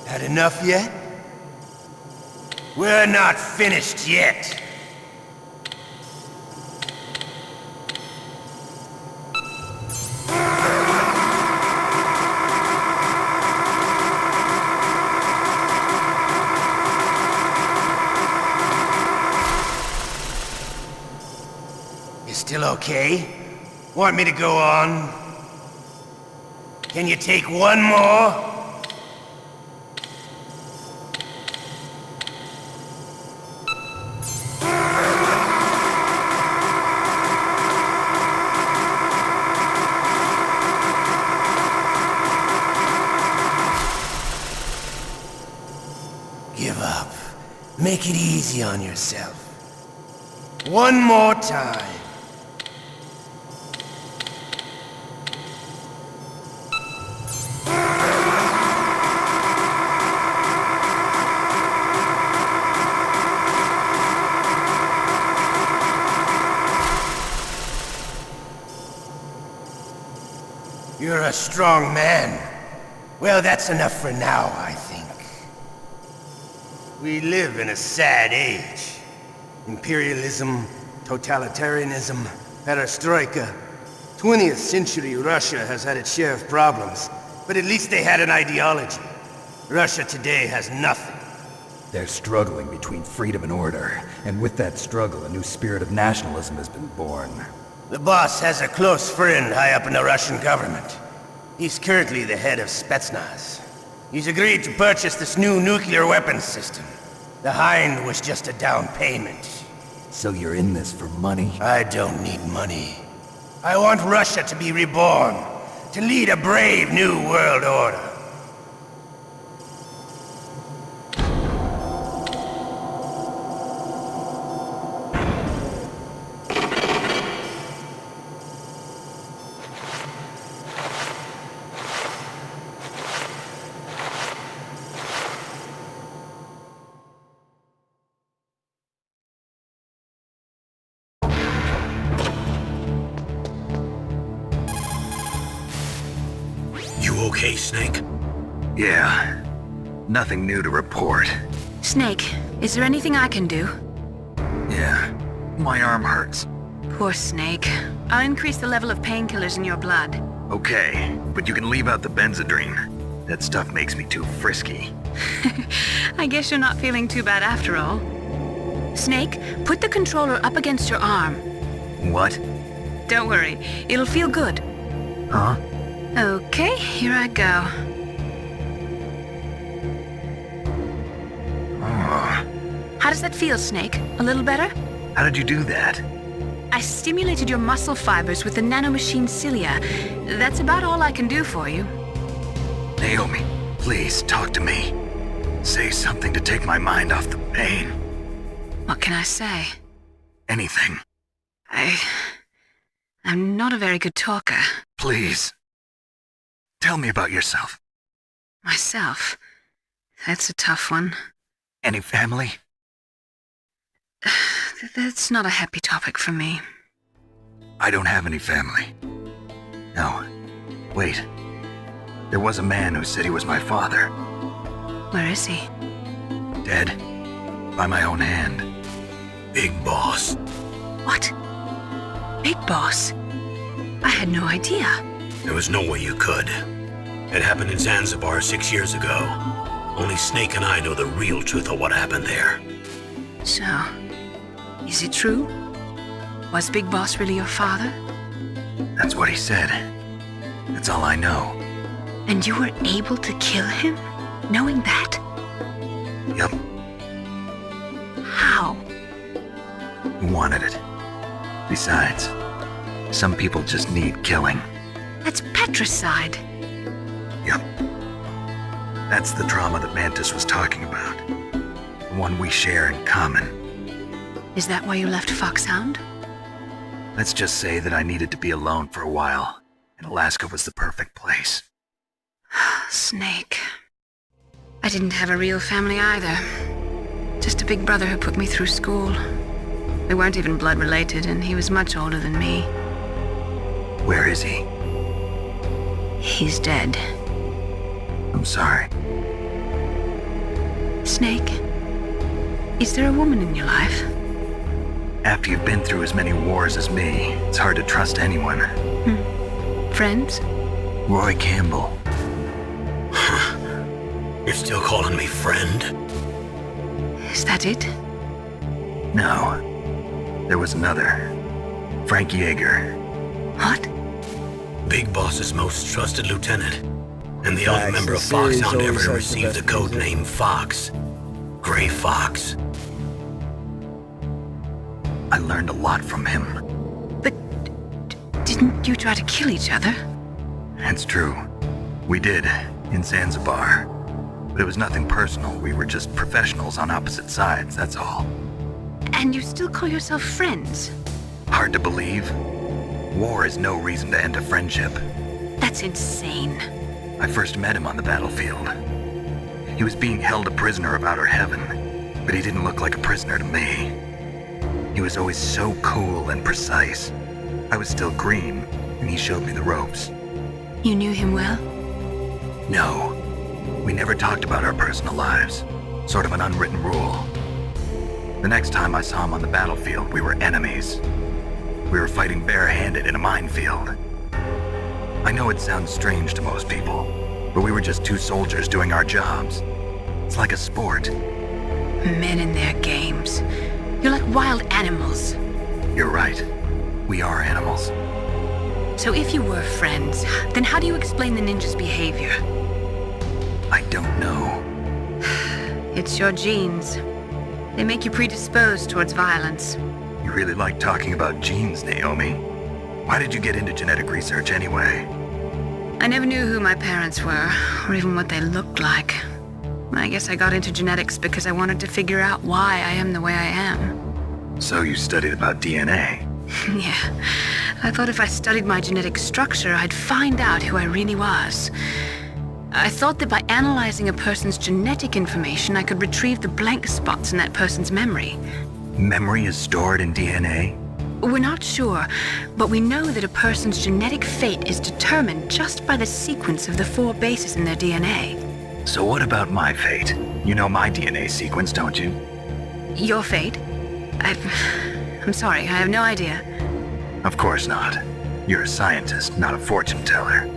O: Had enough yet? We're not finished yet. Still okay? Want me to go on? Can you take one more? Give up. Make it easy on yourself. One more time. You're a strong man. Well, that's enough for now, I think. We live in a sad age. Imperialism, totalitarianism, perestroika. 20th century Russia has had its share of problems, but at least they had an ideology. Russia today has nothing.
C: They're struggling between freedom and order, and with that struggle, a new spirit of nationalism has been born.
O: The boss has a close friend high up in the Russian government. He's currently the head of Spetsnaz. He's agreed to purchase this new nuclear weapons system. The Hind was just a down payment.
C: So you're in this for money?
O: I don't need money. I want Russia to be reborn, to lead a brave new world order.
B: Okay, Snake? Yeah. Nothing new to report.
F: Snake, is there anything I can do?
B: Yeah. My arm hurts.
F: Poor Snake. I'll increase the level of painkillers in your blood.
B: Okay, but you can leave out the Benzedrine. That stuff makes me too frisky.
F: I guess you're not feeling too bad after all. Snake, put the controller up against your arm.
B: What?
F: Don't worry, it'll feel good.
B: Huh?
F: Okay, here I go.
B: Oh.
F: How does that feel, Snake? A little better?
B: How did you do that?
F: I stimulated your muscle fibers with the nanomachine cilia. That's about all I can do for you.
B: Naomi, please talk to me. Say something to take my mind off the pain.
F: What can I say?
B: Anything.
F: I'm not a very good talker.
B: Please. Tell me about yourself.
F: Myself? That's a tough one.
B: Any family?
F: That's not a happy topic for me.
B: I don't have any family. No. Wait. There was a man who said he was my father.
F: Where is he?
B: Dead. By my own hand. Big Boss.
F: What? Big Boss? I had no idea.
B: There was no way you could.
A: It happened in Zanzibar 6 years ago. Only Snake and I know the real truth of what happened there.
F: So, is it true? Was Big Boss really your father?
B: That's what he said. That's all I know.
F: And you were able to kill him, knowing that?
B: Yup.
F: How?
B: He wanted it. Besides, some people just need killing.
F: That's patricide.
B: Yup. That's the trauma that Mantis was talking about. The one we share in common.
F: Is that why you left Foxhound?
B: Let's just say that I needed to be alone for a while, and Alaska was the perfect place.
F: Snake. I didn't have a real family either. Just a big brother who put me through school. We weren't even blood related, and he was much older than me.
B: Where is he?
F: He's dead.
B: I'm sorry.
F: Snake, is there a woman in your life?
B: After you've been through as many wars as me, it's hard to trust anyone.
F: Friends?
B: Roy Campbell.
A: You're still calling me friend?
F: Is that it?
B: No. There was another. Frank Yeager.
F: What?
A: Big Boss's most trusted lieutenant. And the only
E: Facts,
A: member
E: the
A: of
E: series
A: Foxhound
E: always
A: ever
E: has
A: to
E: the
A: receive
E: best
A: the code
E: music.
A: name Fox. Gray Fox.
B: I learned a lot from him.
F: But didn't you try to kill each other?
B: It's true. We did, in Zanzibar. But it was nothing personal. We were just professionals on opposite sides, that's all.
F: And you still call yourself friends?
B: Hard to believe. War is no reason to end a friendship.
F: That's insane.
B: I first met him on the battlefield. He was being held a prisoner of outer heaven, but he didn't look like a prisoner to me. He was always so cool and precise. I was still green, and he showed me the ropes.
F: You knew him well?
B: No. We never talked about our personal lives. Sort of an unwritten rule. The next time I saw him on the battlefield, we were enemies. We were fighting barehanded in a minefield. I know it sounds strange to most people, but we were just two soldiers doing our jobs. It's like a sport.
F: Men in their games. You're like wild animals.
B: You're right. We are animals.
F: So if you were friends, then how do you explain the ninja's behavior?
B: I don't know.
F: It's your genes. They make you predisposed towards violence.
B: You really like talking about genes, Naomi. Why did you get into genetic research anyway?
F: I never knew who my parents were, or even what they looked like. I guess I got into genetics because I wanted to figure out why I am the way I am.
B: So you studied about DNA?
F: Yeah. I thought if I studied my genetic structure, I'd find out who I really was. I thought that by analyzing a person's genetic information, I could retrieve the blank spots in that person's memory.
B: Memory is stored in DNA?
F: We're not sure, but we know that a person's genetic fate is determined just by the sequence of the 4 bases in their DNA.
B: So what about my fate? You know my DNA sequence, don't you?
F: Your fate? I'm sorry, I have no idea.
B: Of course not. You're a scientist, not a fortune teller.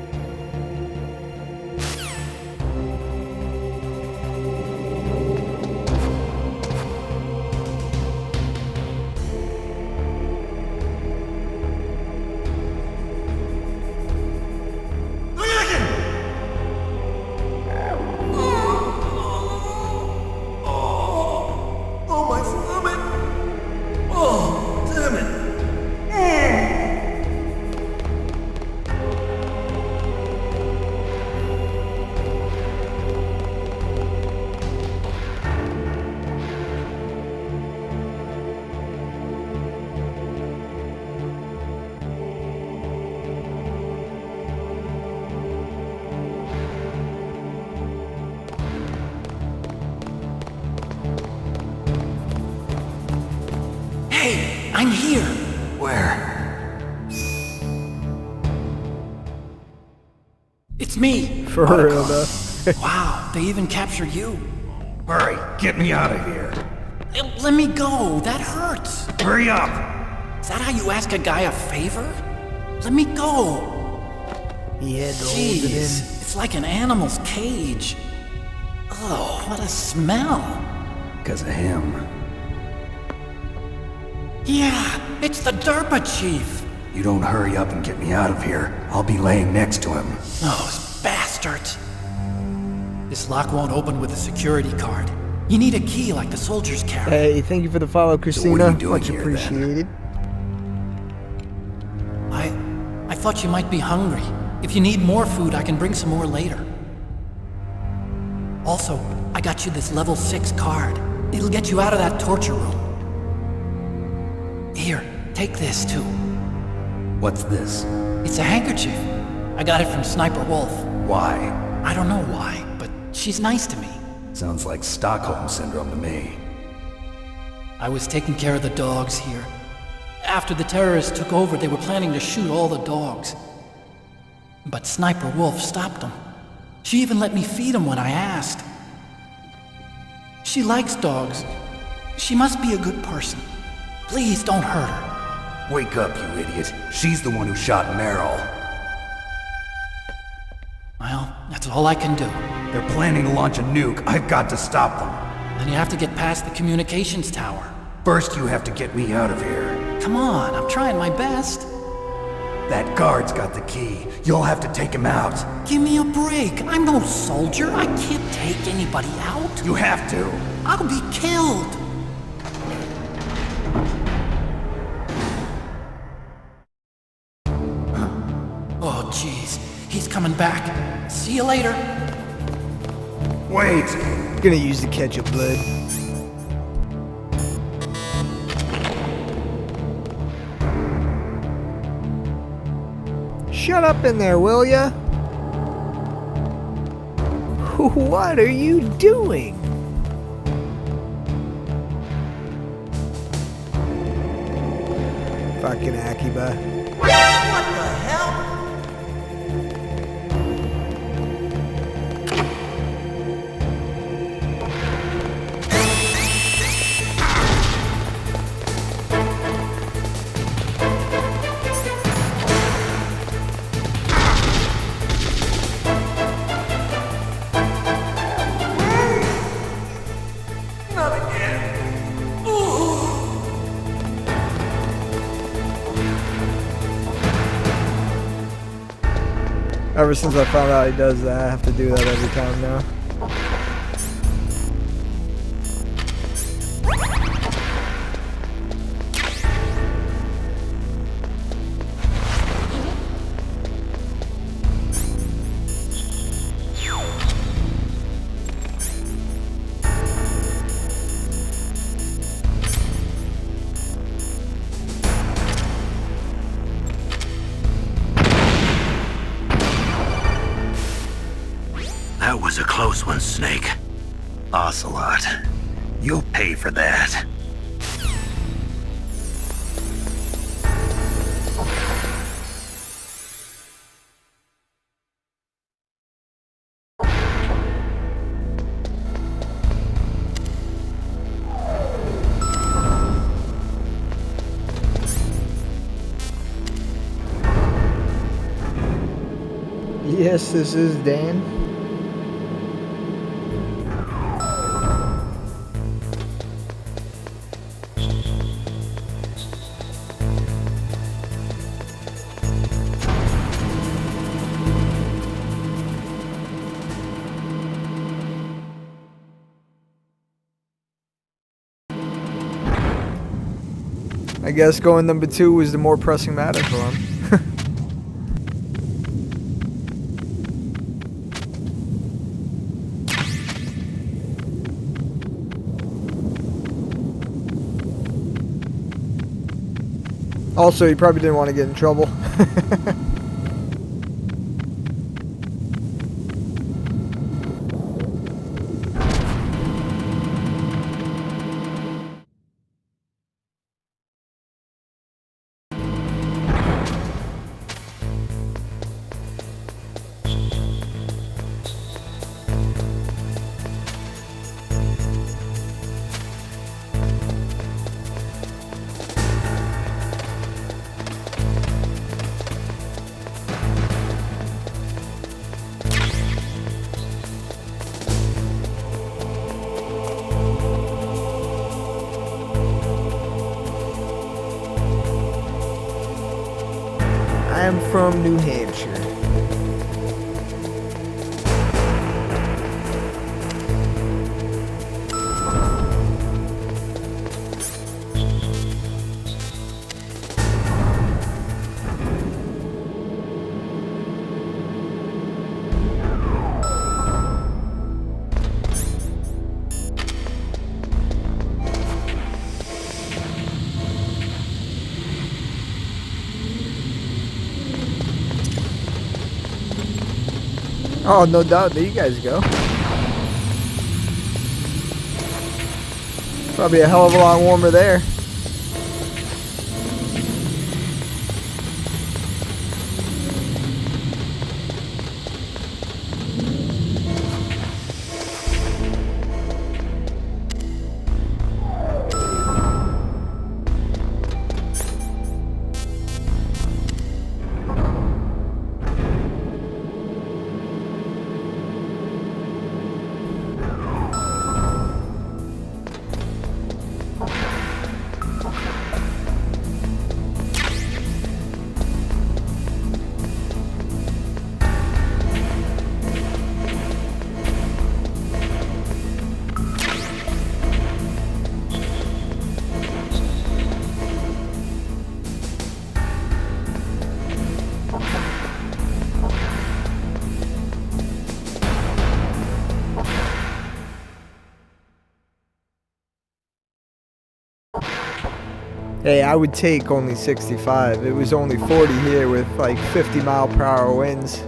R: Oh, my stomach! Oh, damn it!
I: Hey, I'm here.
B: Where?
I: It's me.
E: For real, though.
I: Wow, they even captured you.
C: Hurry, get me out of here.
I: Let me go. That hurts.
C: Hurry up.
I: Is that how you ask a guy a favor? Let me go.
E: He had to hold it in.
I: Jeez, it's like an animal's cage. Oh, what a smell.
C: Because of him.
I: Yeah, it's the DARPA chief.
C: You don't hurry up and get me out of here, I'll be laying next to him.
I: Those bastards. This lock won't open with a security card. You need a key like the soldiers carry.
E: Hey, thank you for the follow, Christina.
C: what are you doing
E: Much
C: here,
E: appreciated.
I: I thought you might be hungry. If you need more food, I can bring some more later. Also, I got you this level 6 card. It'll get you out of that torture room. Here, take this too.
C: What's this?
I: It's a handkerchief. I got it from Sniper Wolf.
C: Why?
I: I don't know why, but she's nice to me.
C: Sounds like Stockholm Syndrome to me.
I: I was taking care of the dogs here. After the terrorists took over, they were planning to shoot all the dogs. But Sniper Wolf stopped them. She even let me feed them when I asked. She likes dogs. She must be a good person. Please don't hurt her.
C: Wake up, you idiot. She's the one who shot Meryl.
I: Well, that's all I can do.
C: They're planning to launch a nuke. I've got to stop them.
I: Then you have to get past the communications tower.
C: First, you have to get me out of here.
I: Come on, I'm trying my best.
C: That guard's got the key. You'll have to take him out.
I: Give me a break. I'm no soldier. I can't take anybody out.
C: You have to.
I: I'll be killed. Oh, jeez. He's coming back. See you later.
C: Wait.
E: Gonna use the ketchup blood. Shut up in there, will ya? What are you doing? Fucking Akiba.
O: What the hell?
E: Ever since I found out he does that, I have to do that every time now.
B: That was a close one, Snake. Ocelot, you'll pay for that.
E: Yes, this is Dan. I guess going number 2 was the more pressing matter for him. Also, he probably didn't want to get in trouble. am from New Hampshire. Oh, no doubt. There you guys go. Probably a hell of a lot warmer there. Hey, I would take only 65. It was only 40 here with like 50-mile-per-hour winds.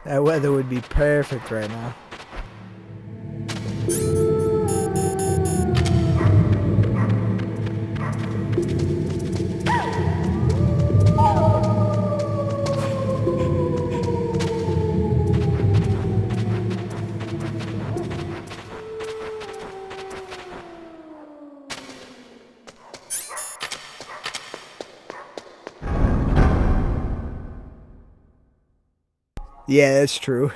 E: That weather would be perfect right now. Yeah, that's true.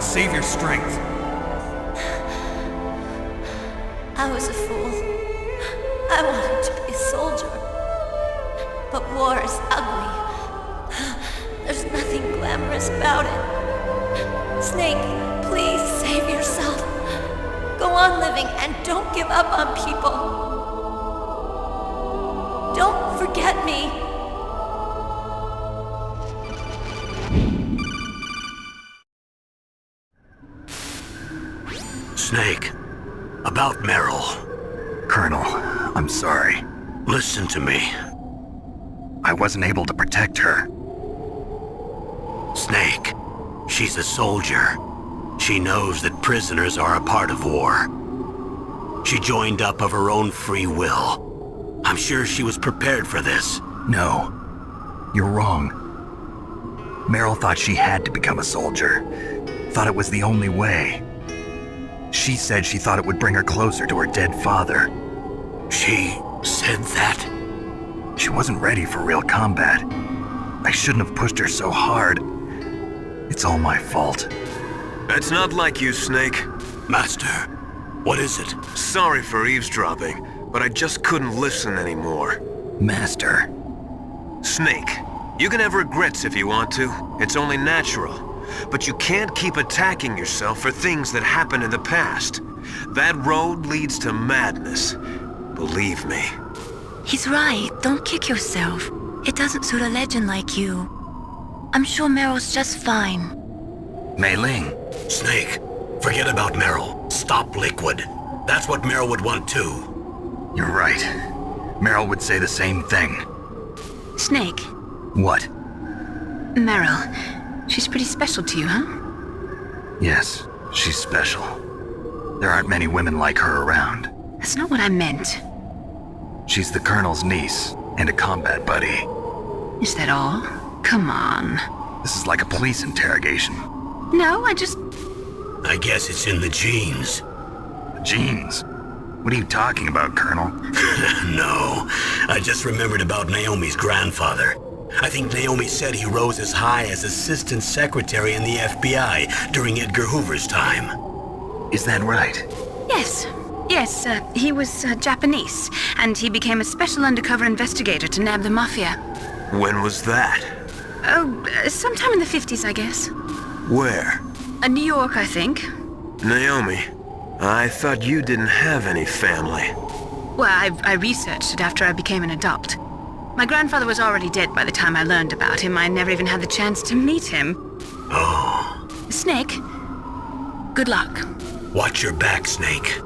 C: Save your strength.
J: I was a fool. I wanted to be a soldier. But war is ugly. There's nothing glamorous about it. Snake, please save yourself. Go on living and don't give up on people. Don't forget me.
A: Snake, about Meryl.
B: Colonel, I'm sorry.
A: Listen to me.
B: I wasn't able to protect her.
A: Snake, she's a soldier. She knows that prisoners are a part of war. She joined up of her own free will. I'm sure she was prepared for this.
B: No, you're wrong. Meryl thought she had to become a soldier. Thought it was the only way. She said she thought it would bring her closer to her dead father.
A: She said that?
B: She wasn't ready for real combat. I shouldn't have pushed her so hard. It's all my fault.
D: That's not like you, Snake.
A: Master, what is it?
D: Sorry for eavesdropping, but I just couldn't listen anymore.
B: Master.
D: Snake, you can have regrets if you want to. It's only natural. But you can't keep attacking yourself for things that happened in the past. That road leads to madness. Believe me.
G: He's right. Don't kick yourself. It doesn't suit a legend like you. I'm sure Meryl's just fine.
B: Mei Ling.
A: Snake, forget about Meryl. Stop Liquid. That's what Meryl would want too.
B: You're right. Meryl would say the same thing.
F: Snake,
B: What?
F: Meryl, she's pretty special to you, huh?
B: Yes, she's special. There aren't many women like her around.
F: That's not what I meant.
B: She's the Colonel's niece and a combat buddy.
F: Is that all? Come on.
B: This is like a police interrogation.
F: No,
A: I guess it's in the genes.
B: Genes? What are you talking about, Colonel?
A: No, I just remembered about Naomi's grandfather. I think Naomi said he rose as high as assistant secretary in the FBI during Edgar Hoover's time.
B: Is that right?
F: Yes. Yes, he was Japanese, and he became a special undercover investigator to nab the Mafia.
D: When was that?
F: Oh, sometime in the 50s, I guess.
D: Where?
F: New York, I think.
D: Naomi, I thought you didn't have any family.
F: Well, I researched it after I became an adult. My grandfather was already dead by the time I learned about him. I never even had the chance to meet him.
A: Oh.
F: Snake, good luck.
A: Watch your back, Snake.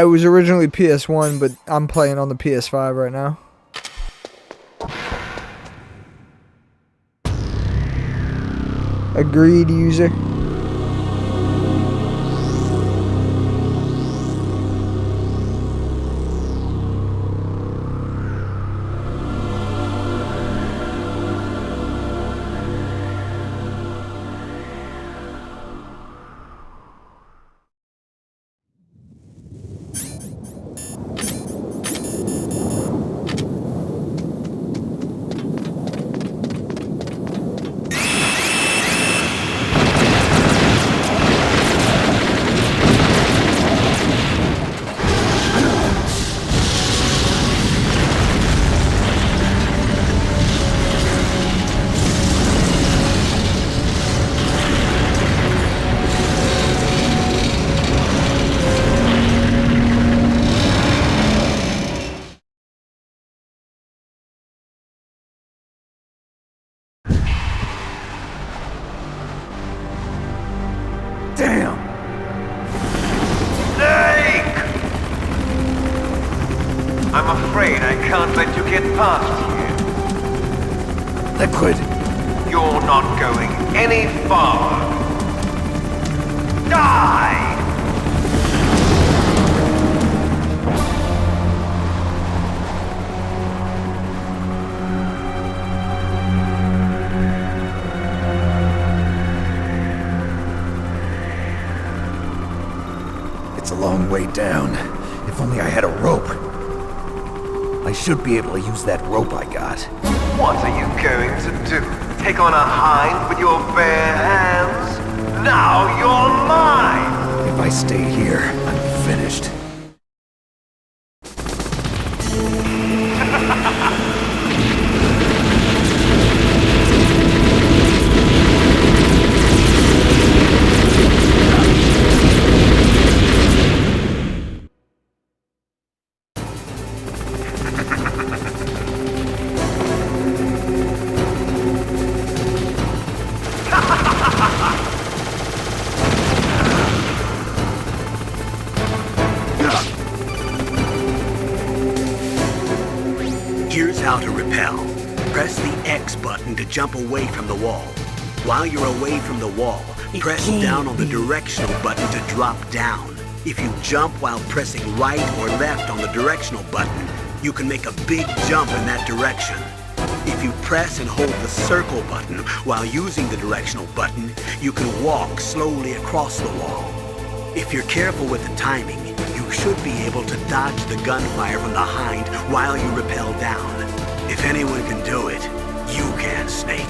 E: It was originally PS1, but I'm playing on the PS5 right now. Agreed, user.
C: Damn!
D: Snake! I'm afraid I can't let you get past here.
C: Liquid!
D: You're not going any farther. Die!
C: It's a long way down. If only I had a rope. I should be able to use that rope I got.
D: What are you going to do? Take on a hind with your bare hands? Now you're mine!
C: If I stay here, I'm finished.
A: Here's how to repel. Press the X button to jump away from the wall. While you're away from the wall, press down on the directional button to drop down. If you jump while pressing right or left on the directional button, you can make a big jump in that direction. If you press and hold the circle button while using the directional button, you can walk slowly across the wall. If you're careful with the timing, you should be able to dodge the gunfire from the hind while you rappel down. If anyone can do it, you can, Snake.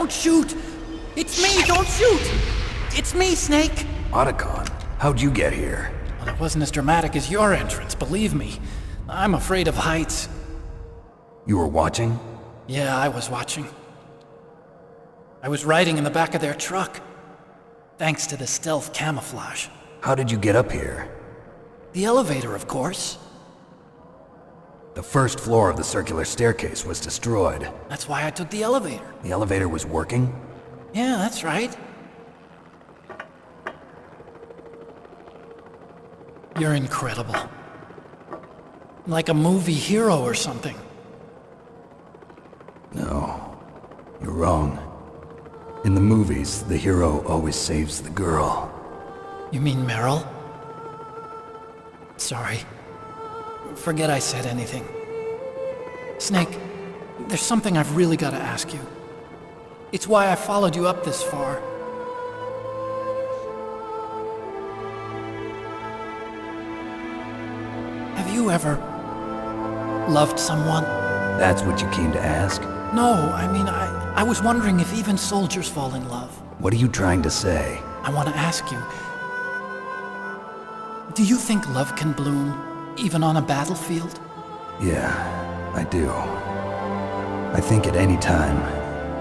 I: Don't shoot! It's me! Don't shoot! It's me, Snake!
C: Otacon, how'd you get here?
I: Well, it wasn't as dramatic as your entrance, believe me. I'm afraid of heights.
C: You were watching?
I: Yeah, I was watching. I was riding in the back of their truck. Thanks to the stealth camouflage.
C: How did you get up here?
I: The elevator, of course.
C: The first floor of the circular staircase was destroyed.
I: That's why I took the elevator.
C: The elevator was working?
I: Yeah, that's right. You're incredible. Like a movie hero or something.
C: No, you're wrong. In the movies, the hero always saves the girl.
I: You mean Meryl? Sorry. Forget I said anything. Snake, there's something I've really got to ask you. It's why I followed you up this far. Have you ever loved someone?
C: That's what you came to ask?
I: No, I mean, I was wondering if even soldiers fall in love.
C: What are you trying to say?
I: I want to ask you, do you think love can bloom even on a battlefield?
C: Yeah, I do. I think at any time,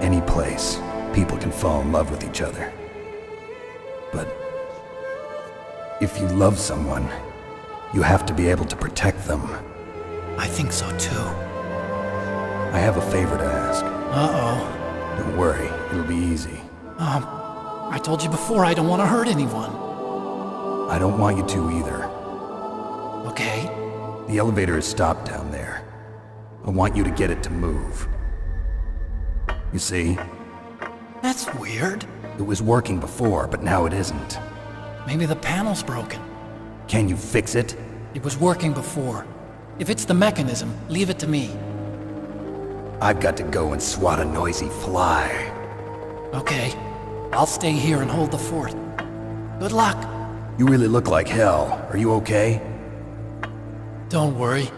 C: any place, people can fall in love with each other. But if you love someone, you have to be able to protect them.
I: I think so too.
C: I have a favor to ask.
I: Uh-oh.
C: Don't worry, it'll be easy.
I: I told you before I don't want to hurt anyone.
C: I don't want you to either.
I: Okay.
C: The elevator is stopped down there. I want you to get it to move. You see?
I: That's weird.
C: It was working before, but now it isn't.
I: Maybe the panel's broken.
C: Can you fix it?
I: It was working before. If it's the mechanism, leave it to me.
C: I've got to go and swat a noisy fly.
I: Okay. I'll stay here and hold the fort. Good luck.
C: You really look like hell. Are you okay?
I: Don't worry.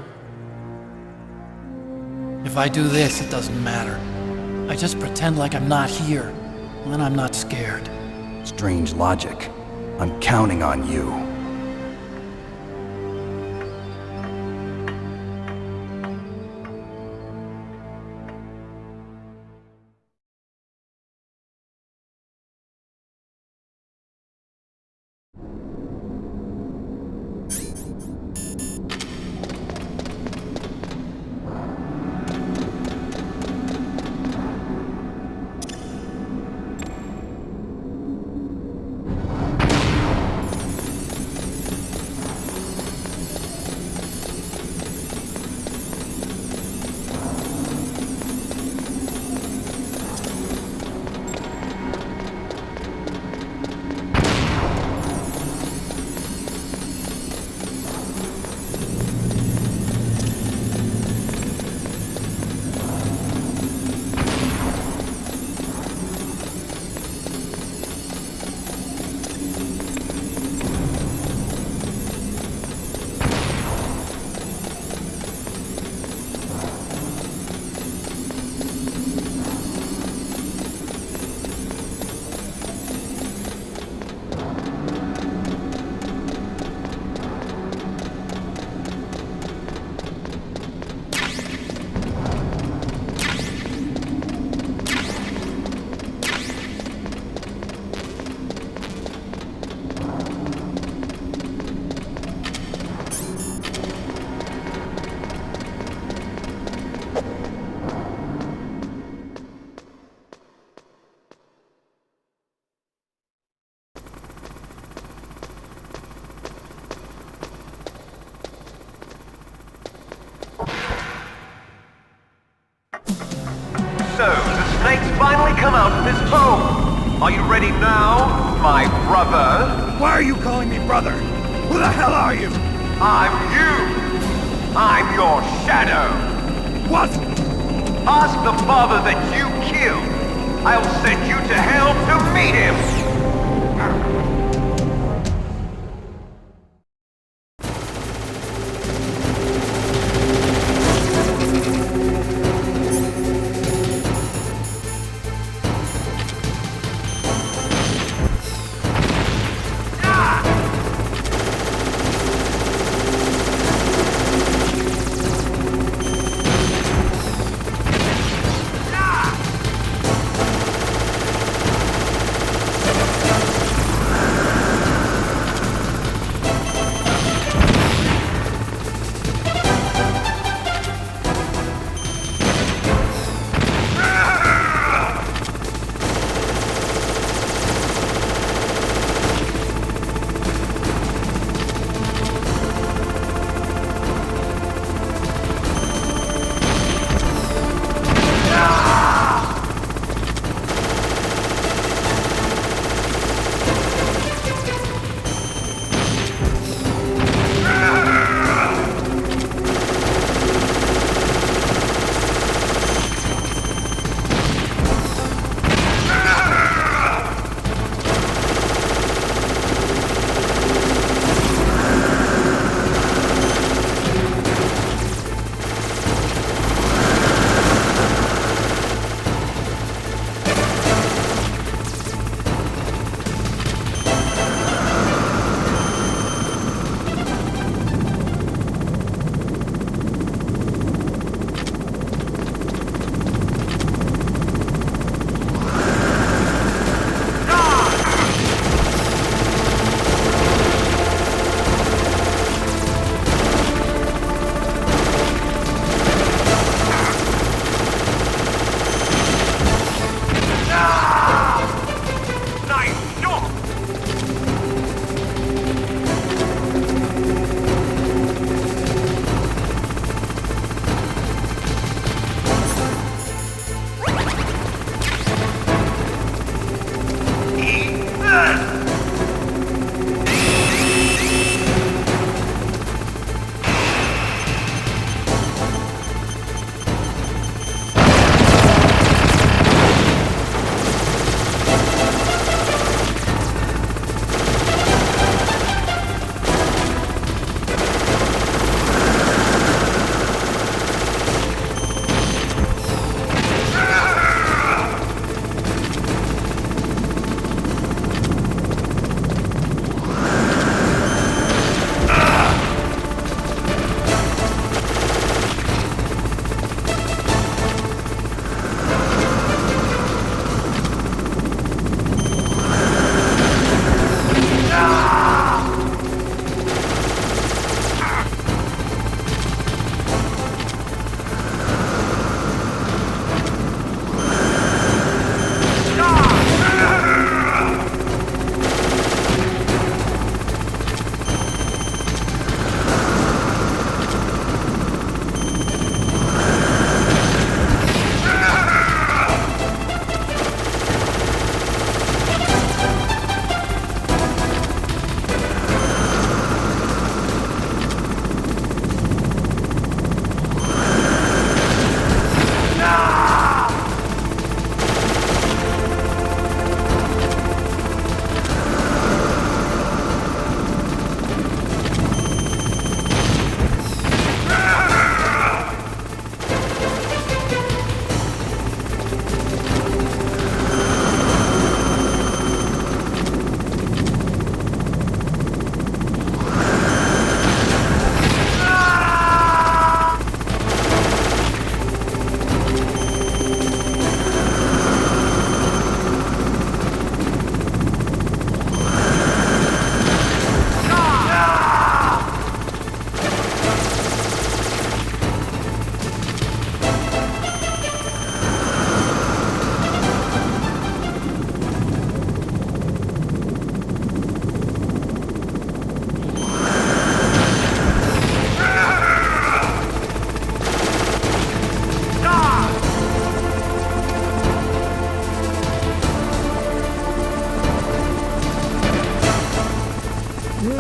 I: If I do this, it doesn't matter. I just pretend like I'm not here, and then I'm not scared.
C: Strange logic. I'm counting on you.
P: So, the snake's finally come out of his home. Are you ready now, my brother?
L: Why are you calling me brother? Who the hell are you?
P: I'm you. I'm your shadow.
L: What?
P: Ask the father that you killed. I'll send you to hell to meet him.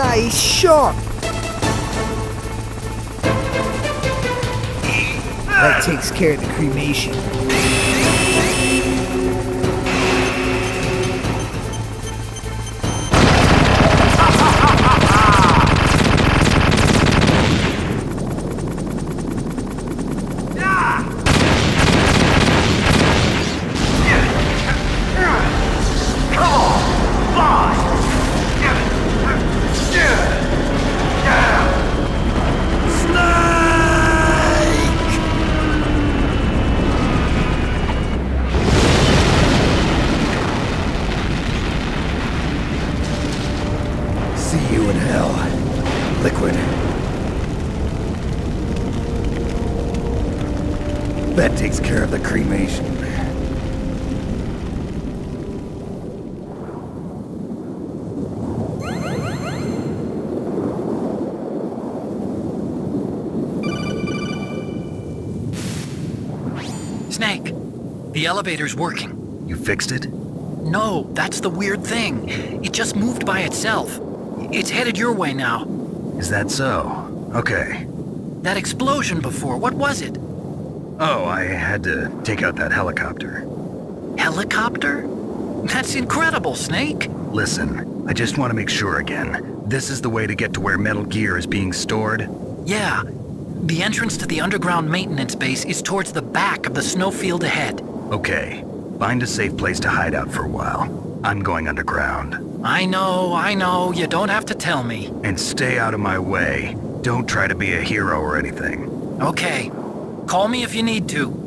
E: Nice shot! That takes care of the cremation.
C: See you in hell, Liquid. That takes care of the cremation.
Q: Snake, the elevator's working.
B: You fixed it?
Q: No, that's the weird thing. It just moved by itself. It's headed your way now.
B: Is that so? Okay.
Q: That explosion before, what was it?
B: Oh, I had to take out that helicopter.
Q: Helicopter? That's incredible, Snake.
B: Listen, I just want to make sure again. This is the way to get to where Metal Gear is being stored?
Q: Yeah. The entrance to the underground maintenance base is towards the back of the snowfield ahead.
B: Okay. Find a safe place to hide out for a while. I'm going underground.
Q: I know. You don't have to tell me.
B: And stay out of my way. Don't try to be a hero or anything.
Q: Okay. Call me if you need to.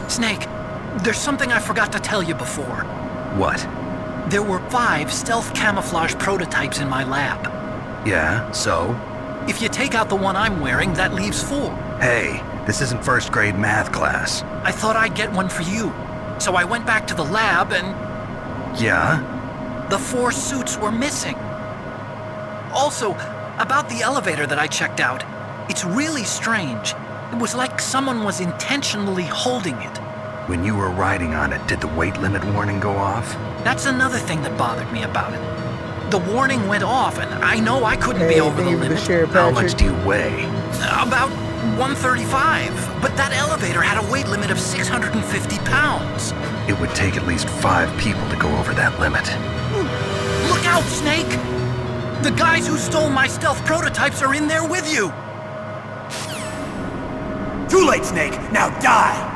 Q: Snake, there's something I forgot to tell you before.
B: What?
Q: There were 5 stealth camouflage prototypes in my lab.
B: Yeah, so?
Q: If you take out the one I'm wearing, that leaves 4.
B: Hey, this isn't first grade math class.
Q: I thought I'd get one for you. So I went back to the lab and...
B: Yeah?
Q: The 4 suits were missing. Also, about the elevator that I checked out, it's really strange. It was like someone was intentionally holding it.
B: When you were riding on it, did the weight limit warning go off?
Q: That's another thing that bothered me about it. The warning went off, and I know I couldn't be over the limit.
B: How much do you weigh?
Q: About 135, but that elevator had a weight limit of 650 pounds.
B: It would take at least 5 people to go over that limit.
Q: Look out, Snake! The guys who stole my stealth prototypes are in there with you!
O: Too late, Snake! Now die!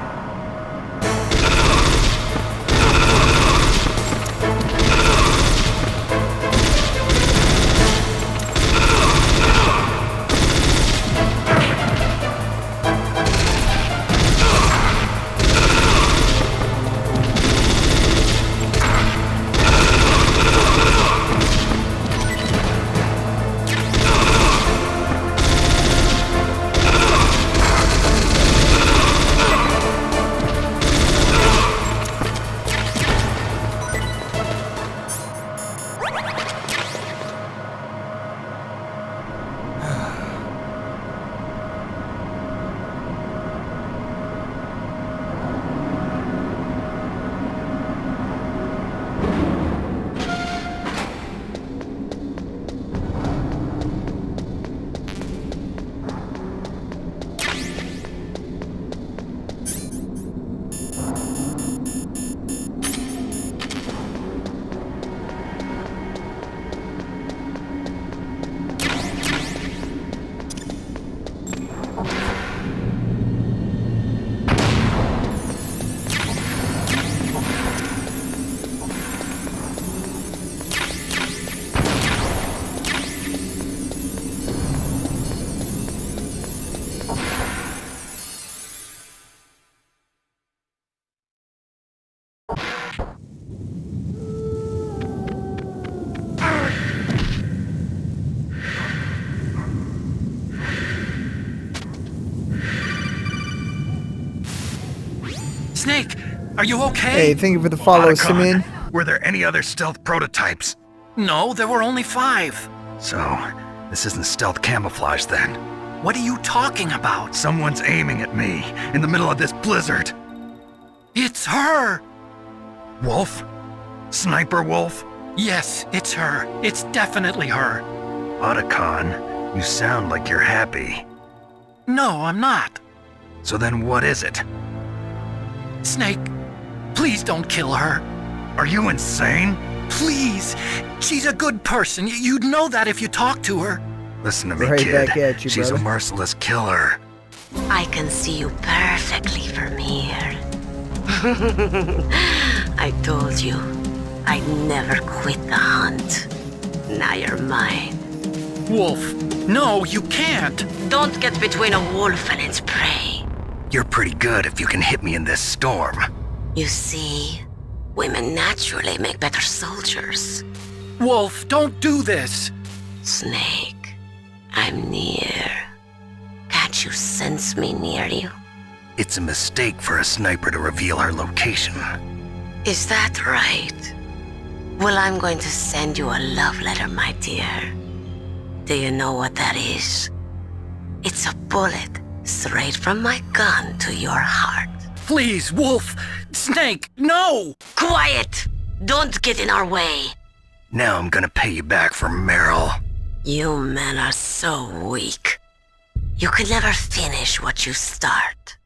Q: Snake, are you okay?
E: Hey, thank you for the follow,
B: Otacon,
E: Simeon.
B: were there any other stealth prototypes?
Q: No, there were only 5.
B: So, this isn't stealth camouflage then?
Q: What are you talking about?
B: Someone's aiming at me in the middle of this blizzard.
Q: It's her!
B: Wolf? Sniper Wolf?
Q: Yes, it's her. It's definitely her.
B: Otacon, you sound like you're happy.
Q: No, I'm not.
B: So then what is it?
Q: Snake, please don't kill her.
B: Are you insane?
Q: Please! She's a good person. You'd know that if you talked to her.
B: Listen to me,
E: Right
B: kid.
E: back at you,
B: She's
E: brother.
B: a merciless killer.
N: I can see you perfectly from here. I told you, I'd never quit the hunt. Now you're mine.
Q: Wolf, no, you can't.
N: Don't get between a wolf and its prey.
B: You're pretty good if you can hit me in this storm.
N: You see, women naturally make better soldiers.
Q: Wolf, don't do this.
N: Snake, I'm near. Can't you sense me near you?
B: It's a mistake for a sniper to reveal her location.
N: Is that right? Well, I'm going to send you a love letter, my dear. Do you know what that is? It's a bullet straight from my gun to your heart.
Q: Please, Wolf! Snake, no!
N: Quiet! Don't get in our way.
B: Now I'm gonna pay you back for Meryl.
N: You men are so weak. You can never finish what you start.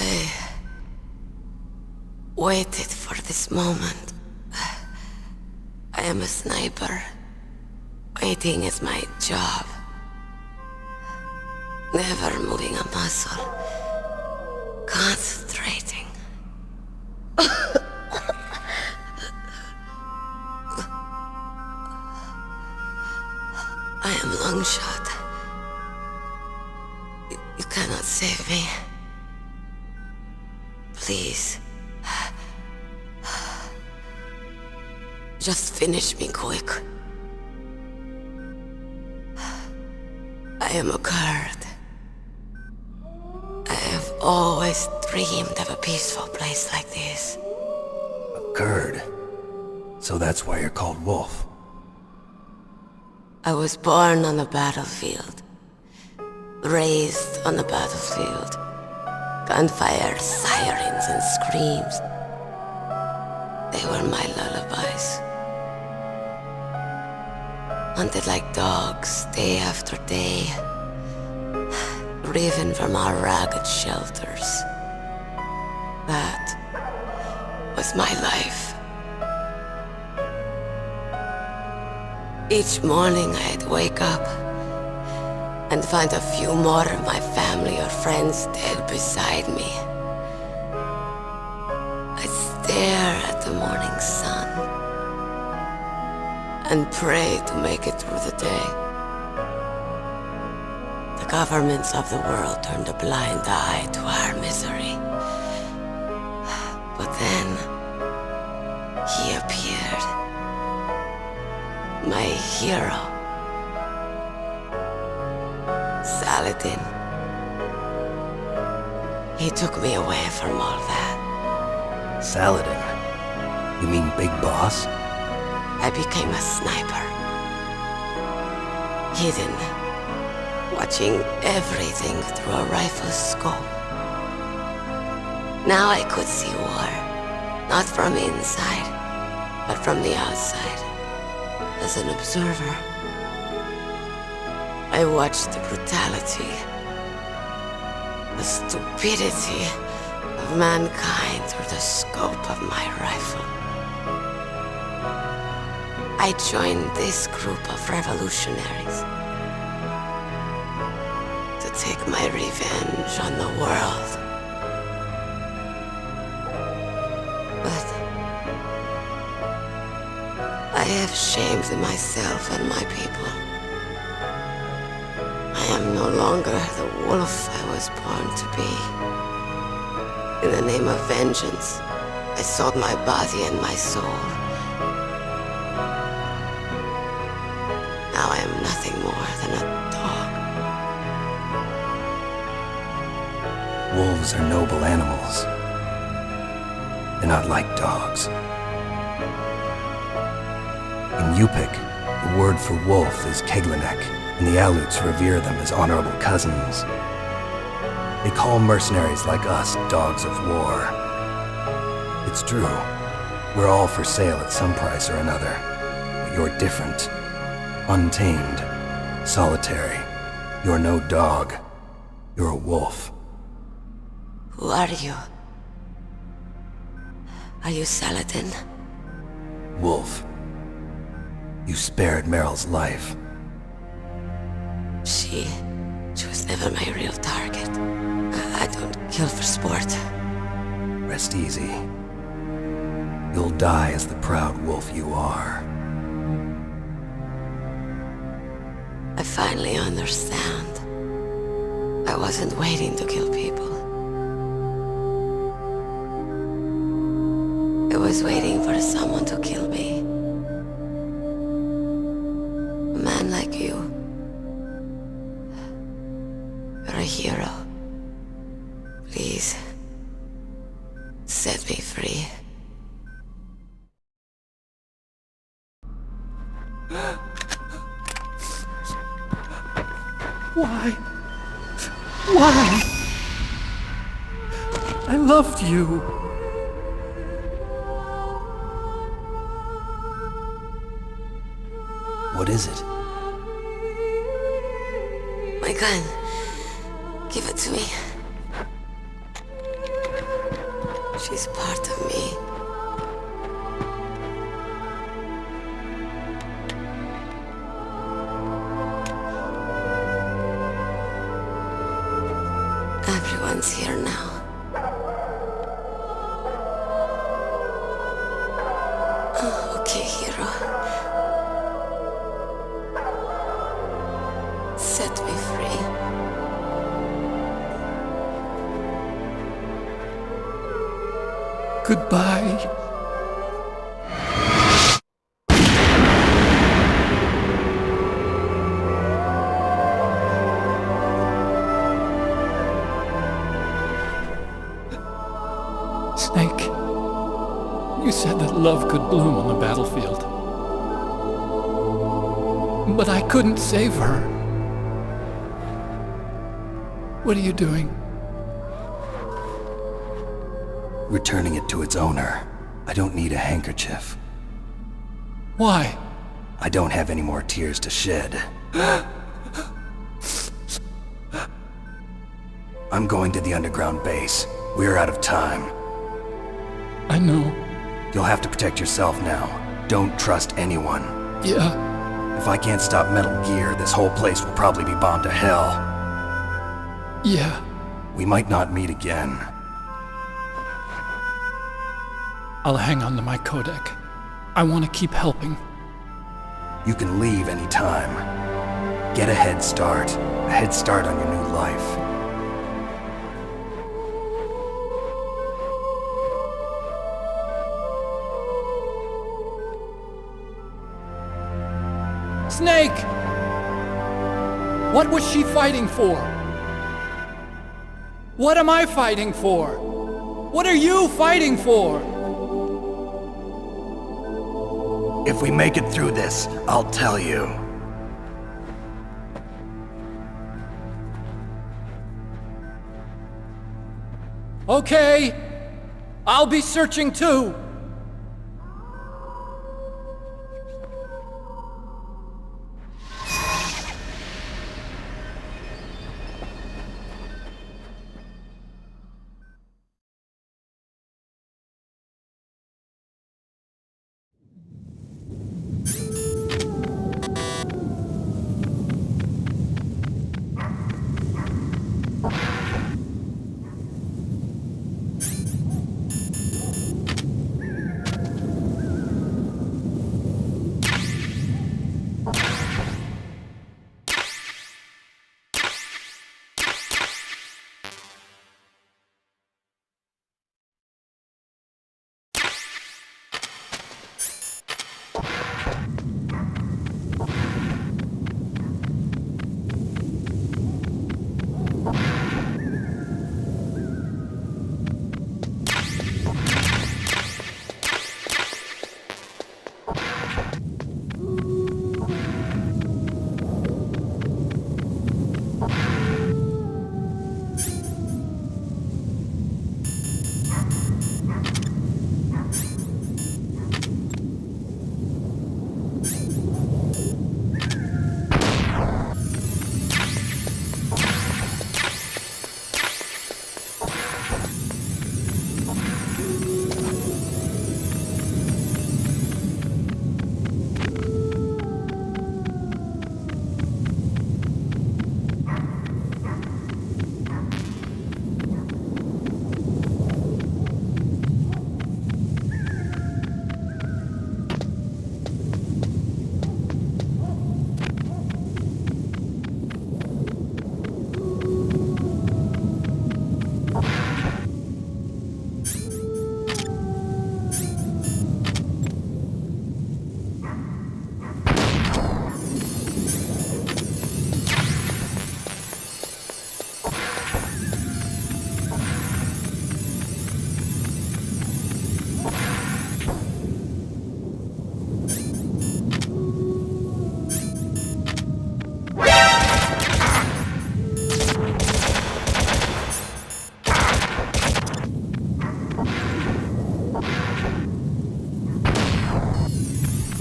N: I waited for this moment. I am a sniper. Waiting is my job. Never moving a muscle. Concentrating. I am Longshot. You cannot save me. Please. Just finish me quick. I am a Kurd. I have always dreamed of a peaceful place like this.
C: A Kurd? So that's why you're called Wolf.
N: I was born on the battlefield. Raised on the battlefield. Gunfire, sirens, and screams. They were my lullabies. Hunted like dogs, day after day. Driven from our ragged shelters. That was my life. Each morning I'd wake up and find a few more of my family or friends dead beside me. I'd stare at the morning sun and pray to make it through the day. The governments of the world turned a blind eye to our misery. But then, he appeared. My hero. Saladin. He took me away from all that.
C: Saladin? You mean Big Boss?
N: I became a sniper. Hidden. Watching everything through a rifle's scope. Now I could see war. Not from inside, but from the outside. As an observer. I watched the brutality, the stupidity of mankind through the scope of my rifle. I joined this group of revolutionaries to take my revenge on the world. But I have shamed myself and my people. I am no longer the wolf I was born to be. In the name of vengeance, I sold my body and my soul. Now I am nothing more than a dog.
C: Wolves are noble animals. They're not like dogs. In Yupik, the word for wolf is Keglanek, and the Aleuts revere them as honorable cousins. They call mercenaries like us dogs of war. It's true. We're all for sale at some price or another. But you're different. Untamed. Solitary. You're no dog. You're a wolf.
N: Who are you? Are you Saladin?
C: Wolf. You spared Meryl's life.
N: She was never my real target. I don't kill for sport.
C: Rest easy. You'll die as the proud wolf you are.
N: I finally understand. I wasn't waiting to kill people. I was waiting for someone to kill me. A man like you. You're a hero. Please, set me free.
I: Why? Why? I loved you.
C: What is it?
N: My gun. Give it to me. She's part of me. Everyone's here now. Okay, hero. Set me free.
M: Goodbye.
I: Snake, you said that love could bloom on the battlefield. But I couldn't save her. What are you doing?
C: Returning it to its owner. I don't need a handkerchief.
I: Why?
C: I don't have any more tears to shed. I'm going to the underground base. We're out of time.
I: I know.
C: You'll have to protect yourself now. Don't trust anyone.
I: Yeah.
C: If I can't stop Metal Gear, this whole place will probably be bombed to hell.
I: Yeah.
C: We might not meet again.
I: I'll hang on to my codec. I want to keep helping.
C: You can leave anytime. Get a head start. A head start on your new life.
I: Snake! What was she fighting for? What am I fighting for? What are you fighting for?
C: If we make it through this, I'll tell you.
I: Okay. I'll be searching too.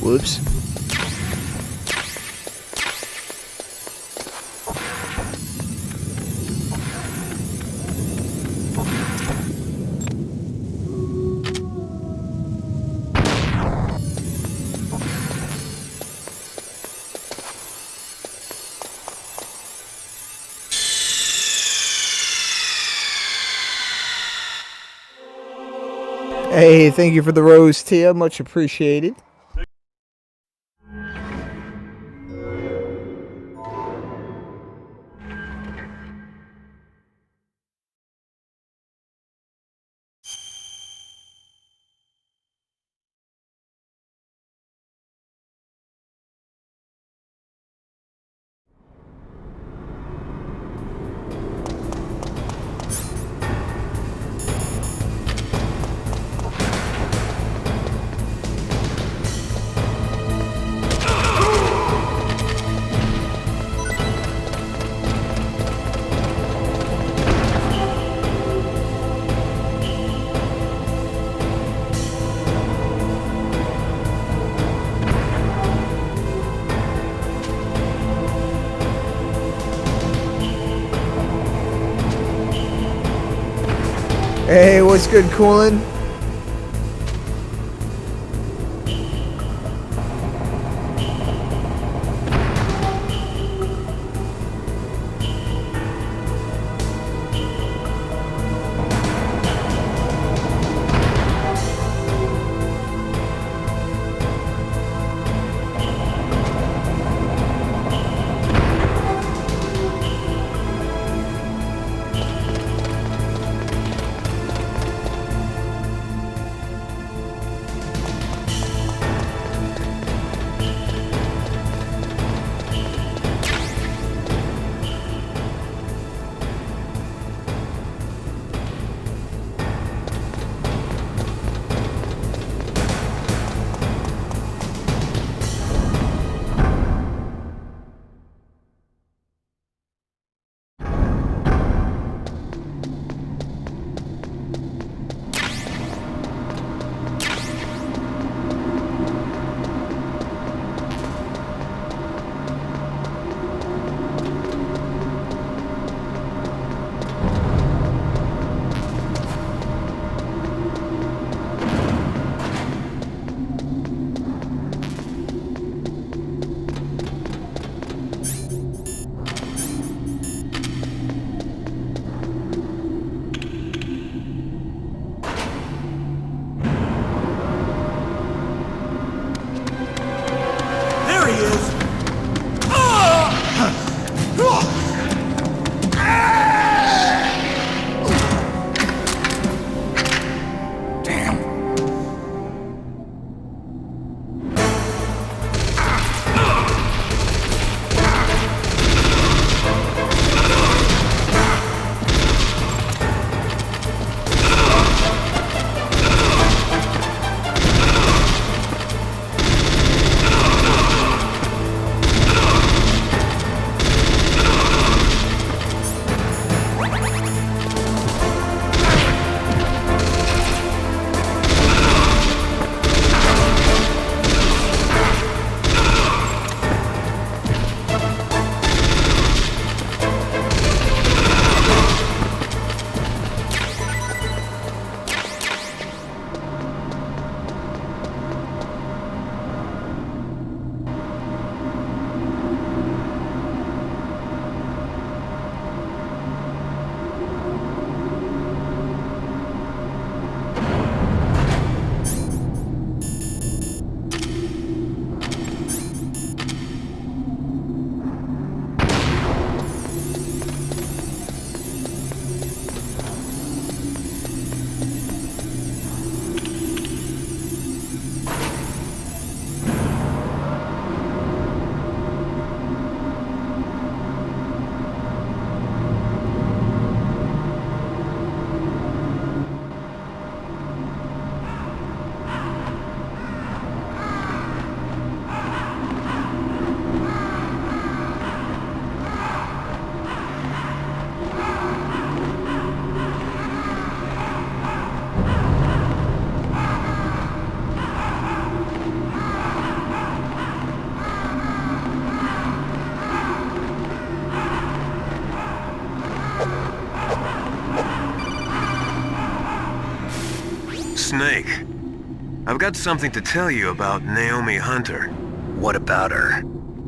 E: Whoops. Hey, thank you for the rose tier. Much appreciated. Hey, what's good, Coolin'?
D: Snake, I've got something to tell you about Naomi Hunter.
B: What about her?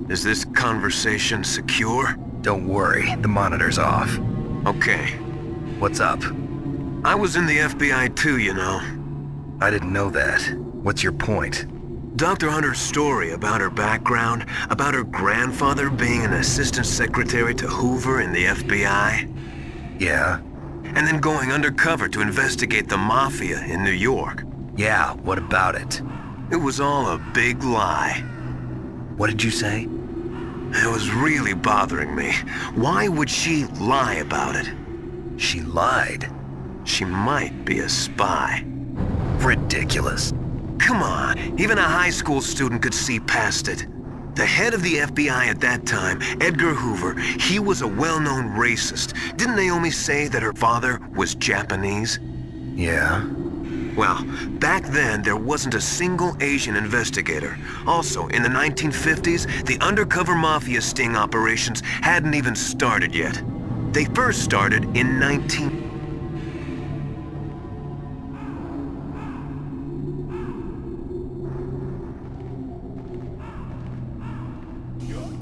D: Is this conversation secure?
B: Don't worry, the monitor's off.
D: Okay.
B: What's up?
D: I was in the FBI too, you know.
B: I didn't know that. What's your point?
D: Dr. Hunter's story about her background, about her grandfather being an assistant secretary to Hoover in the FBI.
B: Yeah?
D: And then going undercover to investigate the Mafia in New York.
B: Yeah, what about it?
D: It was all a big lie.
B: What did you say?
D: It was really bothering me. Why would she lie about it?
B: She lied?
D: She might be a spy.
B: Ridiculous.
D: Come on, even a high school student could see past it. The head of the FBI at that time, Edgar Hoover, he was a well-known racist. Didn't Naomi say that her father was Japanese?
B: Yeah.
D: Well, back then there wasn't a single Asian investigator. Also, in the 1950s, the undercover mafia sting operations hadn't even started yet. They first started in 19...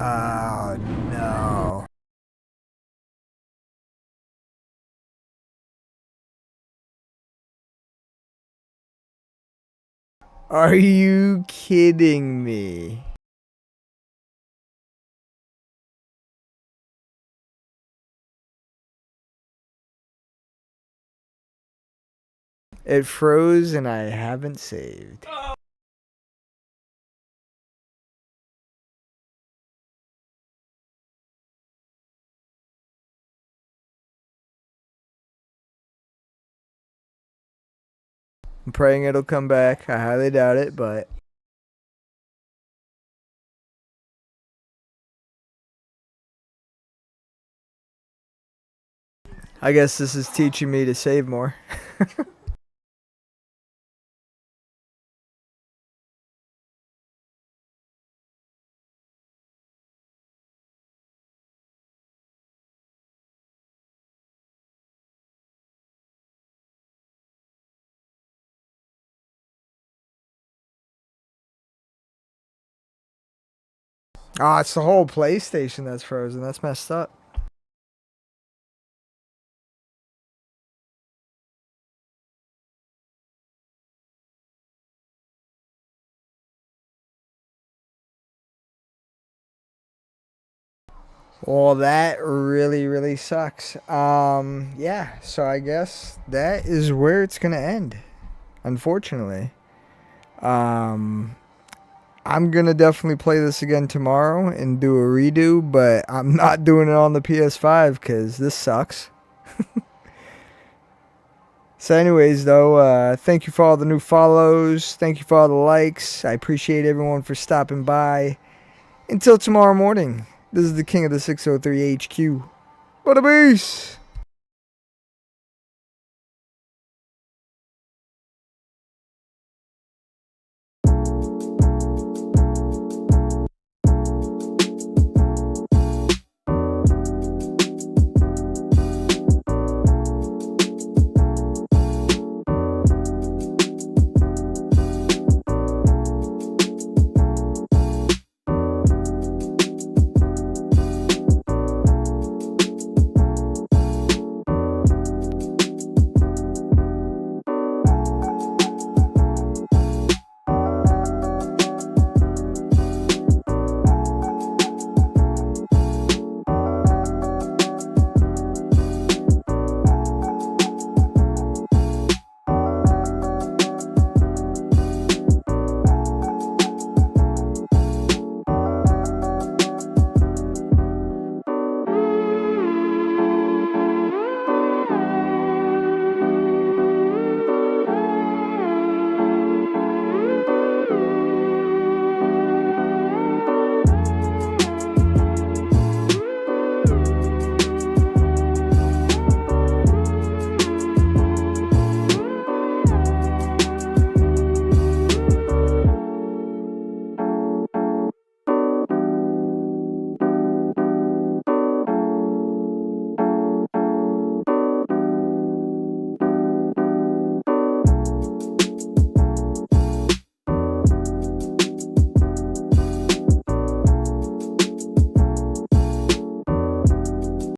E: Oh, no. Are you kidding me? It froze and I haven't saved. I'm praying it'll come back. I highly doubt it, but... I guess this is teaching me to save more. Oh, it's the whole PlayStation that's frozen. That's messed up. Well, that really, really sucks. Yeah, so I guess that is where it's going to end, unfortunately. I'm going to definitely play this again tomorrow and do a redo, but I'm not doing it on the PS5 because this sucks. So anyways, though, thank you for all the new follows. Thank you for all the likes. I appreciate everyone for stopping by. Until tomorrow morning, this is the King of the 603 HQ. What a beast!